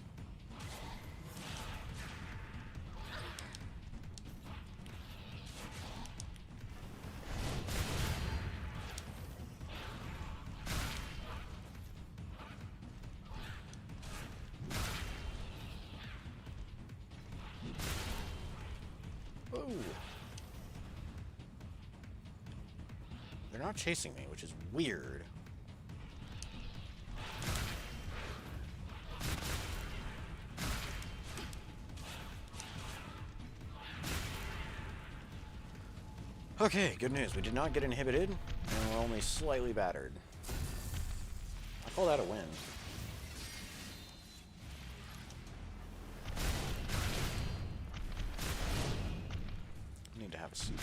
Ooh. They're not chasing me, which is weird. Okay, good news. We did not get inhibited, and we're only slightly battered. I call that a win. I need to have a seat.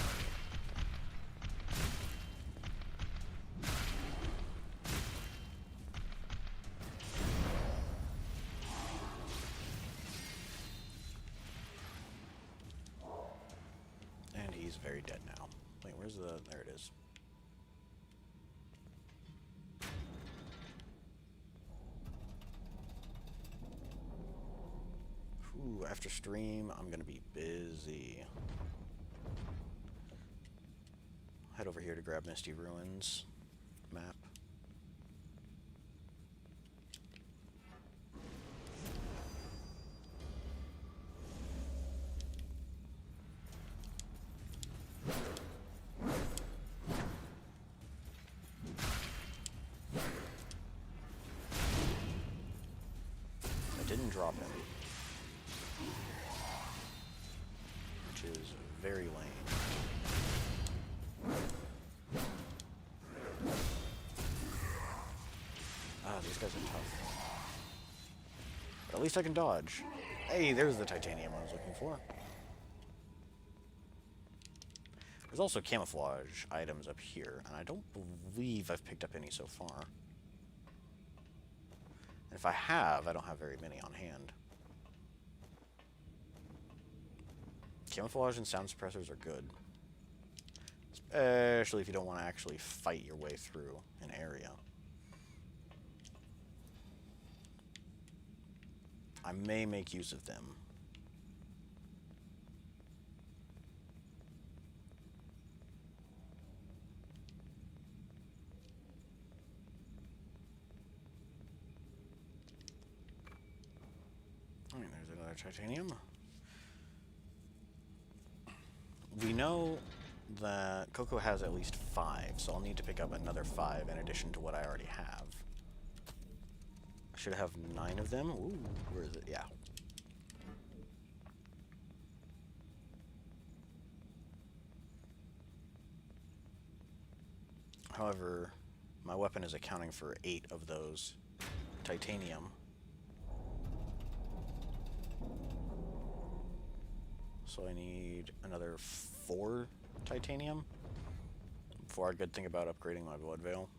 And he's very dead now. Wait, where's the... There it is. Ooh, after stream, I'm gonna be busy. Head over here to grab Misty Ruins map. I didn't drop him, which is very lame. These guys are tough. But at least I can dodge. Hey, there's the titanium I was looking for. There's also camouflage items up here, and I don't believe I've picked up any so far. And if I have, I don't have very many on hand. Camouflage and sound suppressors are good. Especially if you don't want to actually fight your way through an area. I may make use of them. Alright, there's another titanium. We know that Coco has at least 5, so I'll need to pick up another 5 in addition to what I already have. Should have 9 of them. Ooh, where is it? Yeah. However, my weapon is accounting for 8 of those titanium. So I need another 4 titanium before I could think about upgrading my blood veil.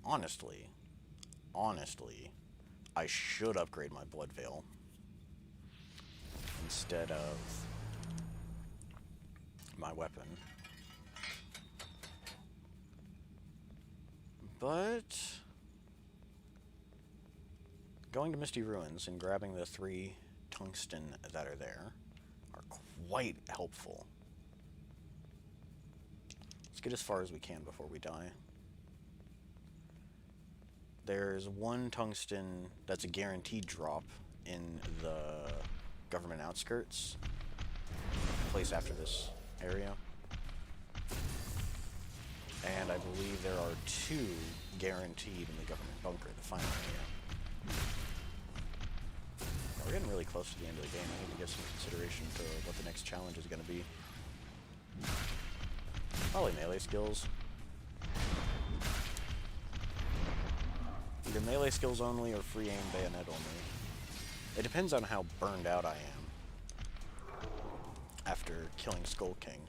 Honestly, I should upgrade my blood veil instead of my weapon. But going to Misty Ruins and grabbing the 3 tungsten that are there are quite helpful. Let's get as far as we can before we die. There's 1 tungsten that's a guaranteed drop in the government outskirts, place after this area. And I believe there are 2 guaranteed in the government bunker, the final area. We're getting really close to the end of the game. I need to give some consideration to what the next challenge is going to be. Probably melee skills. Either melee skills only or free aim bayonet only. It depends on how burned out I am after killing Skull King.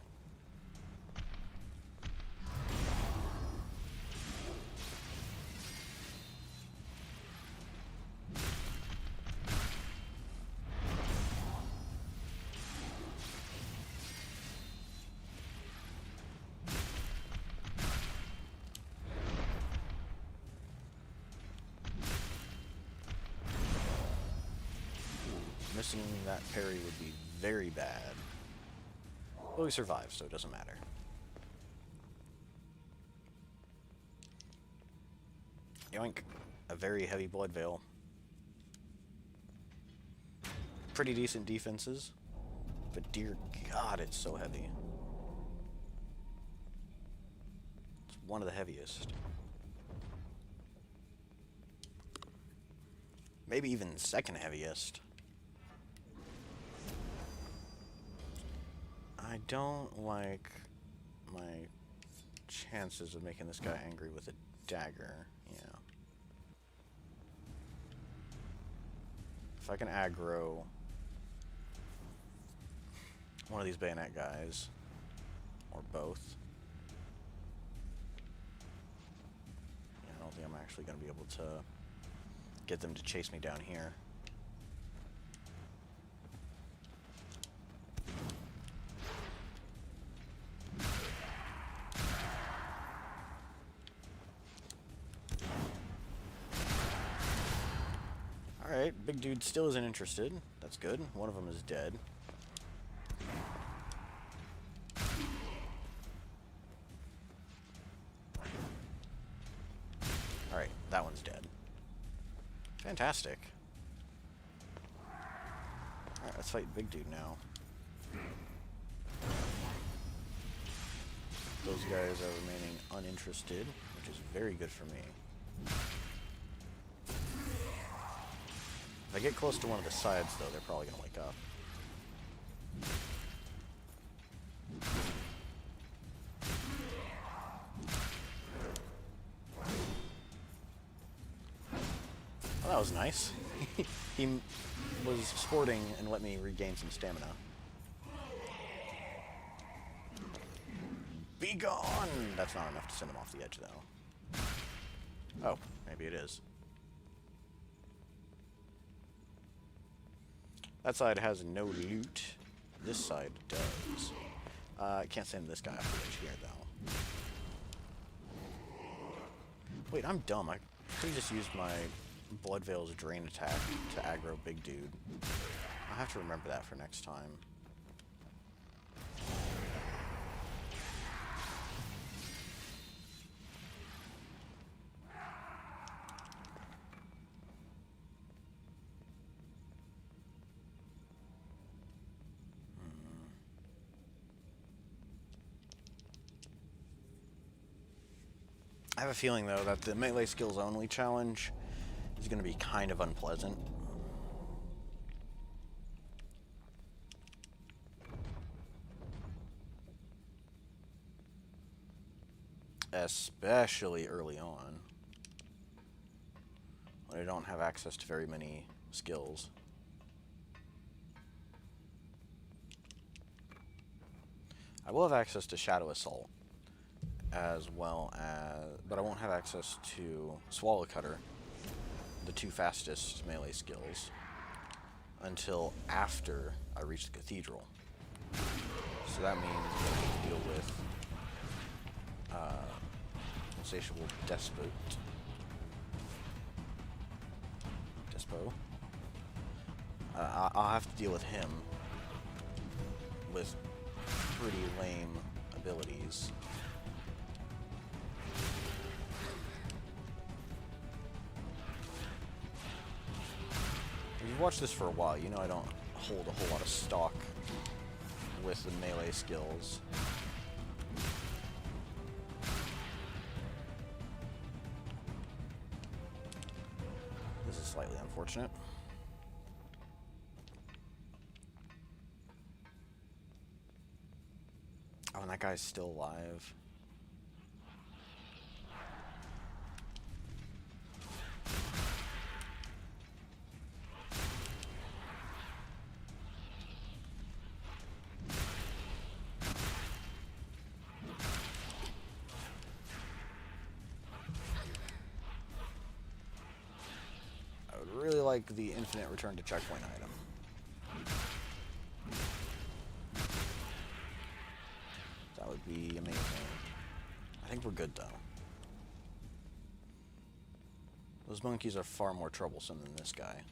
Missing that parry would be very bad. Well, we survived, so it doesn't matter. Yoink. A very heavy blood veil. Pretty decent defenses, but dear God, it's so heavy. It's one of the heaviest. Maybe even second heaviest. I don't like my chances of making this guy angry with a dagger. Yeah. If I can aggro one of these bayonet guys, or both, I don't think I'm actually going to be able to get them to chase me down here. Alright, big dude still isn't interested. That's good. One of them is dead. Alright, that one's dead. Fantastic. Alright, let's fight big dude now. Those guys are remaining uninterested, which is very good for me. If I get close to one of the sides, though, they're probably going to wake up. Well, that was nice. He was sporting and let me regain some stamina. Be gone! That's not enough to send him off the edge, though. Oh, maybe it is. That side has no loot. This side does. I can't send this guy off the edge here, though. Wait, I'm dumb. I could have just used my Blood Veil's drain attack to aggro big dude. I'll have to remember that for next time. I have a feeling, though, that the melee skills only challenge is going to be kind of unpleasant. Especially early on, when I don't have access to very many skills. I will have access to Shadow Assault, as well as, but I won't have access to Swallow Cutter, the two fastest melee skills, until after I reach the Cathedral. So that means I'm going to have to deal with Insatiable Despot. I'll have to deal with him with pretty lame abilities. If you've watched this for a while, you know I don't hold a whole lot of stock with the melee skills. This is slightly unfortunate. Oh, and that guy's still alive. I would really like the infinite return to checkpoint item. That would be amazing. I think we're good, though. Those monkeys are far more troublesome than this guy.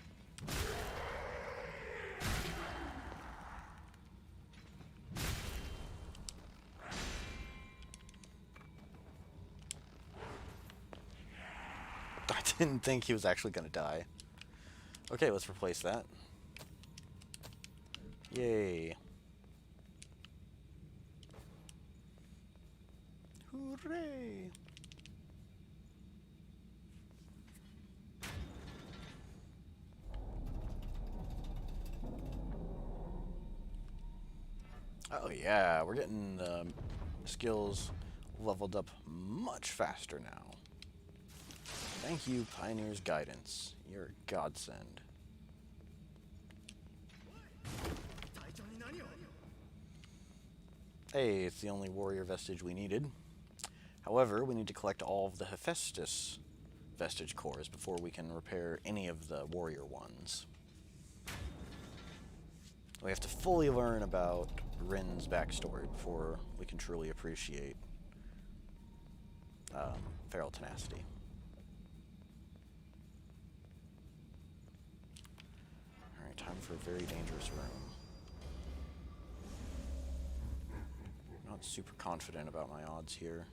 I didn't think he was actually going to die. Okay, let's replace that. Yay. Hooray! Oh yeah, we're getting the skills leveled up much faster now. Thank you, Pioneer's Guidance. You're a godsend. Hey, it's the only warrior vestige we needed. However, we need to collect all of the Hephaestus vestige cores before we can repair any of the warrior ones. We have to fully learn about Rin's backstory before we can truly appreciate Feral Tenacity. Alright, time for a very dangerous room. I'm not super confident about my odds here.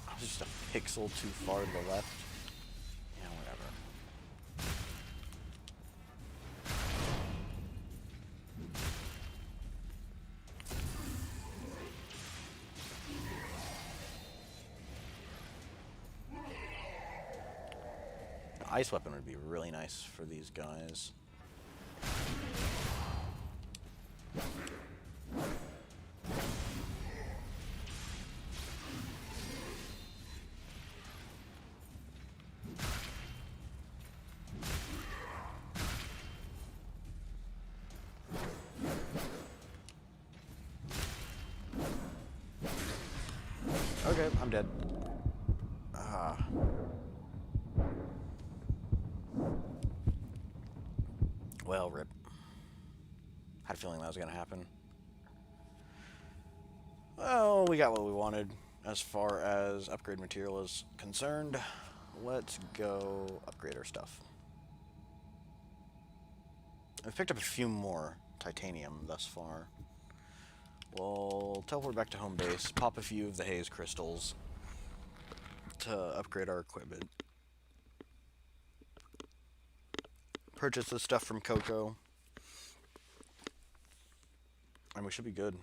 I was just a pixel too far to the left. Yeah, whatever. An ice weapon would be really nice for these guys. Okay, I'm dead. Well, rip. Had a feeling that was going to happen. Well, we got what we wanted as far as upgrade material is concerned. Let's go upgrade our stuff. I've picked up a few more titanium thus far. We'll teleport back to home base, pop a few of the haze crystals to upgrade our equipment. Purchase the stuff from Coco. And we should be good.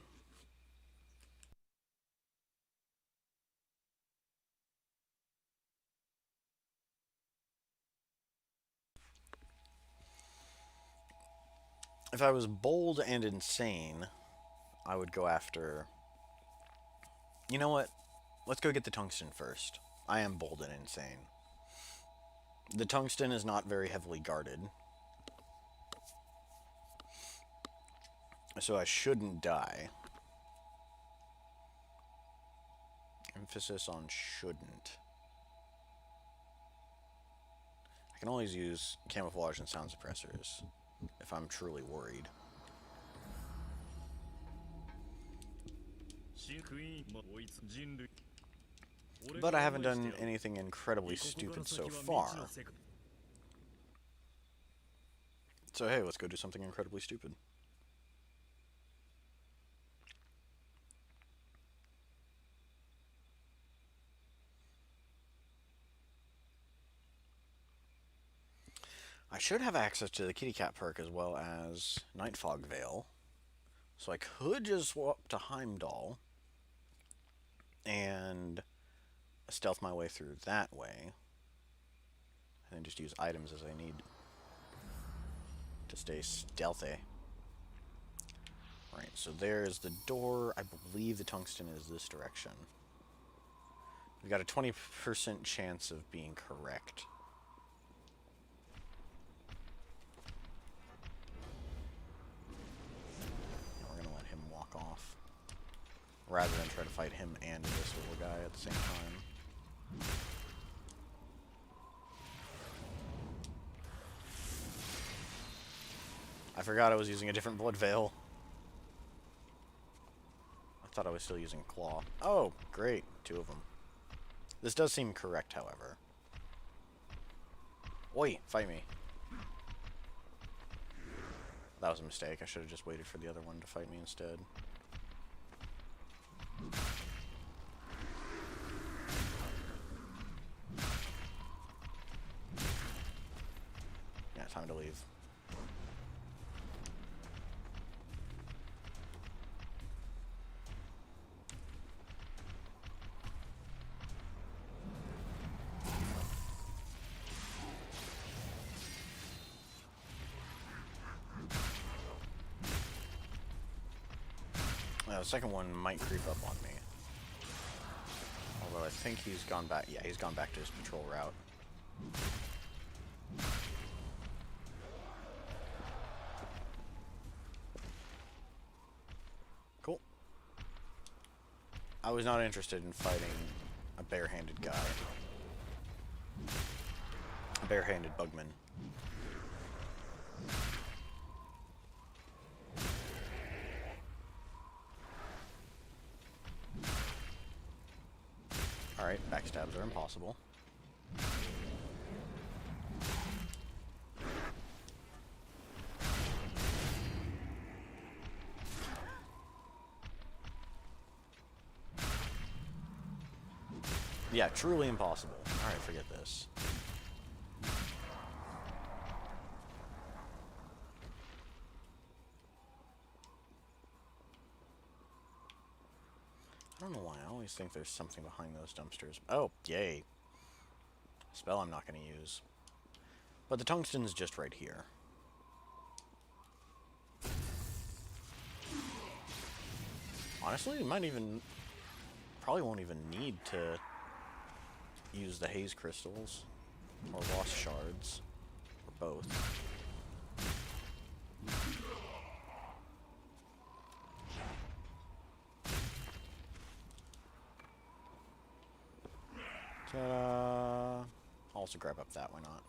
If I was bold and insane, I would go after... You know what? Let's go get the tungsten first. I am bold and insane. The tungsten is not very heavily guarded. So I shouldn't die. Emphasis on shouldn't. I can always use camouflage and sound suppressors if I'm truly worried. But I haven't done anything incredibly stupid so far. So hey, let's go do something incredibly stupid. I should have access to the kitty cat perk as well as Night Fog Veil. So I could just swap to Heimdall and stealth my way through that way. And then just use items as I need to stay stealthy. Right, so there's the door. I believe the tungsten is this direction. We've got a 20% chance of being correct. And we're going to let him walk off. Rather than try to fight him and this little guy at the same time. I forgot I was using a different blood veil. I thought I was still using claw. Oh, great. 2 of them. This does seem correct, however. Oi, fight me. That was a mistake. I should have just waited for the other one to fight me instead. Yeah, time to leave. The second one might creep up on me. Although I think he's gone back. Yeah, he's gone back to his patrol route. Cool. I was not interested in fighting a barehanded guy. A barehanded bugman. Alright, backstabs are impossible. Yeah, truly impossible. Alright, forget this. I don't know why, I always think there's something behind those dumpsters. Oh, yay. Spell I'm not going to use. But the tungsten's just right here. Honestly, it might even... Probably won't even need to use the haze crystals. Or lost shards. Or both. Ta-da! I'll also grab up that, why not?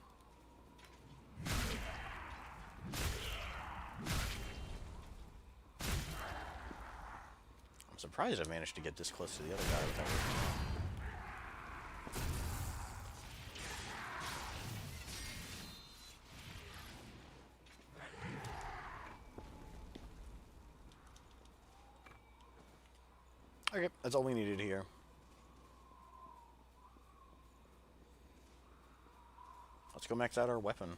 I'm surprised I managed to get this close to the other guy without... Okay, that's all we needed here. Let's go max out our weapon.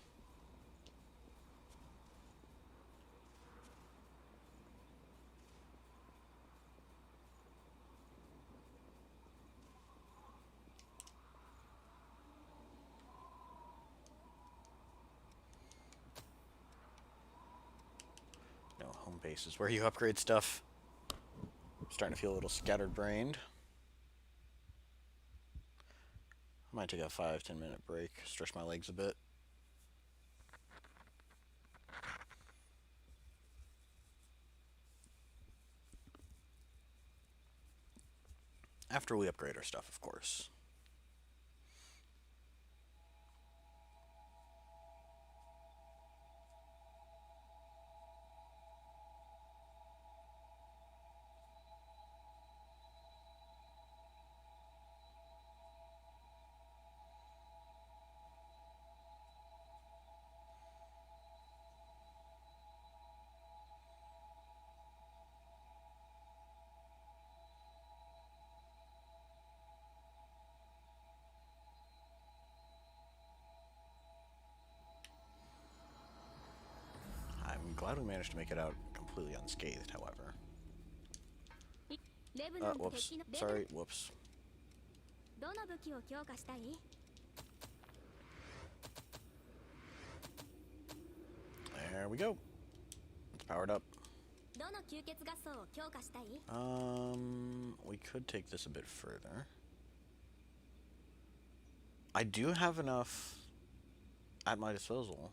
pace is where you upgrade stuff. I'm starting to feel a little scattered-brained. I might take a 5-10 minute break, stretch my legs a bit. After we upgrade our stuff, of course. I'm glad we managed to make it out completely unscathed, however. Whoops. Sorry, whoops. There we go. It's powered up. We could take this a bit further. I do have enough at my disposal.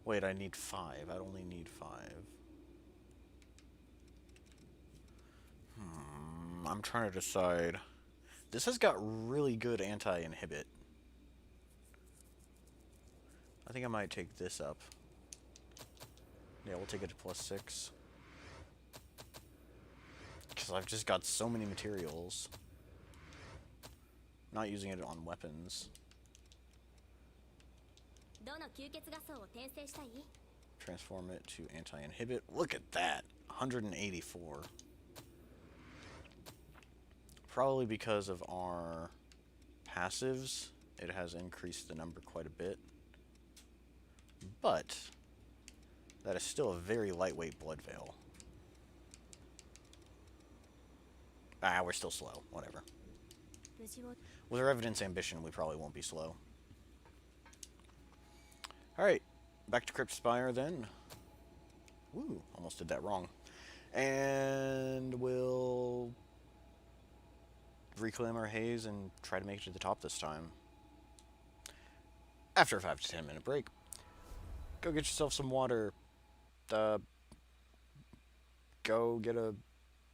Wait, I need 5. I only need 5. I'm trying to decide. This has got really good anti-inhibit. I think I might take this up. Yeah, we'll take it to +6. Because I've just got so many materials. Not using it on weapons. Transform it to anti-inhibit. Look at that! 184. Probably because of our passives, it has increased the number quite a bit. But that is still a very lightweight blood veil. Ah, we're still slow. Whatever. With our evidence ambition, we probably won't be slow. Alright, back to Crypt Spire then. Woo, almost did that wrong. And we'll reclaim our haze and try to make it to the top this time. After a 5 to 10 minute break. Go get yourself some water. Go get a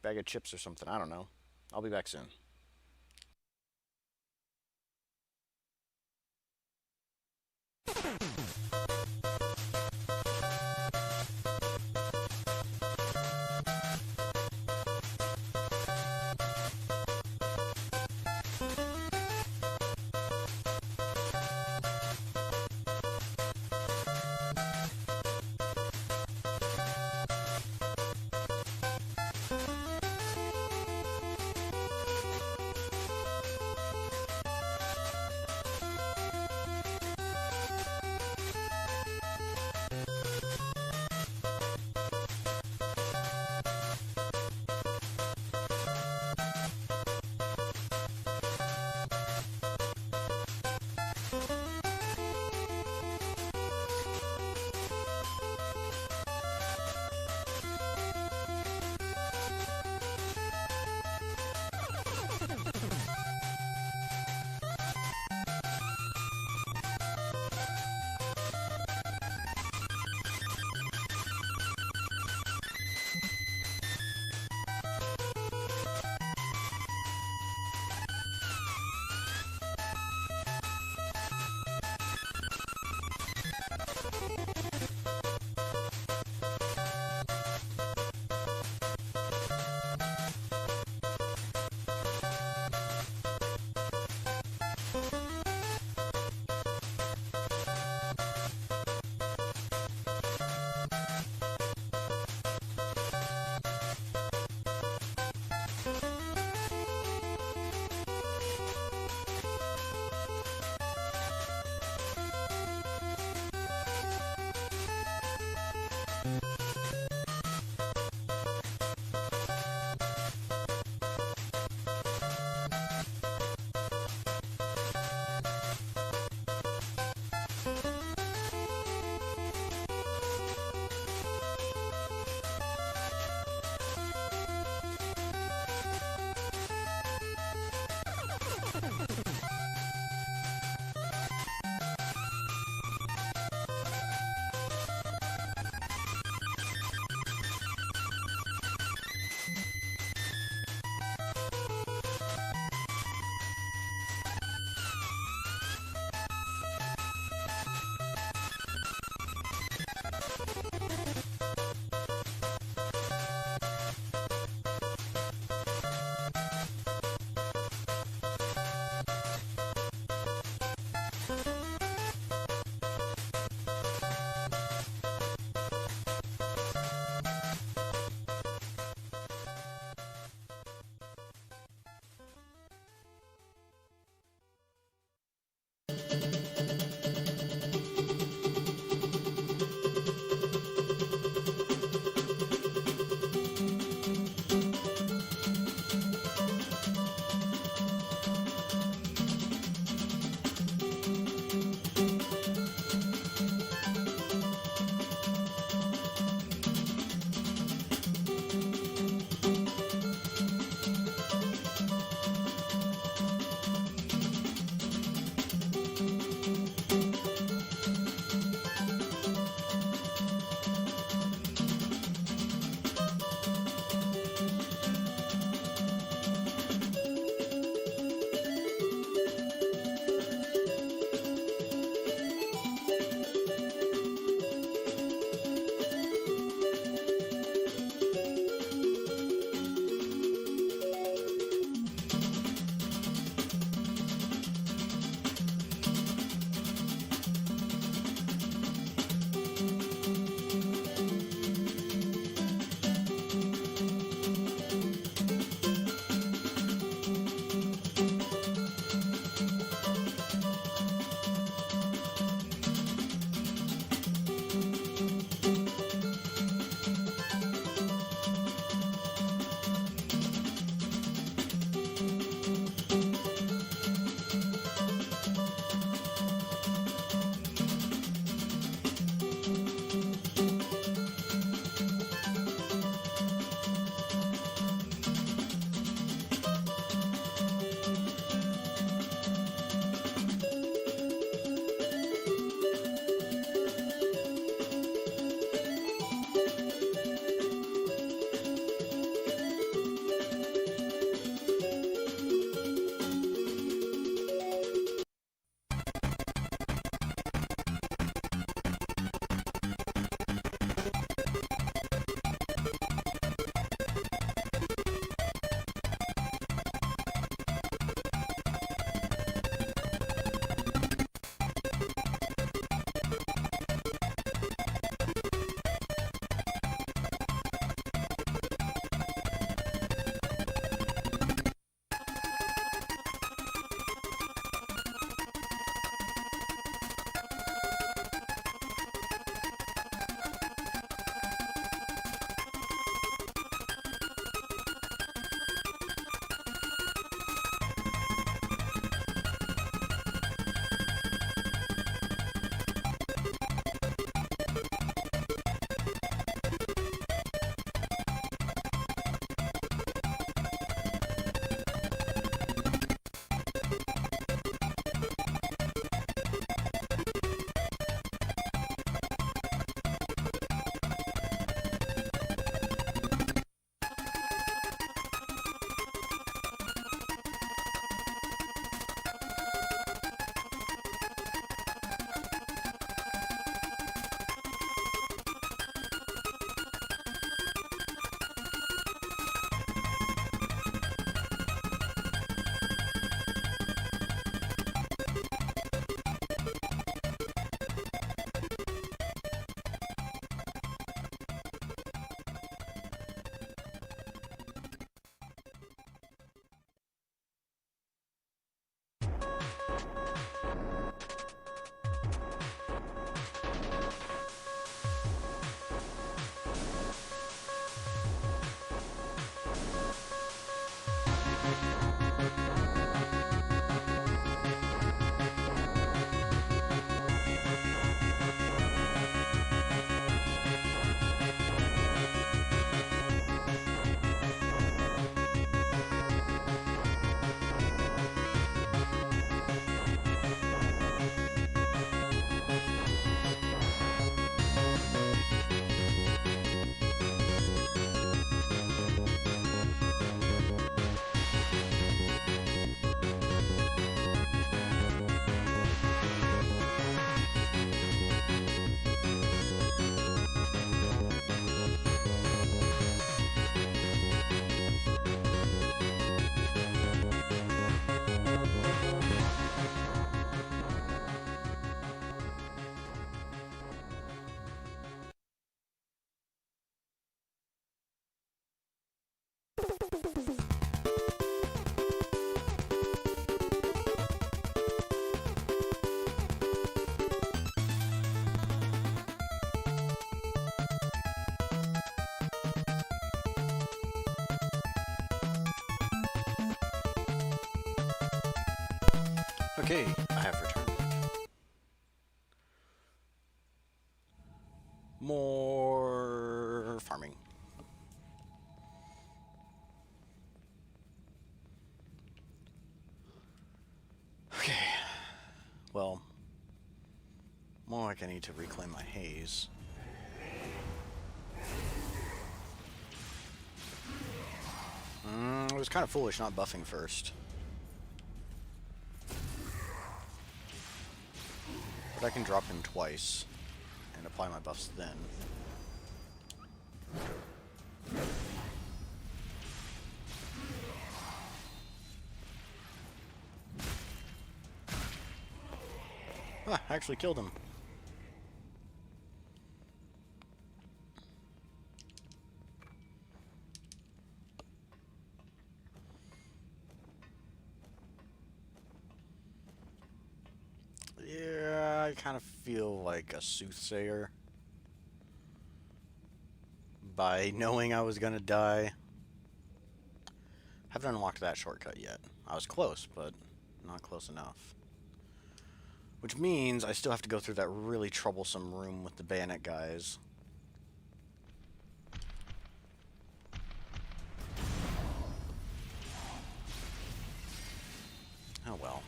bag of chips or something. I don't know. I'll be back soon. Okay, I have returned. More farming. Okay. Well, more like I need to reclaim my haze. It was kind of foolish not buffing first. But I can drop him twice and apply my buffs then. Ah, I actually killed him. Yeah, I kind of feel like a soothsayer by knowing I was gonna die. Haven't unlocked that shortcut yet. I was close, but not close enough. Which means I still have to go through that really troublesome room with the bayonet guys. Oh well.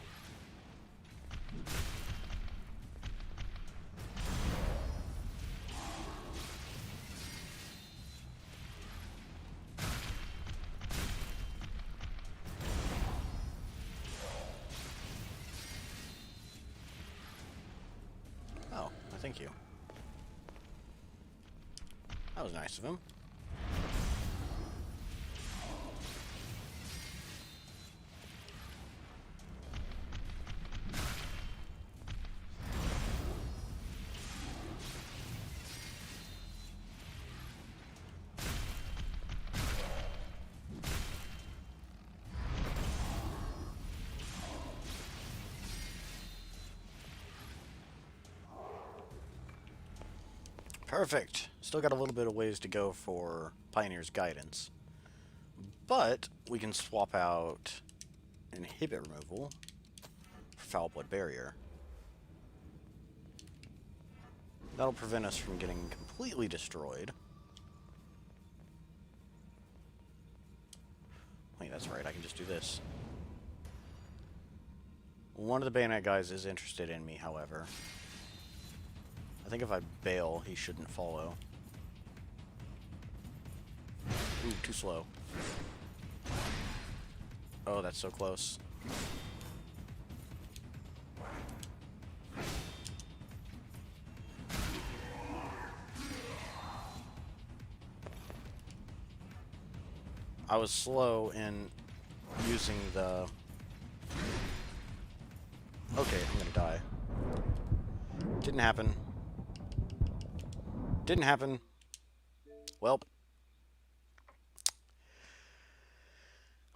Oh, thank you. That was nice of him. Perfect. Still got a little bit of ways to go for Pioneer's Guidance. But we can swap out Inhibit Removal for Foul Blood Barrier. That'll prevent us from getting completely destroyed. Wait, that's right, I can just do this. One of the bayonet guys is interested in me, however. I think if I bail, he shouldn't follow. Ooh, too slow. Oh, that's so close. I was slow in using the... Okay, I'm gonna die. Didn't happen. Didn't happen. Well.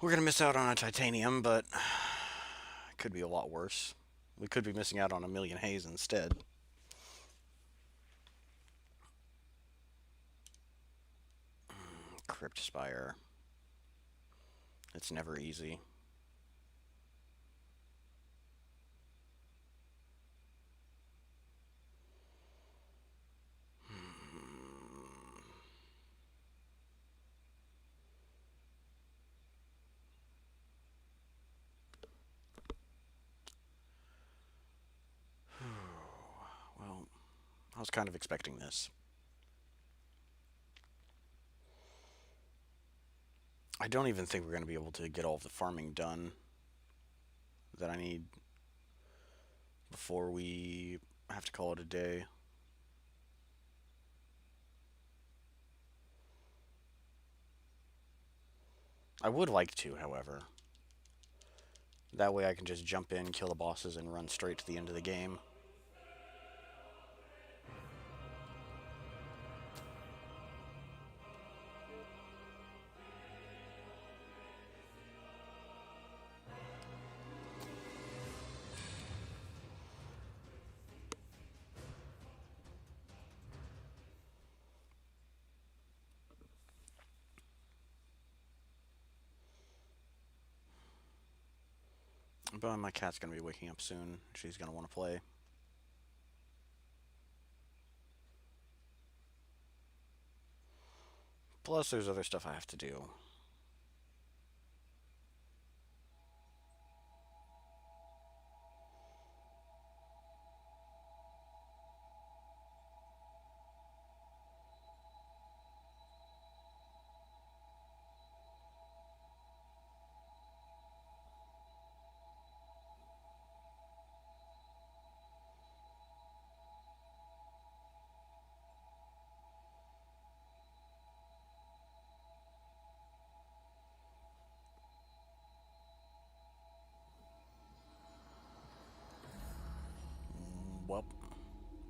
We're gonna miss out on a titanium, but it could be a lot worse. We could be missing out on a million haze instead. Crypt Spire. It's never easy. Well, I was kind of expecting this. I don't even think we're going to be able to get all of the farming done that I need before we have to call it a day. I would like to, however. That way I can just jump in, kill the bosses, and run straight to the end of the game. But my cat's gonna be waking up soon. She's gonna want to play. Plus, there's other stuff I have to do. Well,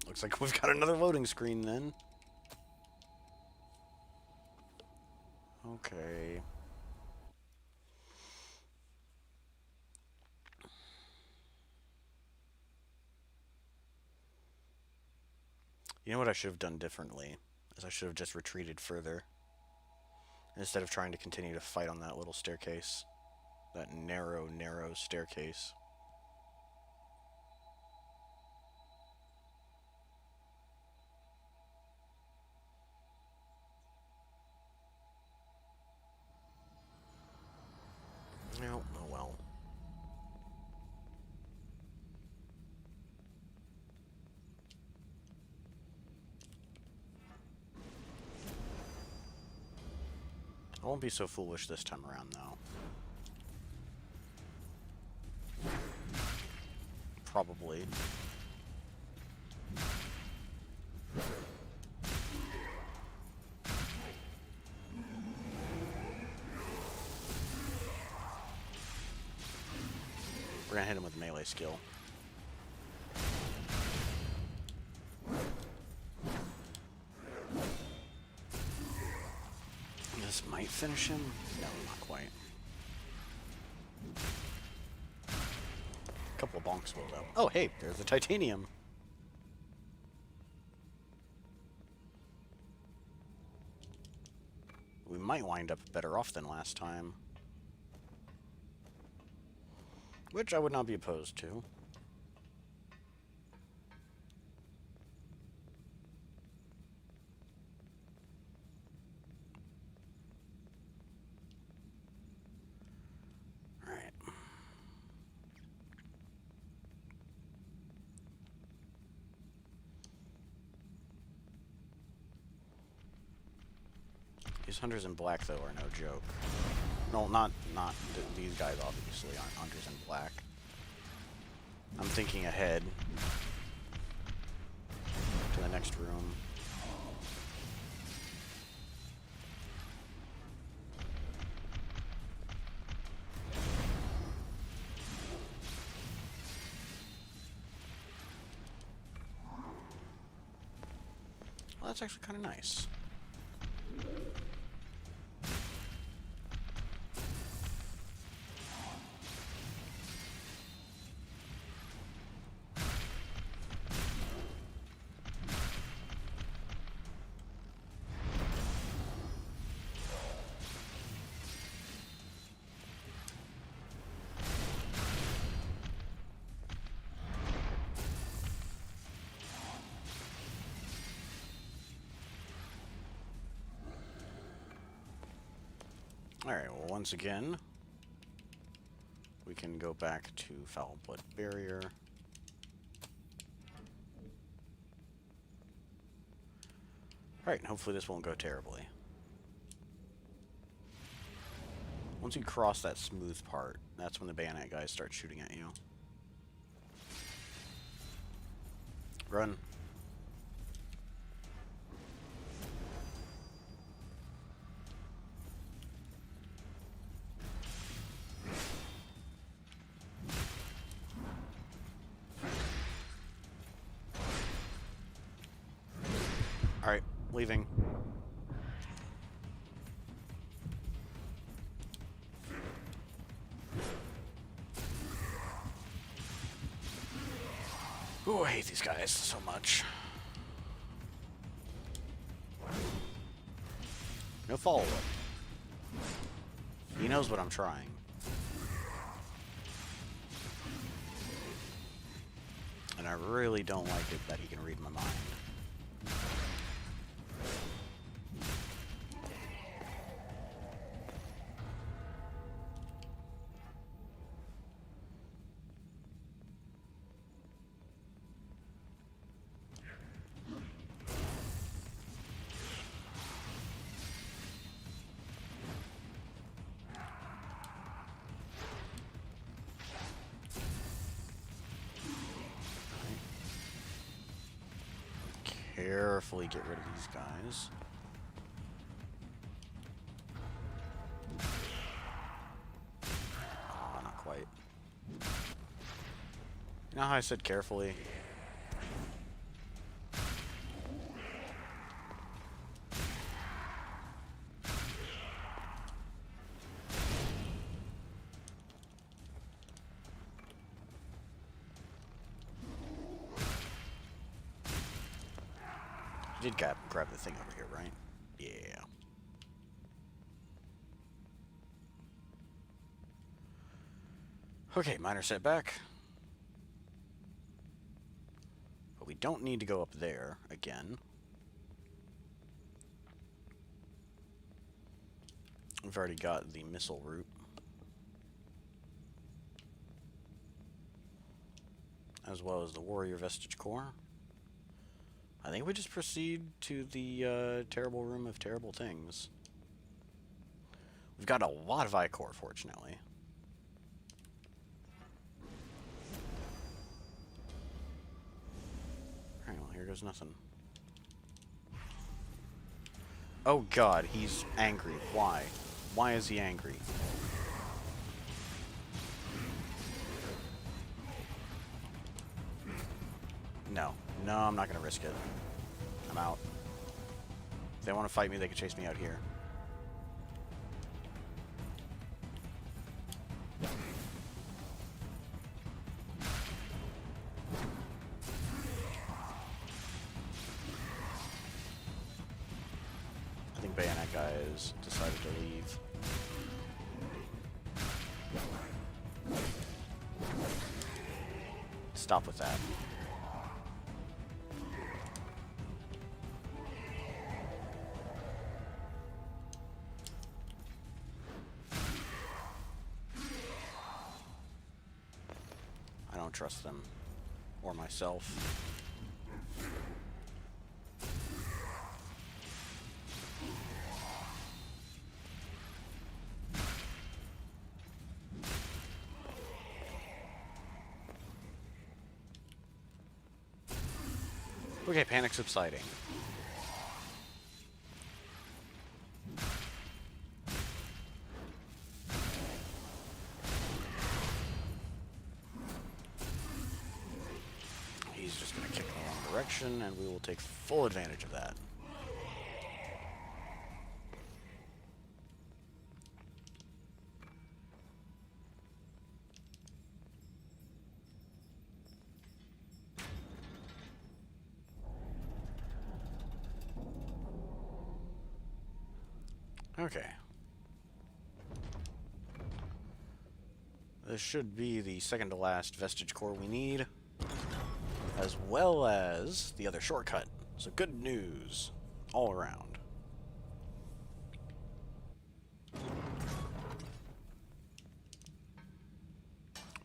looks like we've got another loading screen then. Okay. You know what I should have done differently? Is I should have just retreated further. Instead of trying to continue to fight on that little staircase. That narrow, narrow staircase. Oh well. I won't be so foolish this time around, though. Probably. We're gonna hit him with melee skill. This might finish him? No, not quite. A couple of bonks rolled up. Oh, hey, there's the titanium. We might wind up better off than last time. Which I would not be opposed to. Alright. These hunters in black, though, are no joke. No, not these guys, obviously, aren't hunters in black. I'm thinking ahead to the next room. Well, that's actually kind of nice. Alright, well, once again, we can go back to Foul Blood Barrier. Alright, hopefully this won't go terribly. Once you cross that smooth part, that's when the bayonet guys start shooting at you. Run. Alright, leaving. Ooh, I hate these guys so much. No follow-up. He knows what I'm trying. And I really don't like it that he can read my mind. Carefully get rid of these guys. Oh, not quite. You know how I said carefully? You did grab the thing over here, right? Yeah. Okay, minor setback. But we don't need to go up there again. We've already got the missile route. As well as the warrior vestige core. I think we just proceed to the terrible room of terrible things. We've got a lot of ichor, fortunately. Alright, well, here goes nothing. Oh god, he's angry. Why? Why is he angry? No. No, I'm not going to risk it. I'm out. If they want to fight me, they can chase me out here. I think Bayonet guy has decided to leave. Stop with that. I don't trust them. Or myself. Okay, panic subsiding. He's just going to kick in the wrong direction, and we will take full advantage of that. Okay. This should be the second to last vestige core we need, as well as the other shortcut. So good news all around.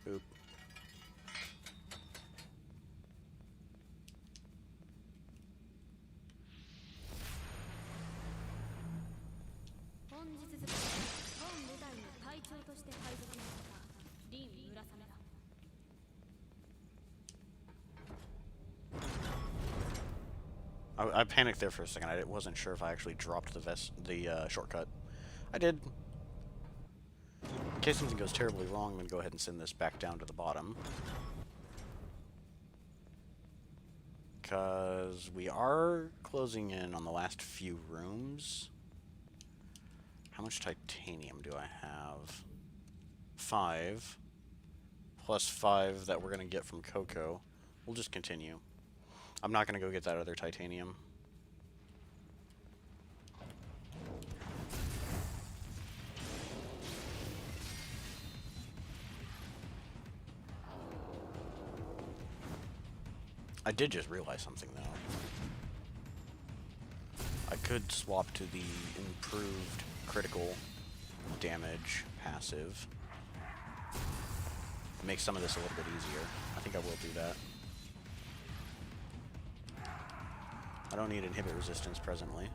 Oop. I panicked there for a second. I wasn't sure if I actually dropped the shortcut. I did. In case something goes terribly wrong, I'm going to go ahead and send this back down to the bottom. Because we are closing in on the last few rooms. How much titanium do I have? 5. Plus 5 that we're going to get from Coco. We'll just continue. I'm not going to go get that other titanium. I did just realize something, though. I could swap to the improved critical damage passive. It makes some of this a little bit easier. I think I will do that. I don't need inhibit resistance presently.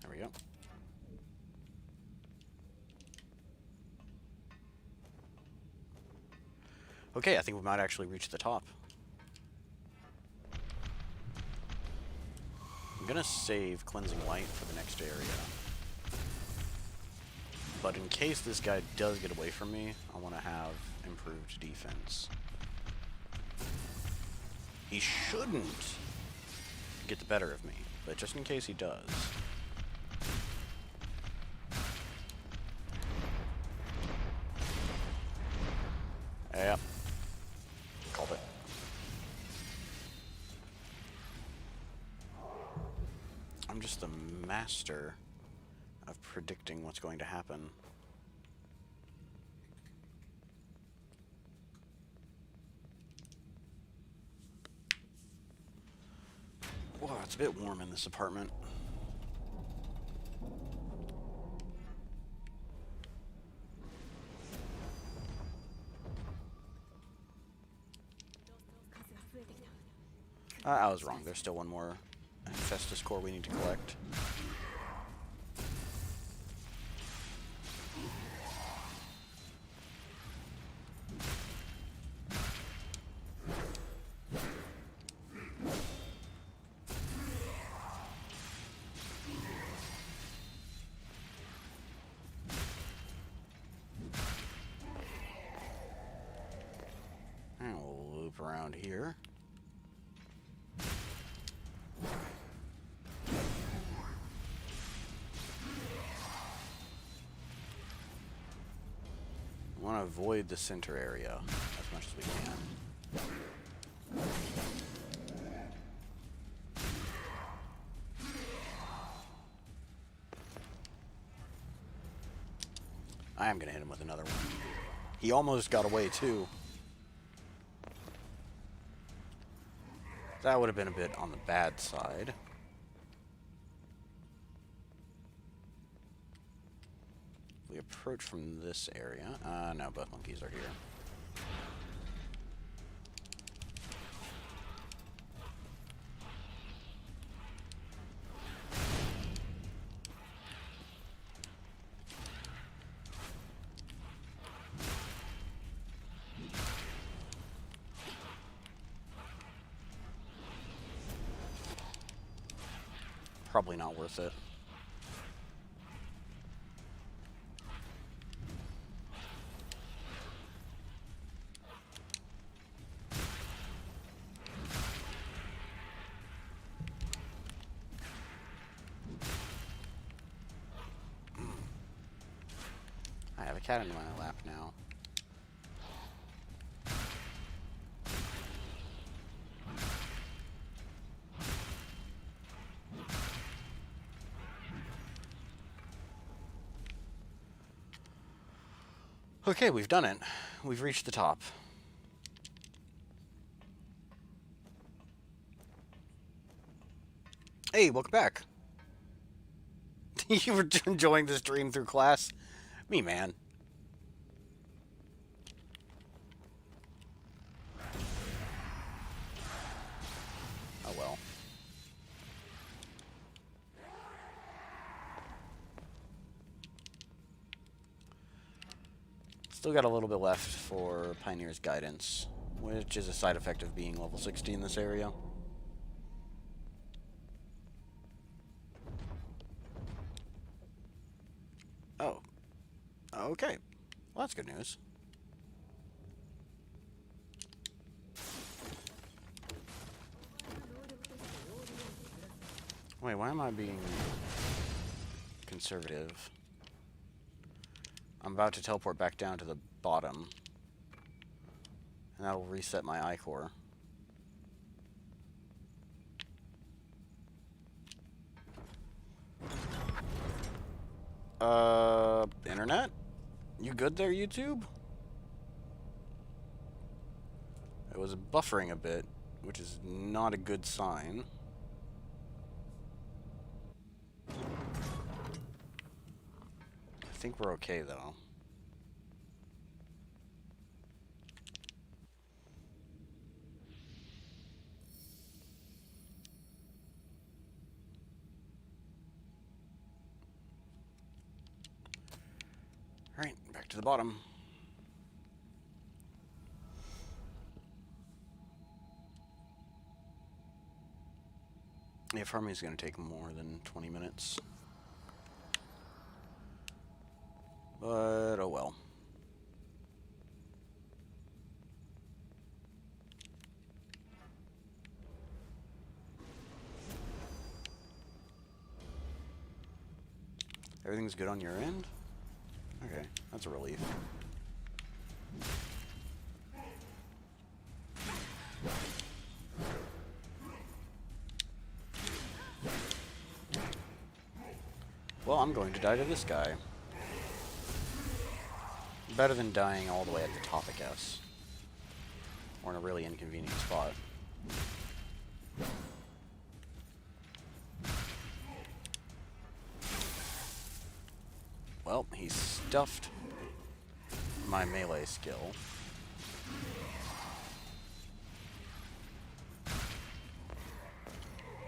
There we go. Okay, I think we might actually reach the top. I'm gonna save Cleansing Light for the next area. But in case this guy does get away from me, I want to have improved defense. He shouldn't get the better of me, but just in case he does. Yep. Called it. I'm just the master of predicting what's going to happen. Wow, it's a bit warm in this apartment. I was wrong. There's still one more Festus core we need to collect. And we'll loop around here. We want to avoid the center area as much as we can. I am going to hit him with another one. He almost got away too. That would have been a bit on the bad side. We approach from this area. No, both monkeys are here. Probably not worth it. I have a cat in my lap now. Okay, we've done it. We've reached the top. Hey, welcome back. You were enjoying the stream through class? Me, man. Oh well. Still got a little bit left for Pioneer's Guidance, which is a side effect of being level 60 in this area. Oh. Okay. Well, that's good news. Wait, why am I being conservative? I'm about to teleport back down to the bottom. And that'll reset my I-core. Internet? You good there, YouTube? It was buffering a bit, which is not a good sign. I think we're okay, though. Alright, back to the bottom. Yeah, farming is going to take more than 20 minutes. But, oh well. Everything's good on your end? Okay, that's a relief. Well, I'm going to die to this guy. Better than dying all the way at the top, I guess. Or in a really inconvenient spot. Well, he stuffed my melee skill.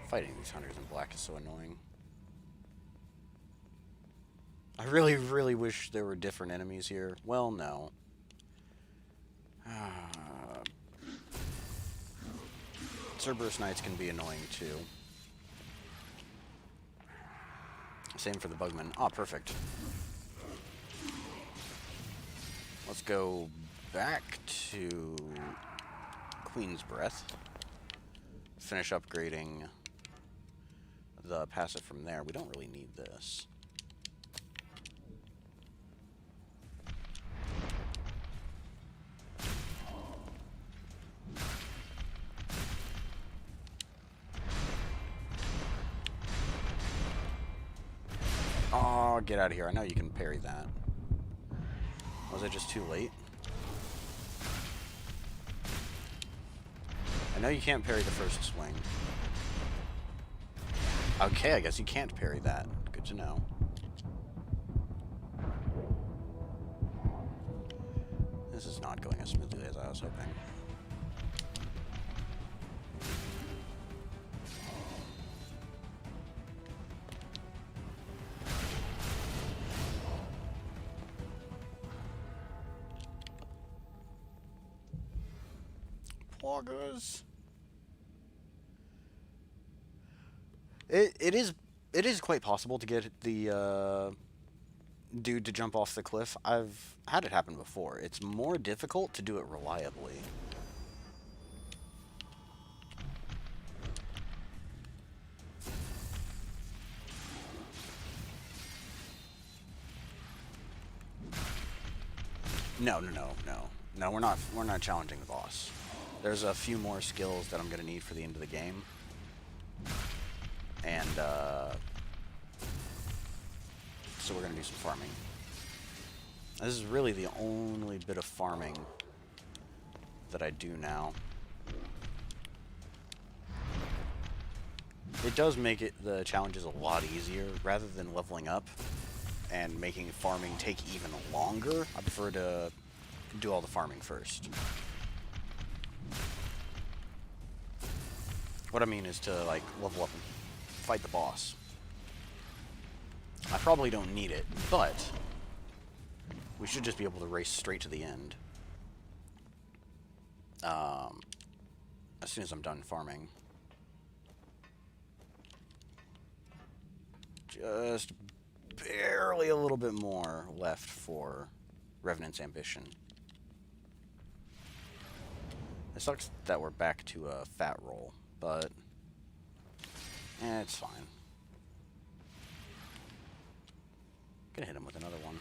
Fighting these hunters in black is so annoying. I really, really wish there were different enemies here. Well, no. Cerberus Knights can be annoying, too. Same for the Bugmen. Ah, perfect. Let's go back to Queen's Breath. Finish upgrading the passive from there. We don't really need this. Oh, get out of here. I know you can parry that. Was it just too late? I know you can't parry the first swing. Okay, I guess you can't parry that. Good to know. This is not going as smoothly as I was hoping. Poggers. It is quite possible to get the dude to jump off the cliff. I've had it happen before. It's more difficult to do it reliably. No, we're not challenging the boss. There's a few more skills that I'm gonna need for the end of the game. And, so we're gonna do some farming. This is really the only bit of farming that I do now. It does make the challenges a lot easier, rather than leveling up and making farming take even longer. I prefer to do all the farming first. What I mean is to, like, level up and fight the boss. I probably don't need it, but we should just be able to race straight to the end. As soon as I'm done farming. Just barely a little bit more left for Revenant's Ambition. It sucks that we're back to a fat roll, but it's fine. Gonna hit him with another one.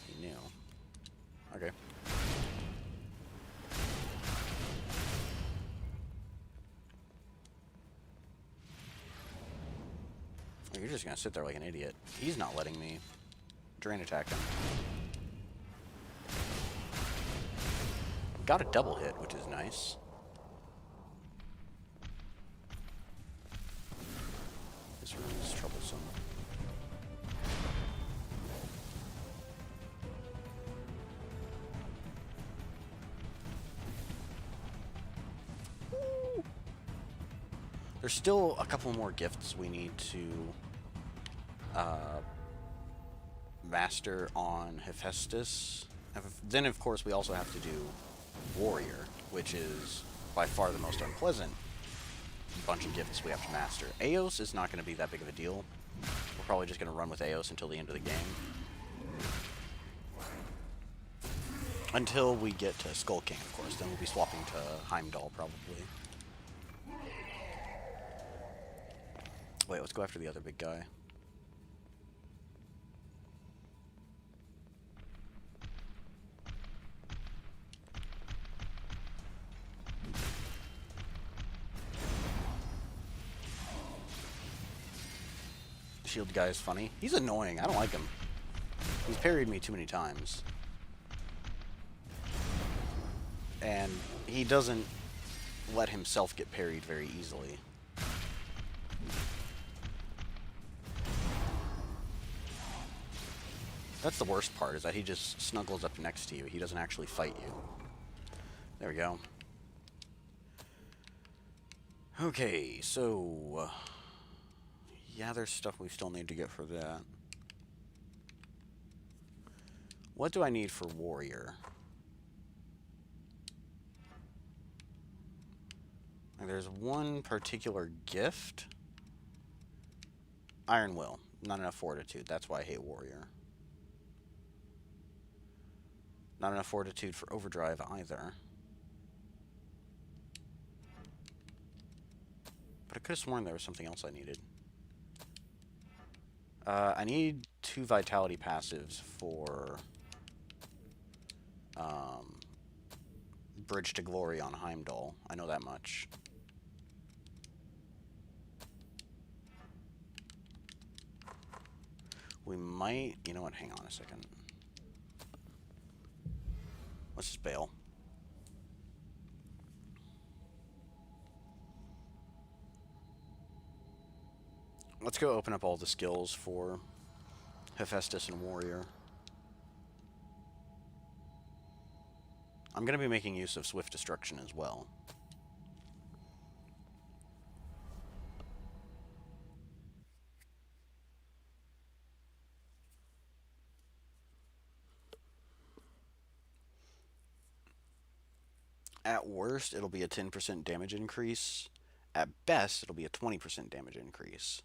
He knew. Okay. You're just gonna sit there like an idiot. He's not letting me drain attack him. got a double hit, which is nice. This room is troublesome. There's still a couple more gifts we need to master on Hephaestus. Then, of course, we also have to do Warrior, which is by far the most unpleasant bunch of gifts we have to master. Eos is not going to be that big of a deal. We're probably just going to run with Eos until the end of the game. Until we get to Skull King, of course. Then we'll be swapping to Heimdall, probably. Wait, let's go after the other big guy. Shield guy is funny. He's annoying. I don't like him. He's parried me too many times. And he doesn't let himself get parried very easily. That's the worst part, is that he just snuggles up next to you. He doesn't actually fight you. There we go. Okay, so... yeah, there's stuff we still need to get for that. What do I need for Warrior? There's one particular gift. Iron Will. Not enough Fortitude. That's why I hate Warrior. Not enough Fortitude for Overdrive either. But I could have sworn there was something else I needed. I need 2 Vitality passives for Bridge to Glory on Heimdall. I know that much. We might... you know what? Hang on a second. Let's just bail. Let's go open up all the skills for Hephaestus and Warrior. I'm going to be making use of Swift Destruction as well. At worst, it'll be a 10% damage increase. At best, it'll be a 20% damage increase.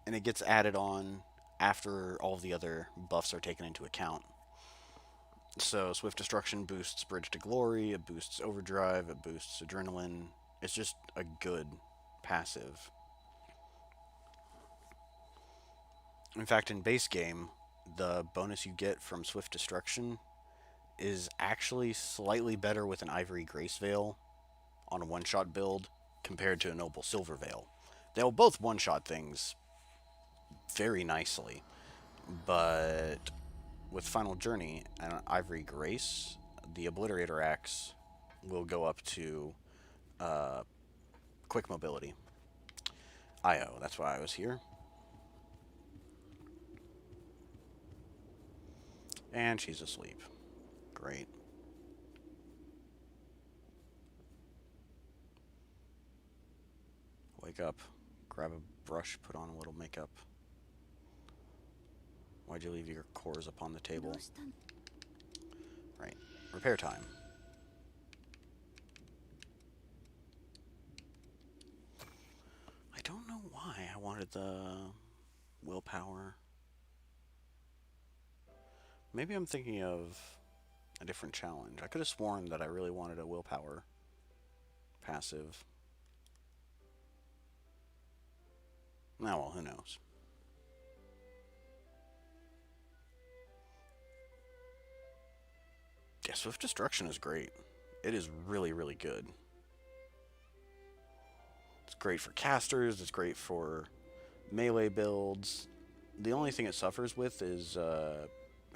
And it gets added on after all of the other buffs are taken into account. So Swift Destruction boosts Bridge to Glory, it boosts Overdrive, it boosts Adrenaline. It's just a good passive. In fact, in base game, the bonus you get from Swift Destruction is actually slightly better with an Ivory Grace Veil on a one-shot build compared to a Noble Silver Veil. They'll both one-shot things very nicely, but with Final Journey and Ivory Grace, the Obliterator Axe will go up to quick mobility. Io, that's why I was here. And she's asleep. Great. Wake up. Grab a brush, put on a little makeup. Why'd you leave your cores up on the table? Right. Repair time. I don't know why I wanted the willpower. Maybe I'm thinking of a different challenge. I could have sworn that I really wanted a willpower passive. Now, well, who knows? Yeah, Swift Destruction is great. It is really, really good. It's great for casters, it's great for melee builds. The only thing it suffers with is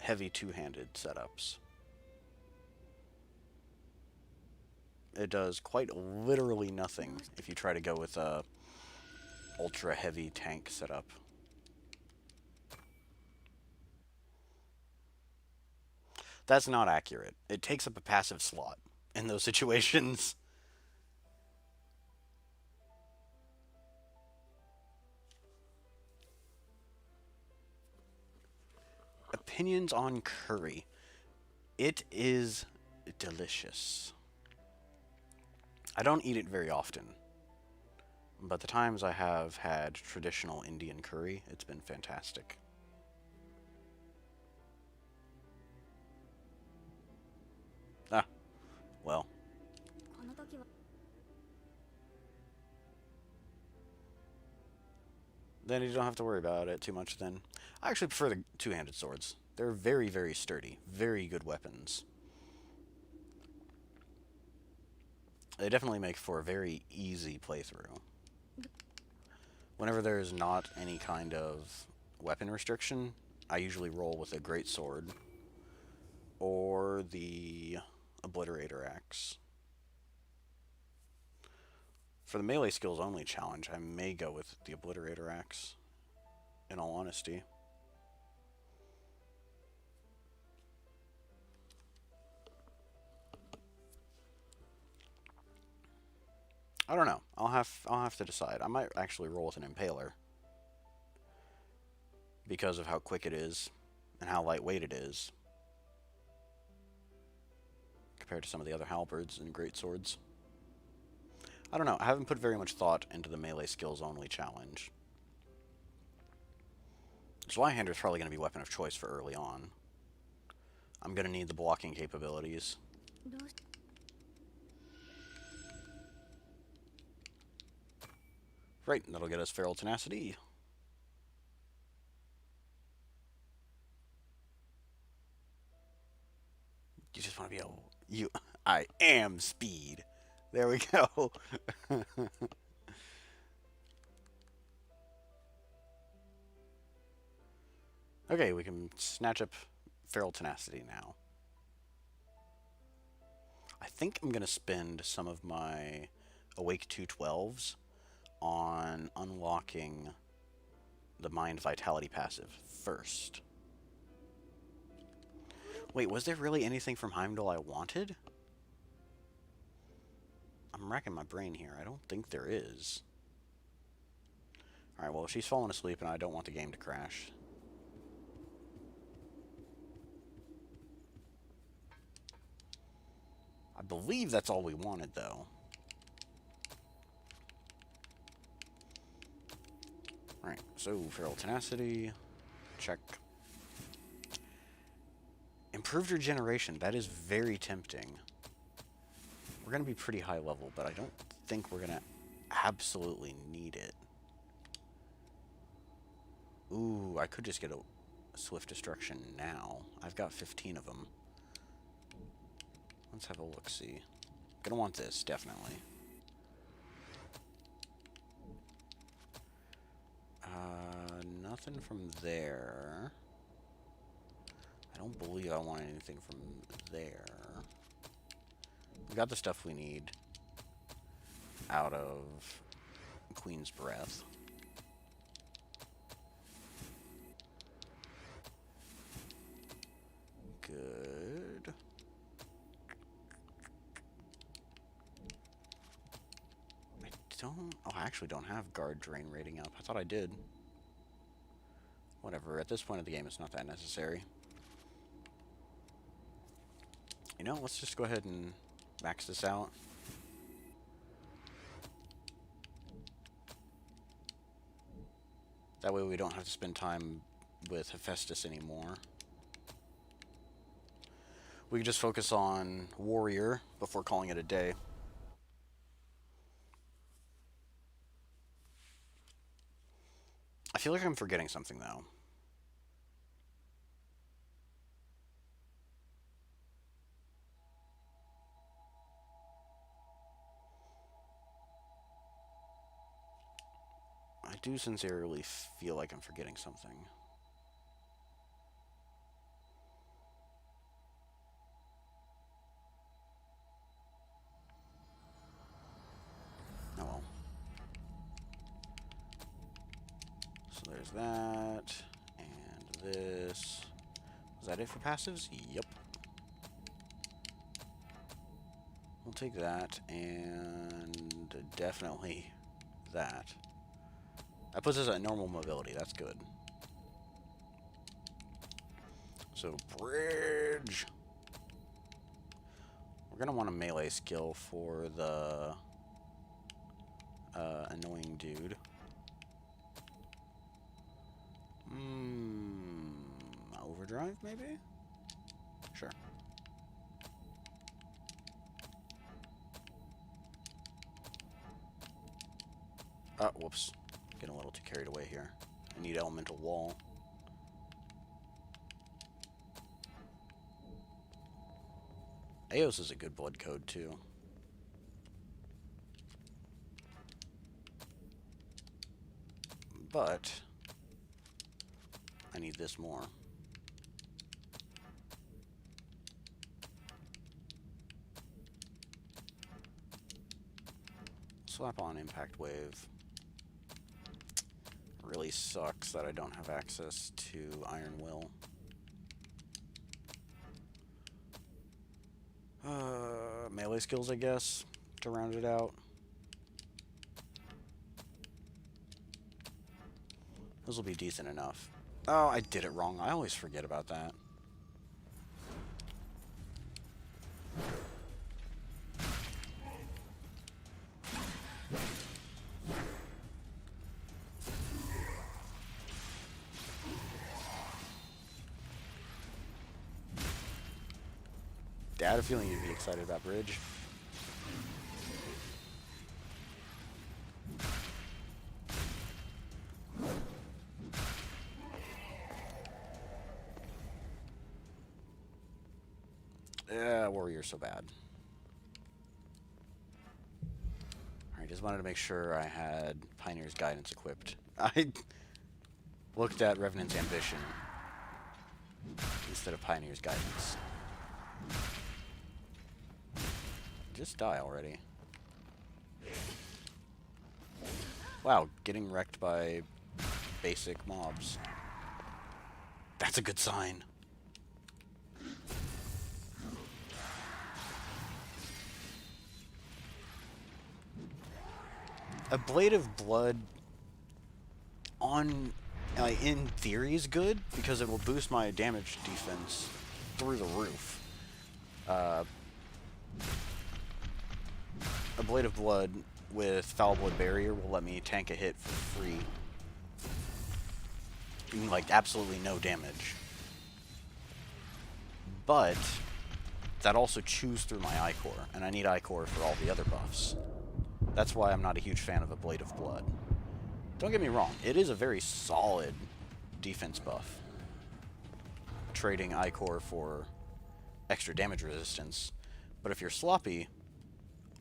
heavy two-handed setups. It does quite literally nothing if you try to go with a ultra-heavy tank setup. That's not accurate. It takes up a passive slot in those situations. Opinions on curry. It is delicious. I don't eat it very often, but the times I have had traditional Indian curry, it's been fantastic. Ah, well. Then you don't have to worry about it too much then. I actually prefer the two-handed swords. They're very, very sturdy. Very good weapons. They definitely make for a very easy playthrough. Whenever there's not any kind of weapon restriction, I usually roll with a great sword or the obliterator axe. For the melee skills only challenge, I may go with the obliterator axe, in all honesty. I don't know. I'll have to decide. I might actually roll with an impaler because of how quick it is and how lightweight it is compared to some of the other halberds and greatswords. I don't know. I haven't put very much thought into the melee skills only challenge. Zweihander is probably going to be weapon of choice for early on. I'm going to need the blocking capabilities. Right, that'll get us Feral Tenacity. You just want to be able... I am speed. There we go. Okay, we can snatch up Feral Tenacity now. I think I'm going to spend some of my Awake 212s on unlocking the Mind Vitality passive first. Wait, was there really anything from Heimdall I wanted? I'm racking my brain here. I don't think there is. Alright, well, she's fallen asleep and I don't want the game to crash. I believe that's all we wanted, though. Alright, so Feral Tenacity. Check. Improved Regeneration. That is very tempting. We're going to be pretty high level, but I don't think we're going to absolutely need it. Ooh, I could just get a Swift Destruction now. I've got 15 of them. Let's have a look-see. Gonna want this, definitely. Nothing from there. I don't believe I want anything from there. We got the stuff we need out of Queen's Breath. Good. I actually don't have Guard Drain rating up. I thought I did. Whatever, at this point of the game, it's not that necessary. You know, let's just go ahead and max this out. That way we don't have to spend time with Hephaestus anymore. We can just focus on Warrior before calling it a day. I feel like I'm forgetting something, though. I do sincerely feel like I'm forgetting something. that, and this. Is that it for passives? Yep. We'll take that, and definitely that. That puts us at normal mobility. That's good. So, bridge. We're going to want a melee skill for the annoying dude. Overdrive, maybe? Sure. Whoops. Getting a little too carried away here. I need elemental wall. Eos is a good blood code, too. But I need this more. Slap on Impact Wave. Really sucks that I don't have access to Iron Will. Melee skills, I guess, to round it out. This will be decent enough. Oh, I did it wrong. I always forget about that. I had a feeling you'd be excited about Bridge. Yeah, Warrior's so bad. Alright, just wanted to make sure I had Pioneer's Guidance equipped. I looked at Revenant's Ambition instead of Pioneer's Guidance. Just die already. Wow, getting wrecked by basic mobs. That's a good sign. A Blade of Blood in theory is good because it will boost my damage defense through the roof. A Blade of Blood with Foul Blood Barrier will let me tank a hit for free. Like, absolutely no damage. But that also chews through my Ichor, and I need Ichor for all the other buffs. That's why I'm not a huge fan of a Blade of Blood. Don't get me wrong, it is a very solid defense buff. Trading Ichor for extra damage resistance. But if you're sloppy,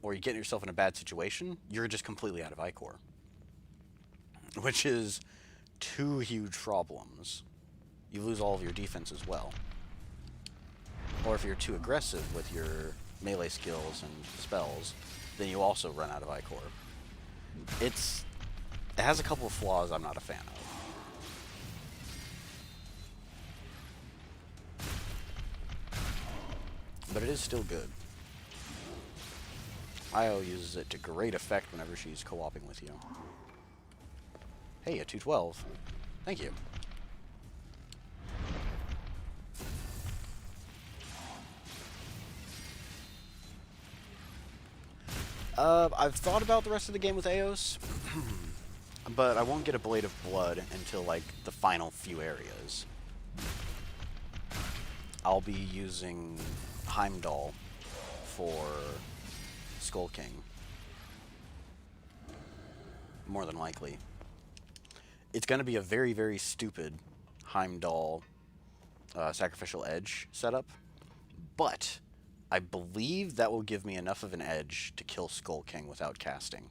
or you get yourself in a bad situation, you're just completely out of Ichor. Which is two huge problems. You lose all of your defense as well. Or if you're too aggressive with your melee skills and spells, then you also run out of Ichor. It has a couple of flaws I'm not a fan of. But it is still good. Io uses it to great effect whenever she's co-oping with you. Hey, a 212. Thank you. I've thought about the rest of the game with Eos, but I won't get a Blade of Blood until, like, the final few areas. I'll be using Heimdall for Skull King. More than likely. It's going to be a very, very stupid Heimdall Sacrificial Edge setup, but I believe that will give me enough of an edge to kill Skull King without casting.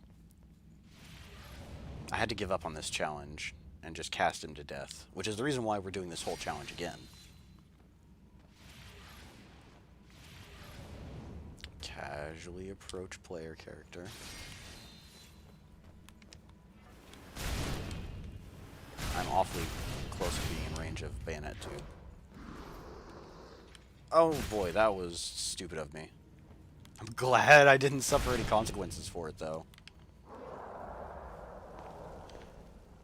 I had to give up on this challenge and just cast him to death, which is the reason why we're doing this whole challenge again. Casually approach player character. I'm awfully close to being in range of bayonet tube. Oh boy, that was stupid of me. I'm glad I didn't suffer any consequences for it, though.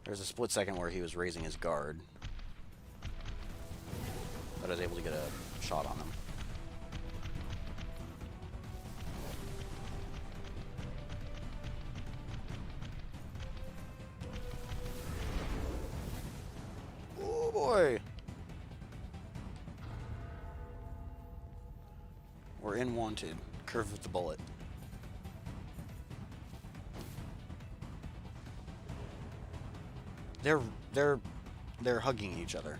There's a split second where he was raising his guard, but I was able to get a shot on him. Oh boy! We're in wanted. Curve with the bullet. They're hugging each other.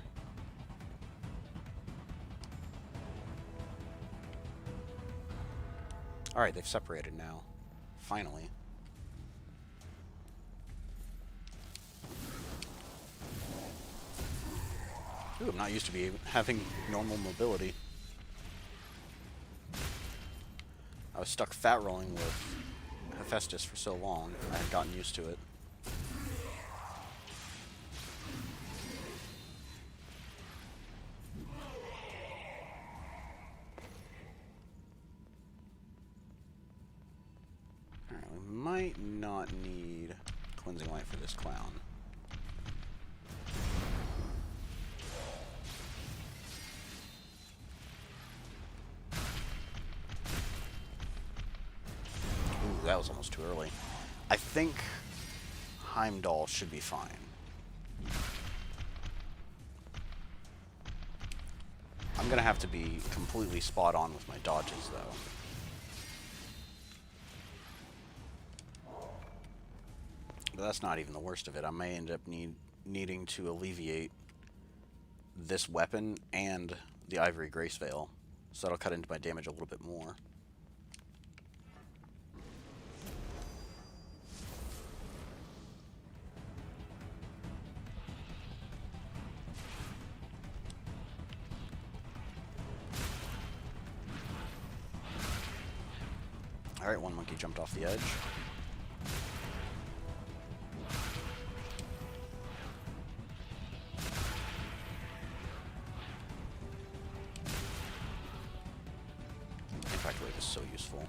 Alright, they've separated now. Finally. Ooh, I'm not used to having normal mobility. I was stuck fat rolling with Hephaestus for so long, I had gotten used to it. Alright, we might not need Cleansing Light for this clown. Ooh, that was almost too early. I think Heimdall should be fine. I'm gonna have to be completely spot on with my dodges, though. But that's not even the worst of it. I may end up needing to alleviate this weapon and the Ivory Grace Veil, so that'll cut into my damage a little bit more. Alright, one monkey jumped off the edge. Impact Wave is so useful.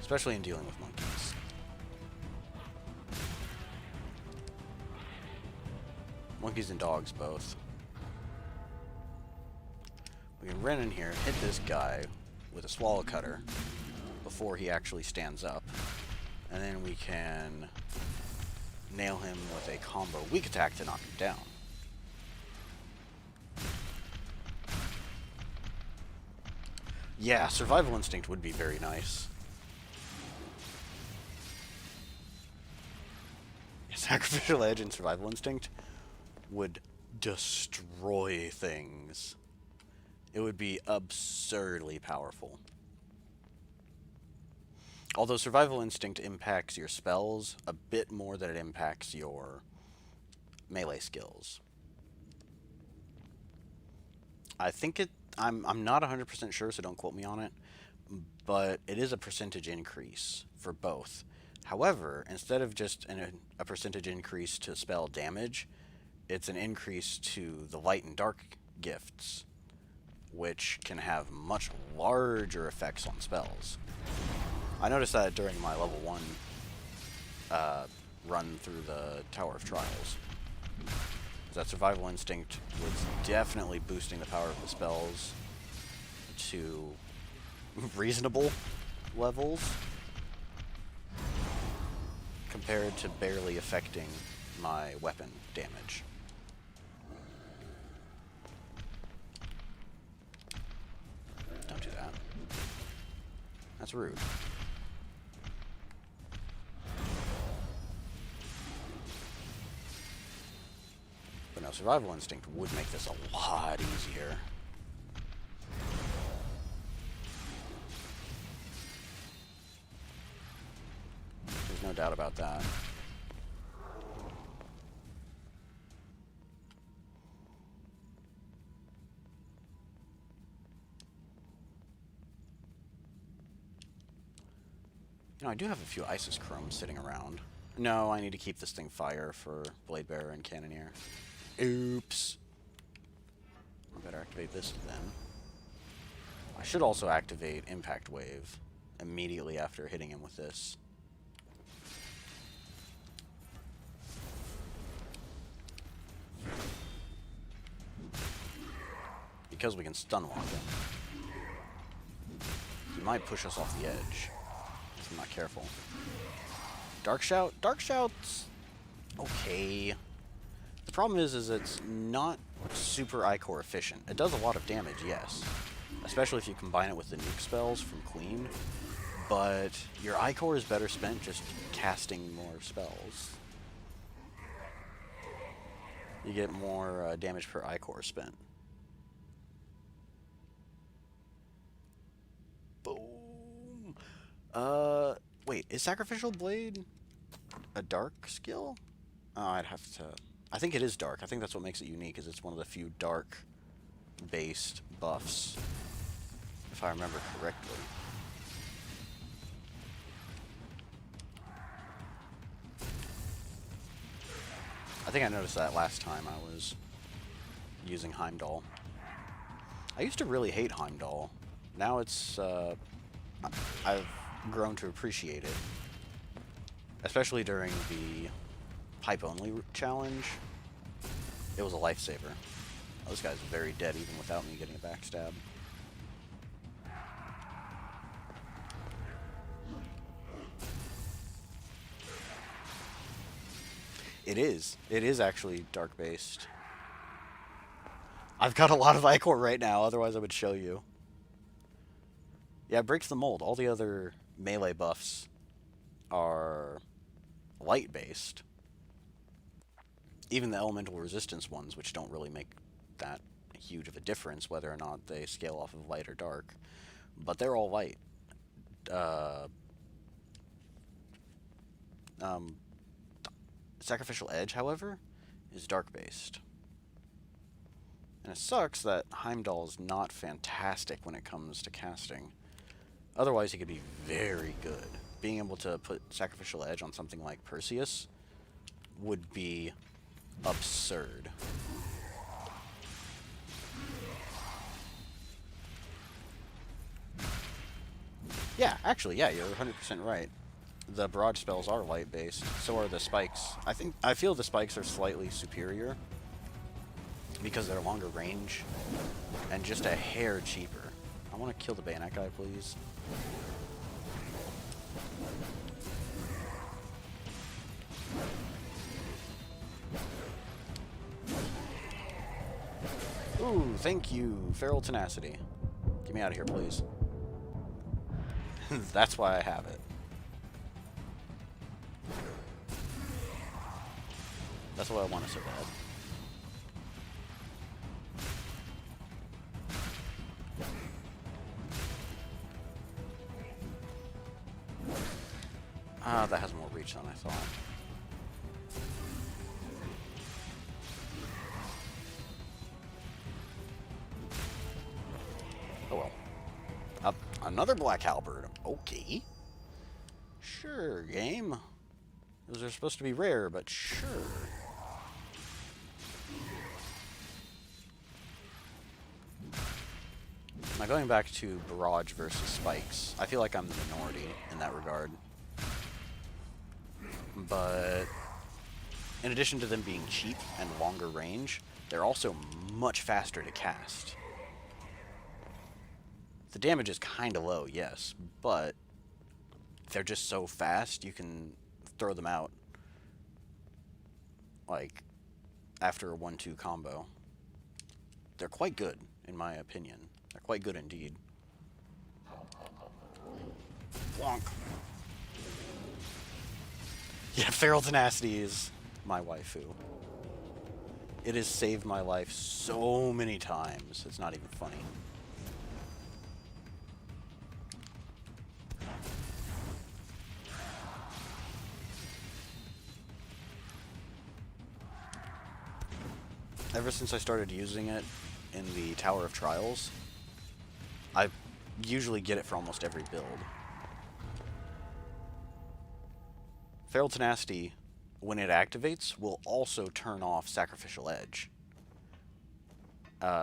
Especially in dealing with monkeys. Monkeys and dogs both. We can run in here, hit this guy with a Swallow Cutter before he actually stands up. And then we can nail him with a combo weak attack to knock him down. Yeah, Survival Instinct would be very nice. Sacrificial Edge and Survival Instinct would destroy things. It would be absurdly powerful. Although Survival Instinct impacts your spells a bit more than it impacts your melee skills. I think I'm not 100% sure, so don't quote me on it, but it is a percentage increase for both. However, instead of just a percentage increase to spell damage, it's an increase to the light and dark gifts, which can have much larger effects on spells. I noticed that during my level 1 run through the Tower of Trials. That Survival Instinct was definitely boosting the power of the spells to reasonable levels compared to barely affecting my weapon damage. Don't do that. That's rude. But no, Survival Instinct would make this a lot easier. There's no doubt about that. You know, I do have a few Isis Chromes sitting around. No, I need to keep this thing fire for Blade Bearer and Cannoneer. Oops. I better activate this then. I should also activate Impact Wave immediately after hitting him with this. Because we can stun lock him. He might push us off the edge if I'm not careful. Dark Shout? Dark Shout's okay. The problem is it's not super Ichor efficient. It does a lot of damage, yes. Especially if you combine it with the nuke spells from Queen. But your Ichor is better spent just casting more spells. You get more damage per Ichor spent. Boom. Wait, is Sacrificial Blade a dark skill? Oh, I'd have to... I think it is dark. I think that's what makes it unique, is it's one of the few dark-based buffs, if I remember correctly. I think I noticed that last time I was using Heimdall. I used to really hate Heimdall. Now it's, I've grown to appreciate it. Especially during the pipe-only challenge. It was a lifesaver. Oh, this guy's very dead even without me getting a backstab. It is. It is actually dark-based. I've got a lot of Ichor right now, otherwise I would show you. Yeah, it breaks the mold. All the other melee buffs are light-based. Even the elemental resistance ones, which don't really make that huge of a difference whether or not they scale off of light or dark. But they're all light. Sacrificial Edge, however, is dark-based. And it sucks that Heimdall is not fantastic when it comes to casting. Otherwise, he could be very good. Being able to put Sacrificial Edge on something like Perseus would be absurd. Yeah, actually, yeah, you're 100% right. The barrage spells are light-based. So are the spikes. I feel the spikes are slightly superior because they're longer range and just a hair cheaper. I want to kill the bayonet guy, please. Ooh, thank you, Feral Tenacity. Get me out of here, please. That's why I have it. That's what I want so bad. Ah, that has more reach than I thought. Oh well. Up another Black Halberd. Okay. Sure, game. Those are supposed to be rare, but sure. Now going back to Barrage versus Spikes, I feel like I'm the minority in that regard. But in addition to them being cheap and longer range, they're also much faster to cast. The damage is kind of low, yes, but they're just so fast you can throw them out like after a 1-2 combo. They're quite good, in my opinion. They're quite good indeed. Plonk. Yeah, Feral Tenacity is my waifu. It has saved my life so many times, it's not even funny. Ever since I started using it in the Tower of Trials, I usually get it for almost every build. Feral Tenacity, when it activates, will also turn off Sacrificial Edge.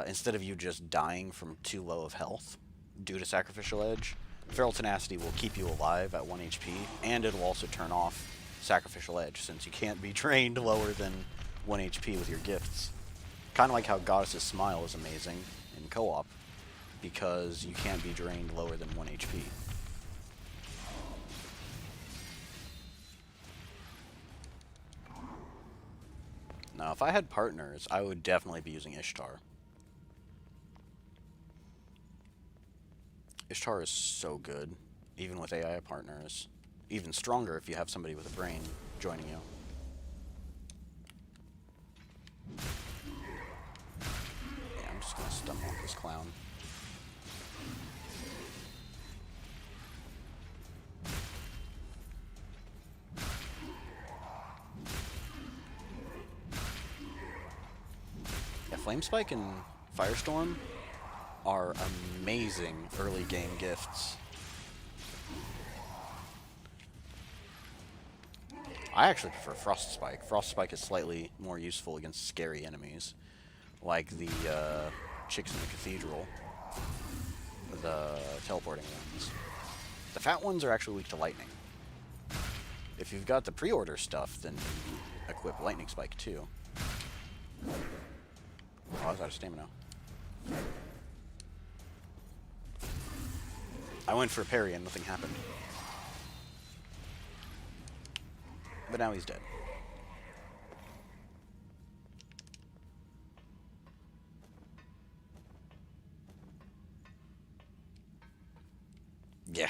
Instead of you just dying from too low of health due to Sacrificial Edge, Feral Tenacity will keep you alive at 1 HP, and it'll also turn off Sacrificial Edge, since you can't be trained lower than 1 HP with your gifts. Kind of like how Goddess's Smile is amazing in co-op, because you can't be drained lower than 1 HP. Now, if I had partners, I would definitely be using Ishtar. Ishtar is so good, even with AI partners. Even stronger if you have somebody with a brain joining you. Yeah, I'm just gonna stun walk this clown. Yeah, Flamespike and Firestorm are amazing early game gifts. I actually prefer Frostspike. Frostspike is slightly more useful against scary enemies, like the chicks in the cathedral, the teleporting ones. The fat ones are actually weak to lightning. If you've got the pre-order stuff, then you equip Lightning Spike too. Oh, I was out of stamina. I went for a parry and nothing happened. But now he's dead. Yeah.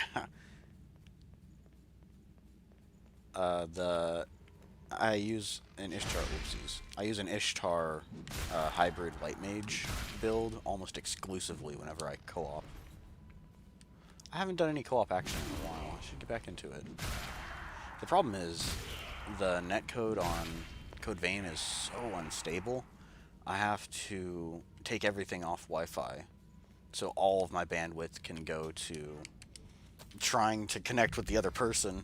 I use an Ishtar, oopsies. I use an Ishtar hybrid light mage build almost exclusively whenever I co-op. I haven't done any co-op action in a while. I should get back into it. The problem is the netcode on Code Vein is so unstable. I have to take everything off Wi-Fi, so all of my bandwidth can go to trying to connect with the other person.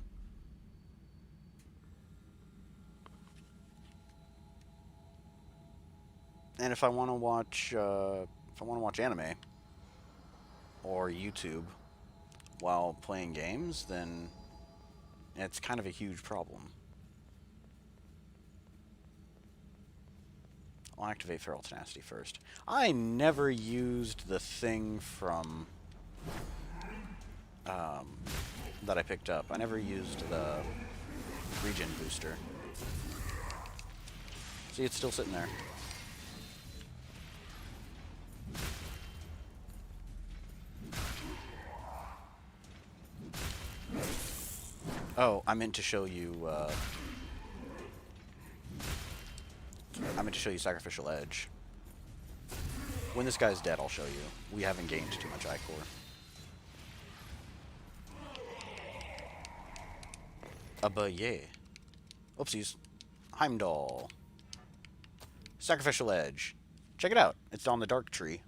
And if I want to watch anime or YouTube while playing games, then it's kind of a huge problem. I'll activate Feral Tenacity first. I never used the thing from that I picked up. I never used the regen booster. See, it's still sitting there. Oh, I meant to show you, Sacrificial Edge. When this guy's dead, I'll show you. We haven't gained too much Ichor. But yeah. Oopsies. Heimdall. Sacrificial Edge. Check it out. It's on the Dark Tree.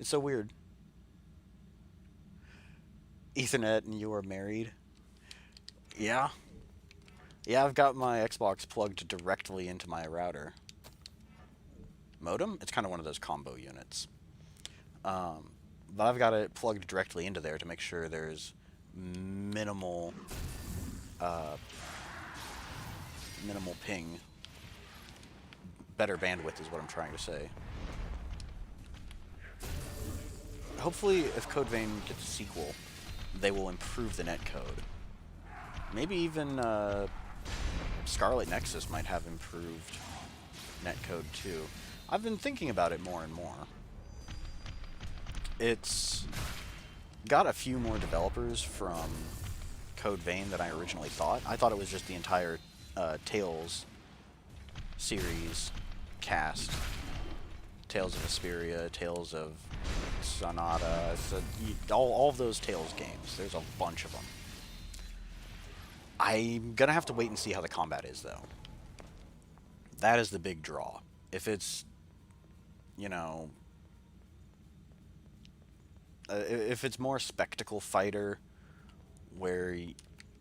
It's so weird. Ethernet and you are married. Yeah. Yeah, I've got my Xbox plugged directly into my router. Modem? It's kind of one of those combo units. But I've got it plugged directly into there to make sure there's minimal ping. Better bandwidth is what I'm trying to say. Hopefully, if Code Vein gets a sequel, they will improve the netcode. Maybe even Scarlet Nexus might have improved netcode too. I've been thinking about it more and more. It's got a few more developers from Code Vein than I originally thought. I thought it was just the entire Tales series cast. Tales of Vesperia, Tales of Sonata, all of those Tales games. There's a bunch of them. I'm gonna have to wait and see how the combat is, though. That is the big draw. If it's, you know, if it's more spectacle fighter, where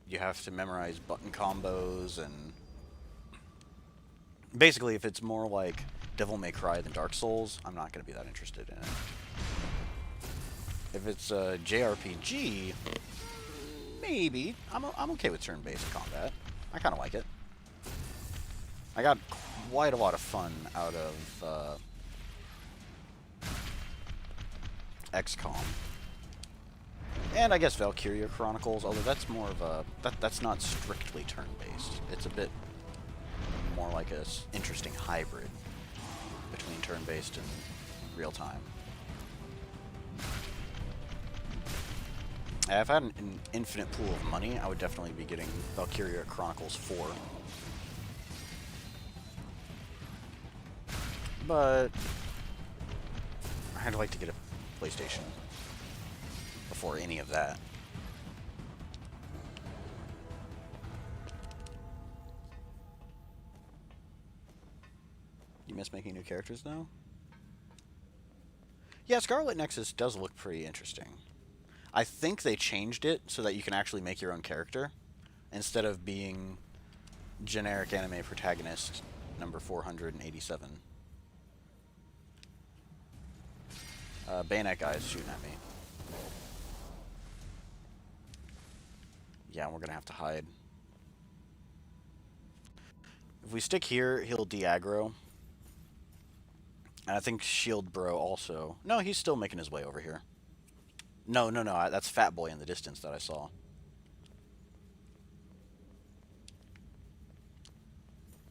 you have to memorize button combos, and basically, if it's more like Devil May Cry than Dark Souls, I'm not going to be that interested in it. If it's a JRPG, maybe. I'm okay with turn-based combat. I kind of like it. I got quite a lot of fun out of XCOM. And I guess Valkyria Chronicles, although that's more of a... That's not strictly turn-based. It's a bit more like a interesting hybrid between turn-based and real-time. If I had an infinite pool of money, I would definitely be getting Valkyria Chronicles 4. But I'd like to get a PlayStation before any of that. You miss making new characters, though? Yeah, Scarlet Nexus does look pretty interesting. I think they changed it so that you can actually make your own character, instead of being generic anime protagonist number 487. Bayonet guy is shooting at me. Yeah, we're gonna have to hide. If we stick here, he'll de-aggro. And I think Shield Bro also... No, he's still making his way over here. No, that's Fat Boy in the distance that I saw.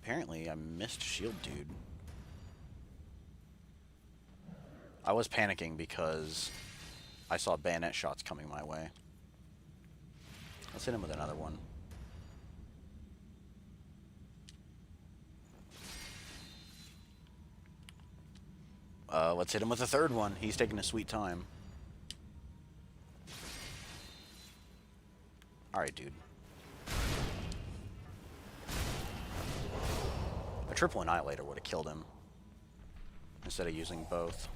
Apparently, I missed Shield Dude. I was panicking because I saw bayonet shots coming my way. Let's hit him with another one. Let's hit him with a third one. He's taking a sweet time. Alright, dude. A triple annihilator would have killed him instead of using both.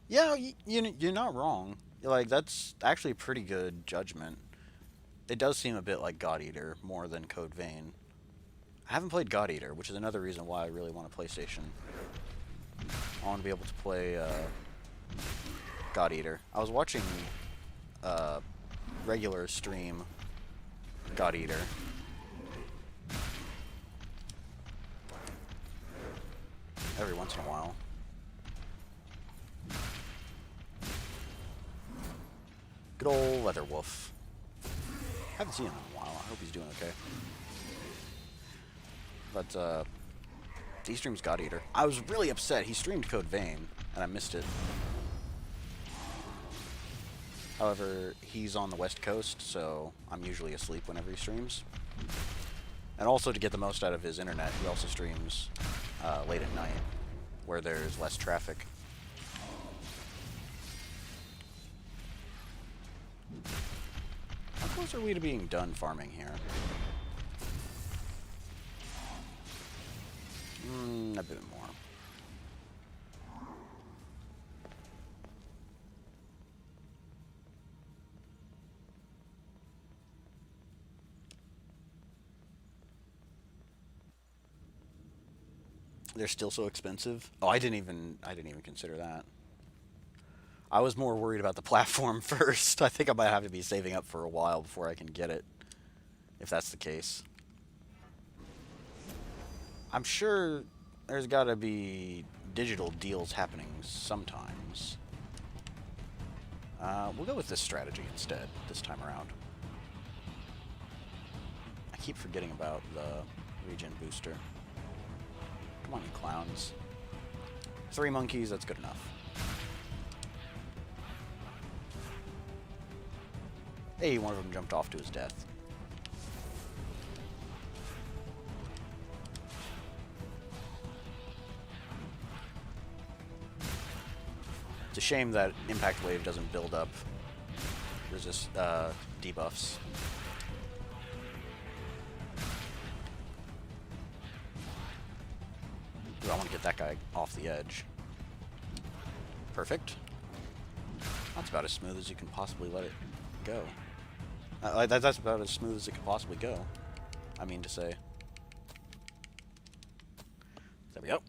Yeah, you're not wrong. Like, that's actually a pretty good judgment. It does seem a bit like God Eater more than Code Vein. I haven't played God Eater, which is another reason why I really want a PlayStation. I want to be able to play God Eater. I was watching regular stream God Eater. Every once in a while. Good old Leather Wolf. Haven't seen him in a while. I hope he's doing okay. But, he streams God Eater. I was really upset. He streamed Code Vein, and I missed it. However, he's on the West Coast, so I'm usually asleep whenever he streams. And also, to get the most out of his internet, he also streams late at night, where there's less traffic. How close are we to being done farming here? A bit more. They're still so expensive. Oh, I didn't even consider that. I was more worried about the platform first. I think I might have to be saving up for a while before I can get it, if that's the case. I'm sure there's got to be digital deals happening sometimes. We'll go with this strategy instead, this time around. I keep forgetting about the regen booster. Come on, you clowns. 3 monkeys, that's good enough. Hey, one of them jumped off to his death. It's a shame that Impact Wave doesn't build up debuffs. Ooh, I want to get that guy off the edge. Perfect. That's about as smooth as you can possibly let it go. That's about as smooth as it could possibly go. I mean to say. There we go.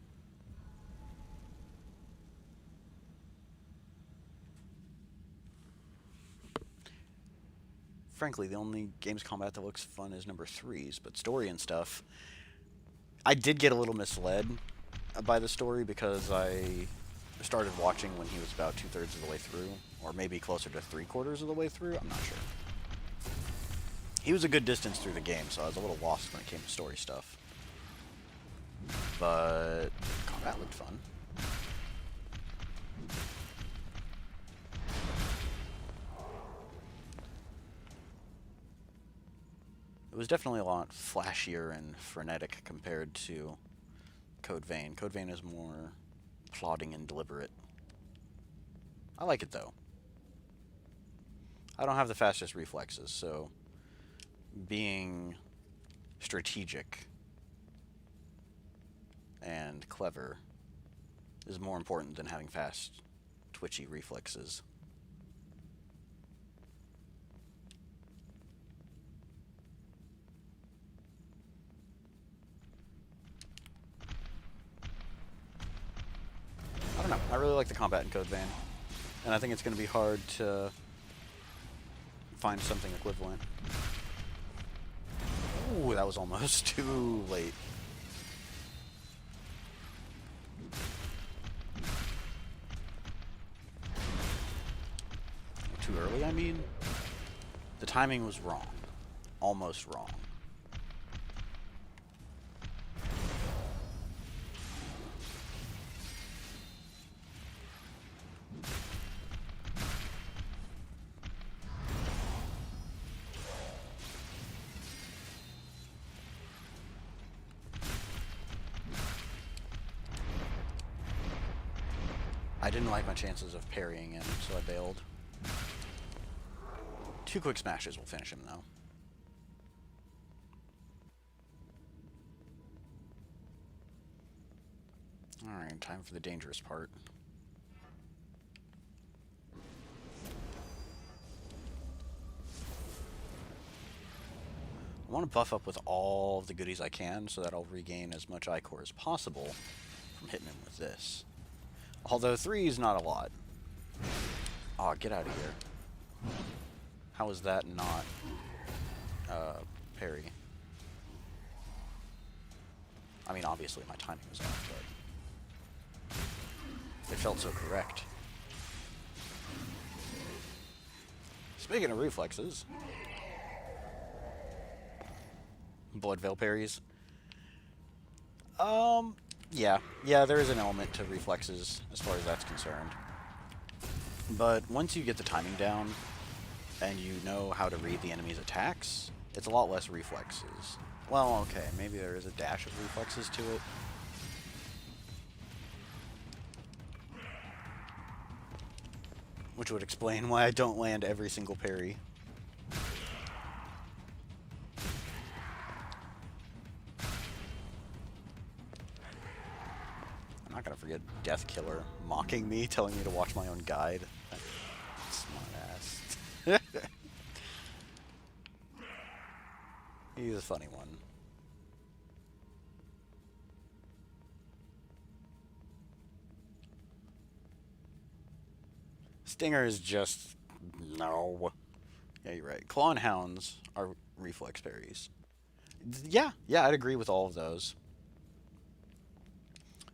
Frankly, the only games combat that looks fun is number 3's, but story and stuff. I did get a little misled by the story because I started watching when he was about 2/3 of the way through, or maybe closer to 3/4 of the way through. I'm not sure. He was a good distance through the game, so I was a little lost when it came to story stuff. But combat looked fun. It was definitely a lot flashier and frenetic compared to Code Vein. Code Vein is more plodding and deliberate. I like it though. I don't have the fastest reflexes, so being strategic and clever is more important than having fast, twitchy reflexes. I don't know. I really like the combat in Code Vein, and I think it's going to be hard to find something equivalent. Ooh, that was almost too late. Too early, I mean? The timing was wrong. Almost wrong. I didn't like my chances of parrying him, so I bailed. 2 quick smashes will finish him, though. Alright, time for the dangerous part. I want to buff up with all the goodies I can so that I'll regain as much Ichor as possible from hitting him with this. Although 3 is not a lot. Aw, get out of here. How is that not parry? I mean, obviously my timing was off, but it felt so correct. Speaking of reflexes, Blood Veil parries. Yeah, there is an element to reflexes as far as that's concerned. But once you get the timing down and you know how to read the enemy's attacks, it's a lot less reflexes. Well, okay, maybe there is a dash of reflexes to it. Which would explain why I don't land every single parry. I'm not gonna forget Death Killer mocking me, telling me to watch my own guide. Smart ass. He's a funny one. Stinger is just... no. Yeah, you're right. Claw and Hounds are reflex parries. Yeah, I'd agree with all of those.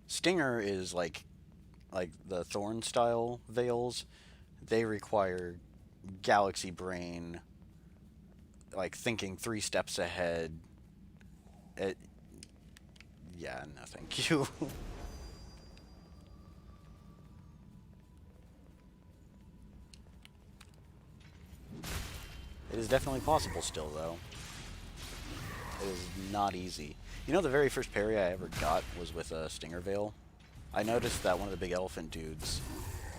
Stinger is like the Thorn style Veils. They require Galaxy Brain, like thinking 3 steps ahead. Yeah, no thank you. It is definitely possible still, though. It is not easy. You know, the very first parry I ever got was with a Stinger Veil. I noticed that one of the big elephant dudes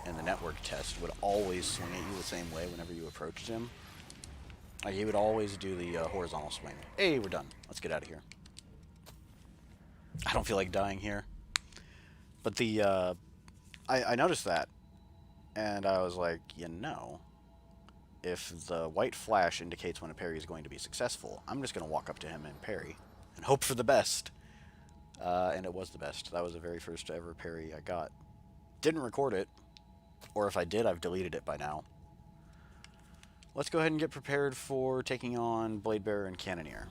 in the network test would always swing at you the same way whenever you approached him. Like, he would always do the horizontal swing. Hey, we're done. Let's get out of here. I don't feel like dying here. But I noticed that, and I was like, you know, if the white flash indicates when a parry is going to be successful, I'm just going to walk up to him and parry, and hope for the best. And it was the best. That was the very first ever parry I got. Didn't record it, or if I did, I've deleted it by now. Let's go ahead and get prepared for taking on Bladebearer and Cannoneer.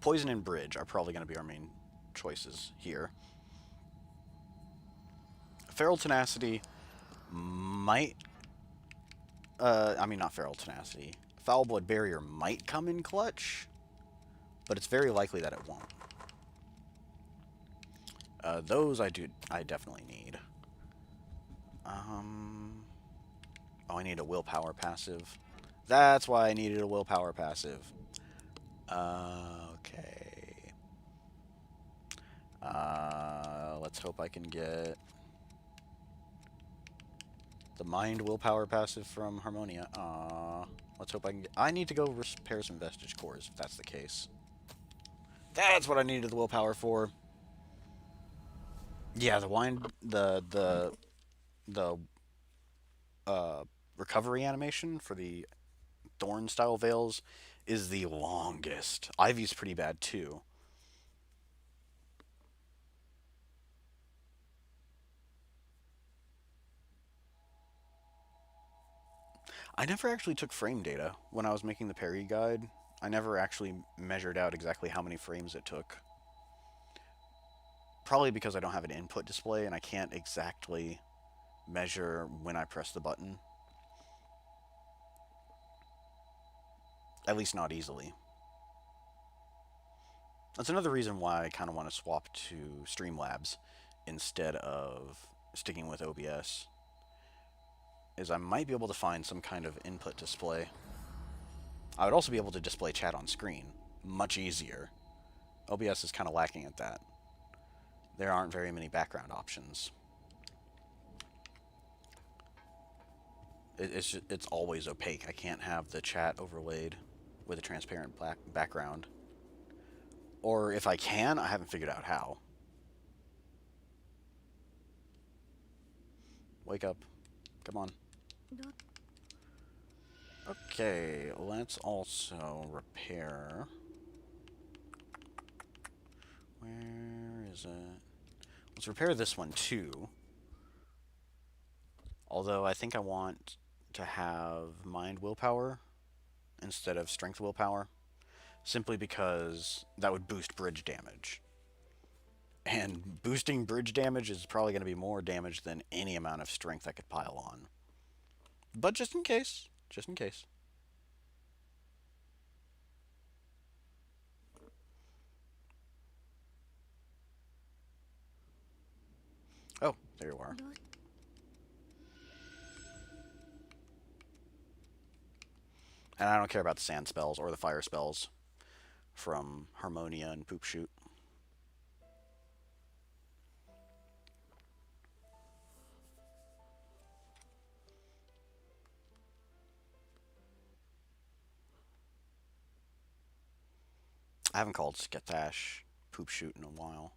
Poison and Bridge are probably going to be our main choices here. Feral Tenacity might... I mean, not Feral Tenacity. Foul Blood Barrier might come in clutch, but it's very likely that it won't. Those I definitely need. Oh, I need a willpower passive. That's why I needed a willpower passive. Okay. Let's hope I can get the Mind willpower passive from Harmonia. Let's hope I can get... I need to go repair some Vestige cores, if that's the case. That's what I needed the willpower for. Yeah, the recovery animation for the Thorn-style Veils is the longest. Ivy's pretty bad, too. I never actually took frame data when I was making the parry guide. I never actually measured out exactly how many frames it took. Probably because I don't have an input display and I can't exactly measure when I press the button. At least not easily. That's another reason why I kind of want to swap to Streamlabs instead of sticking with OBS. Is I might be able to find some kind of input display. I would also be able to display chat on screen. Much easier. OBS is kind of lacking at that. There aren't very many background options. It's always opaque. I can't have the chat overlaid with a transparent black background. Or if I can, I haven't figured out how. Wake up. Come on. Okay, let's also repair... Where is it? Let's repair this one too. Although I think I want to have Mind Willpower instead of Strength Willpower. Simply because that would boost bridge damage. And boosting bridge damage is probably going to be more damage than any amount of strength I could pile on. But just in case. Just in case. Oh, there you are. And I don't care about the sand spells or the fire spells from Harmonia and Poop Shoot. I haven't called Sketash Poop Shoot in a while.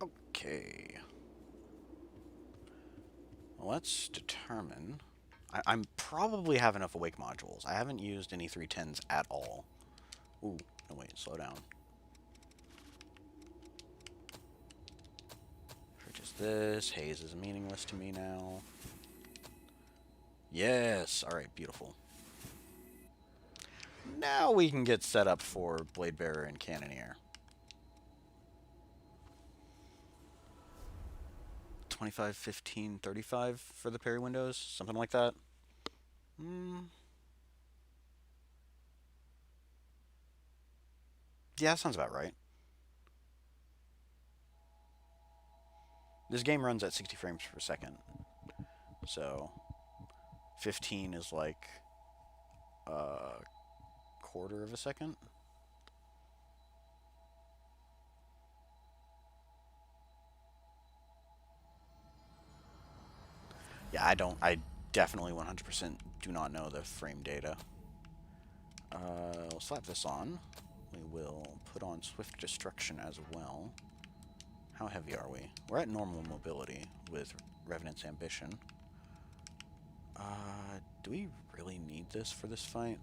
Okay. Let's determine... I probably have enough Awake modules. I haven't used any 310s at all. Ooh, no wait, slow down. Purchase this. Haze is meaningless to me now. Yes! Alright, beautiful. Now we can get set up for Bladebearer and Cannoneer. 25, 15, 35 for the parry windows? Something like that? Yeah, sounds about right. This game runs at 60 frames per second. So, 15 is like quarter of a second. Yeah, I definitely 100% do not know the frame data. We'll slap this on. We will put on Swift Destruction as well. How heavy are we? We're at normal mobility with Revenant's Ambition. Do we really need this for this fight?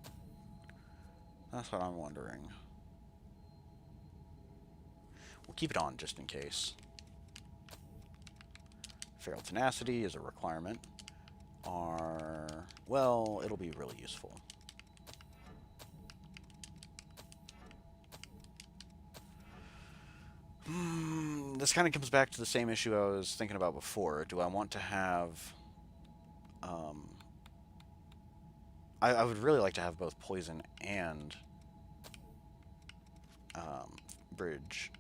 That's what I'm wondering. We'll keep it on just in case. Feral Tenacity is a requirement. Well, it'll be really useful. This kind of comes back to the same issue I was thinking about before. Do I want to have... I would really like to have both Poison and Bridge.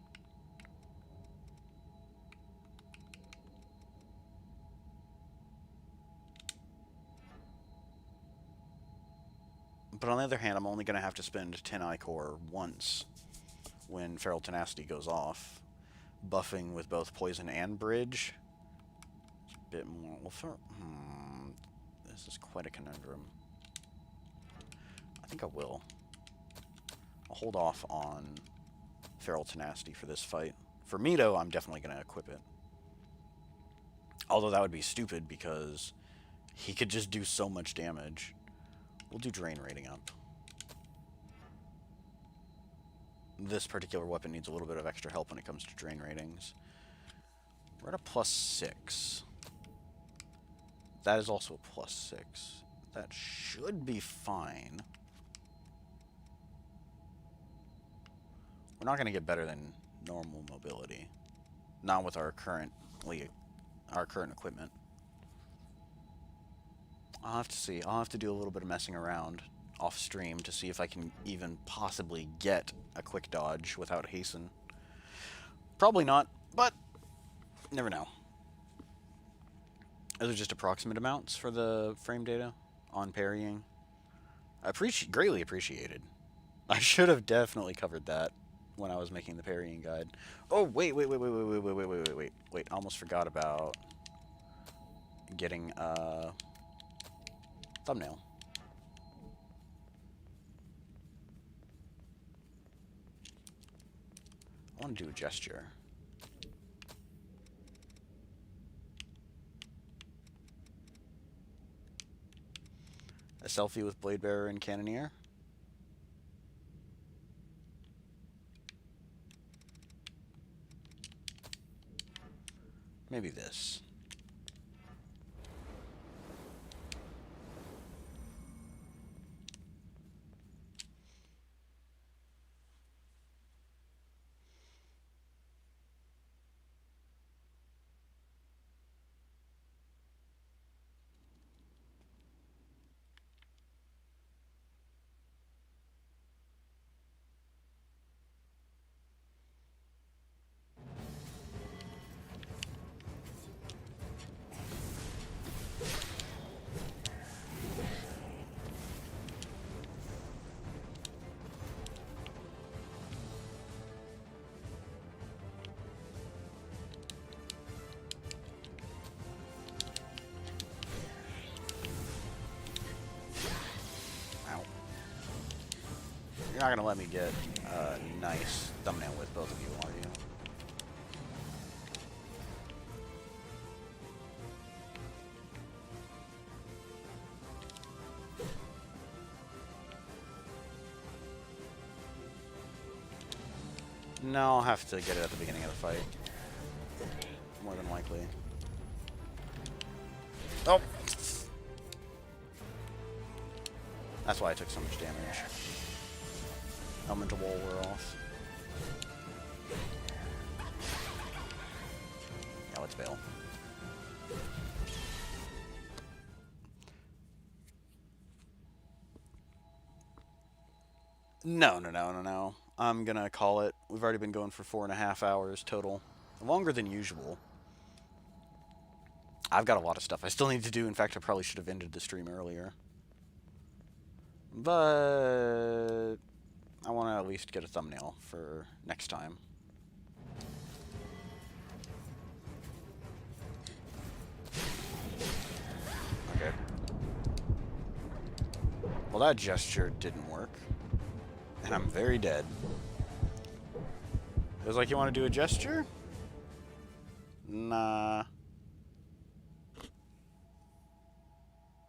But on the other hand, I'm only going to have to spend 10 Ichor once when Feral Tenacity goes off. Buffing with both Poison and Bridge. It's a bit more... Well, this is quite a conundrum. I think I will. I'll hold off on Feral Tenacity for this fight. For Mito, I'm definitely going to equip it. Although that would be stupid because he could just do so much damage. We'll do Drain Rating up. This particular weapon needs a little bit of extra help when it comes to Drain Ratings. We're at a +6. That is also a +6. That should be fine. We're not going to get better than normal mobility. Not with our current equipment. I'll have to see. I'll have to do a little bit of messing around off stream to see if I can even possibly get a quick dodge without hasten. Probably not, but never know. Those are just approximate amounts for the frame data on parrying. Greatly appreciated. I should have definitely covered that when I was making the parrying guide. Oh, wait. I almost forgot about getting a thumbnail. I want to do a gesture. A selfie with Bladebearer and Cannoneer. Maybe this. You're not gonna let me get a nice thumbnail with both of you, are you? No, I'll have to get it at the beginning of the fight. More than likely. Oh! That's why I took so much damage. Elemental wall were off. Yeah, let's bail. No. I'm gonna call it. We've already been going for 4.5 hours total. Longer than usual. I've got a lot of stuff I still need to do. In fact, I probably should have ended the stream earlier. But I want to at least get a thumbnail for next time. Okay. Well, that gesture didn't work. And I'm very dead. It was like, you want to do a gesture? Nah.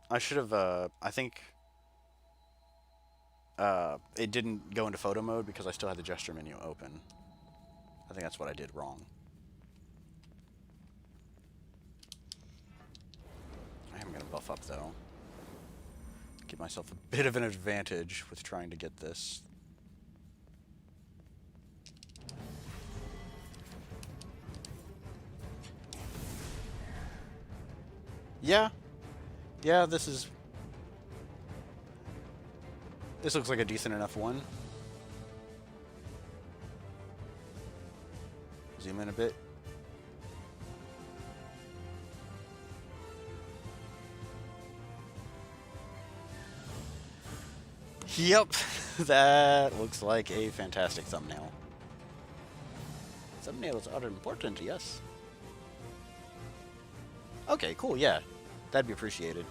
I should have, I think... it didn't go into photo mode because I still had the gesture menu open. I think that's what I did wrong. I am going to buff up, though. Give myself a bit of an advantage with trying to get this. Yeah. Yeah, this looks like a decent enough one. Zoom in a bit. Yep, that looks like a fantastic thumbnail. Thumbnails are important, yes. Okay, cool, yeah. That'd be appreciated.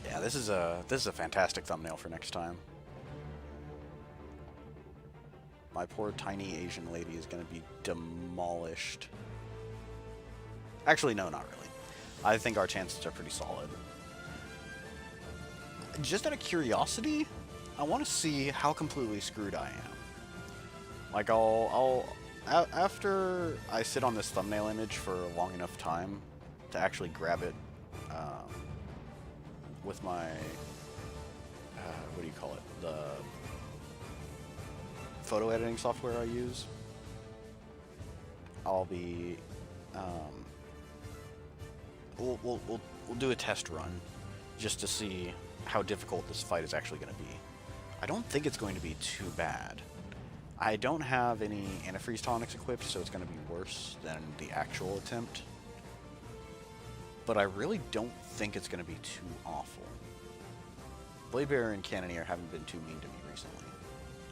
Yeah, this is a fantastic thumbnail for next time. My poor tiny Asian lady is going to be demolished. Actually, no, not really. I think our chances are pretty solid. Just out of curiosity, I want to see how completely screwed I am. Like, after I sit on this thumbnail image for a long enough time to actually grab it with my, what do you call it? The photo editing software I use, I'll be, we'll do a test run just to see how difficult this fight is actually going to be. I don't think it's going to be too bad. I don't have any antifreeze tonics equipped, so it's going to be worse than the actual attempt. But I really don't think it's going to be too awful. Bladebearer and Cannoneer haven't been too mean to me recently.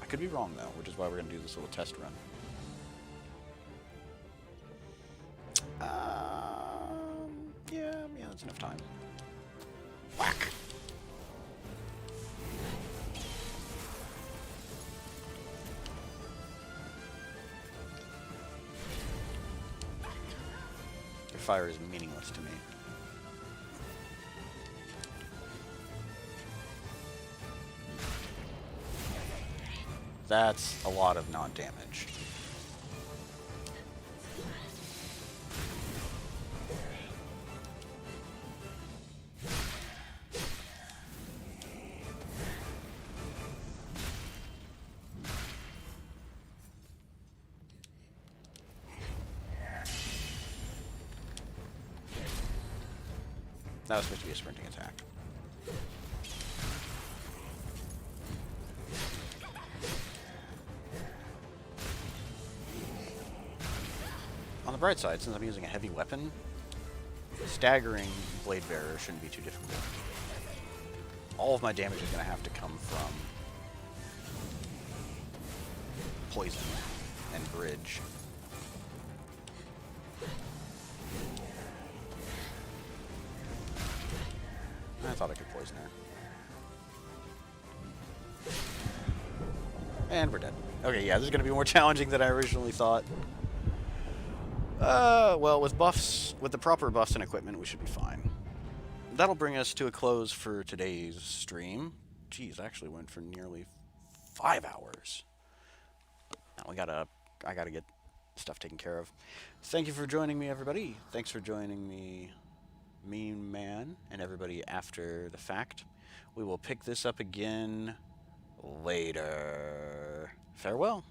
I could be wrong, though, which is why we're going to do this little test run. Yeah, that's enough time. Whack! Your fire is meaningless to me. That's a lot of non-damage. That was supposed to be a sprinting attack. On the bright side, since I'm using a heavy weapon, staggering Bladebearer shouldn't be too difficult. All of my damage is going to have to come from poison and bridge. I thought I could poison her. And we're dead. Okay, yeah, this is going to be more challenging than I originally thought. Well, with the proper buffs and equipment, we should be fine. That'll bring us to a close for today's stream. Jeez, I actually went for nearly 5 hours. Now I gotta get stuff taken care of. Thank you for joining me, everybody. Thanks for joining me, Mean Man, and everybody after the fact. We will pick this up again later. Farewell.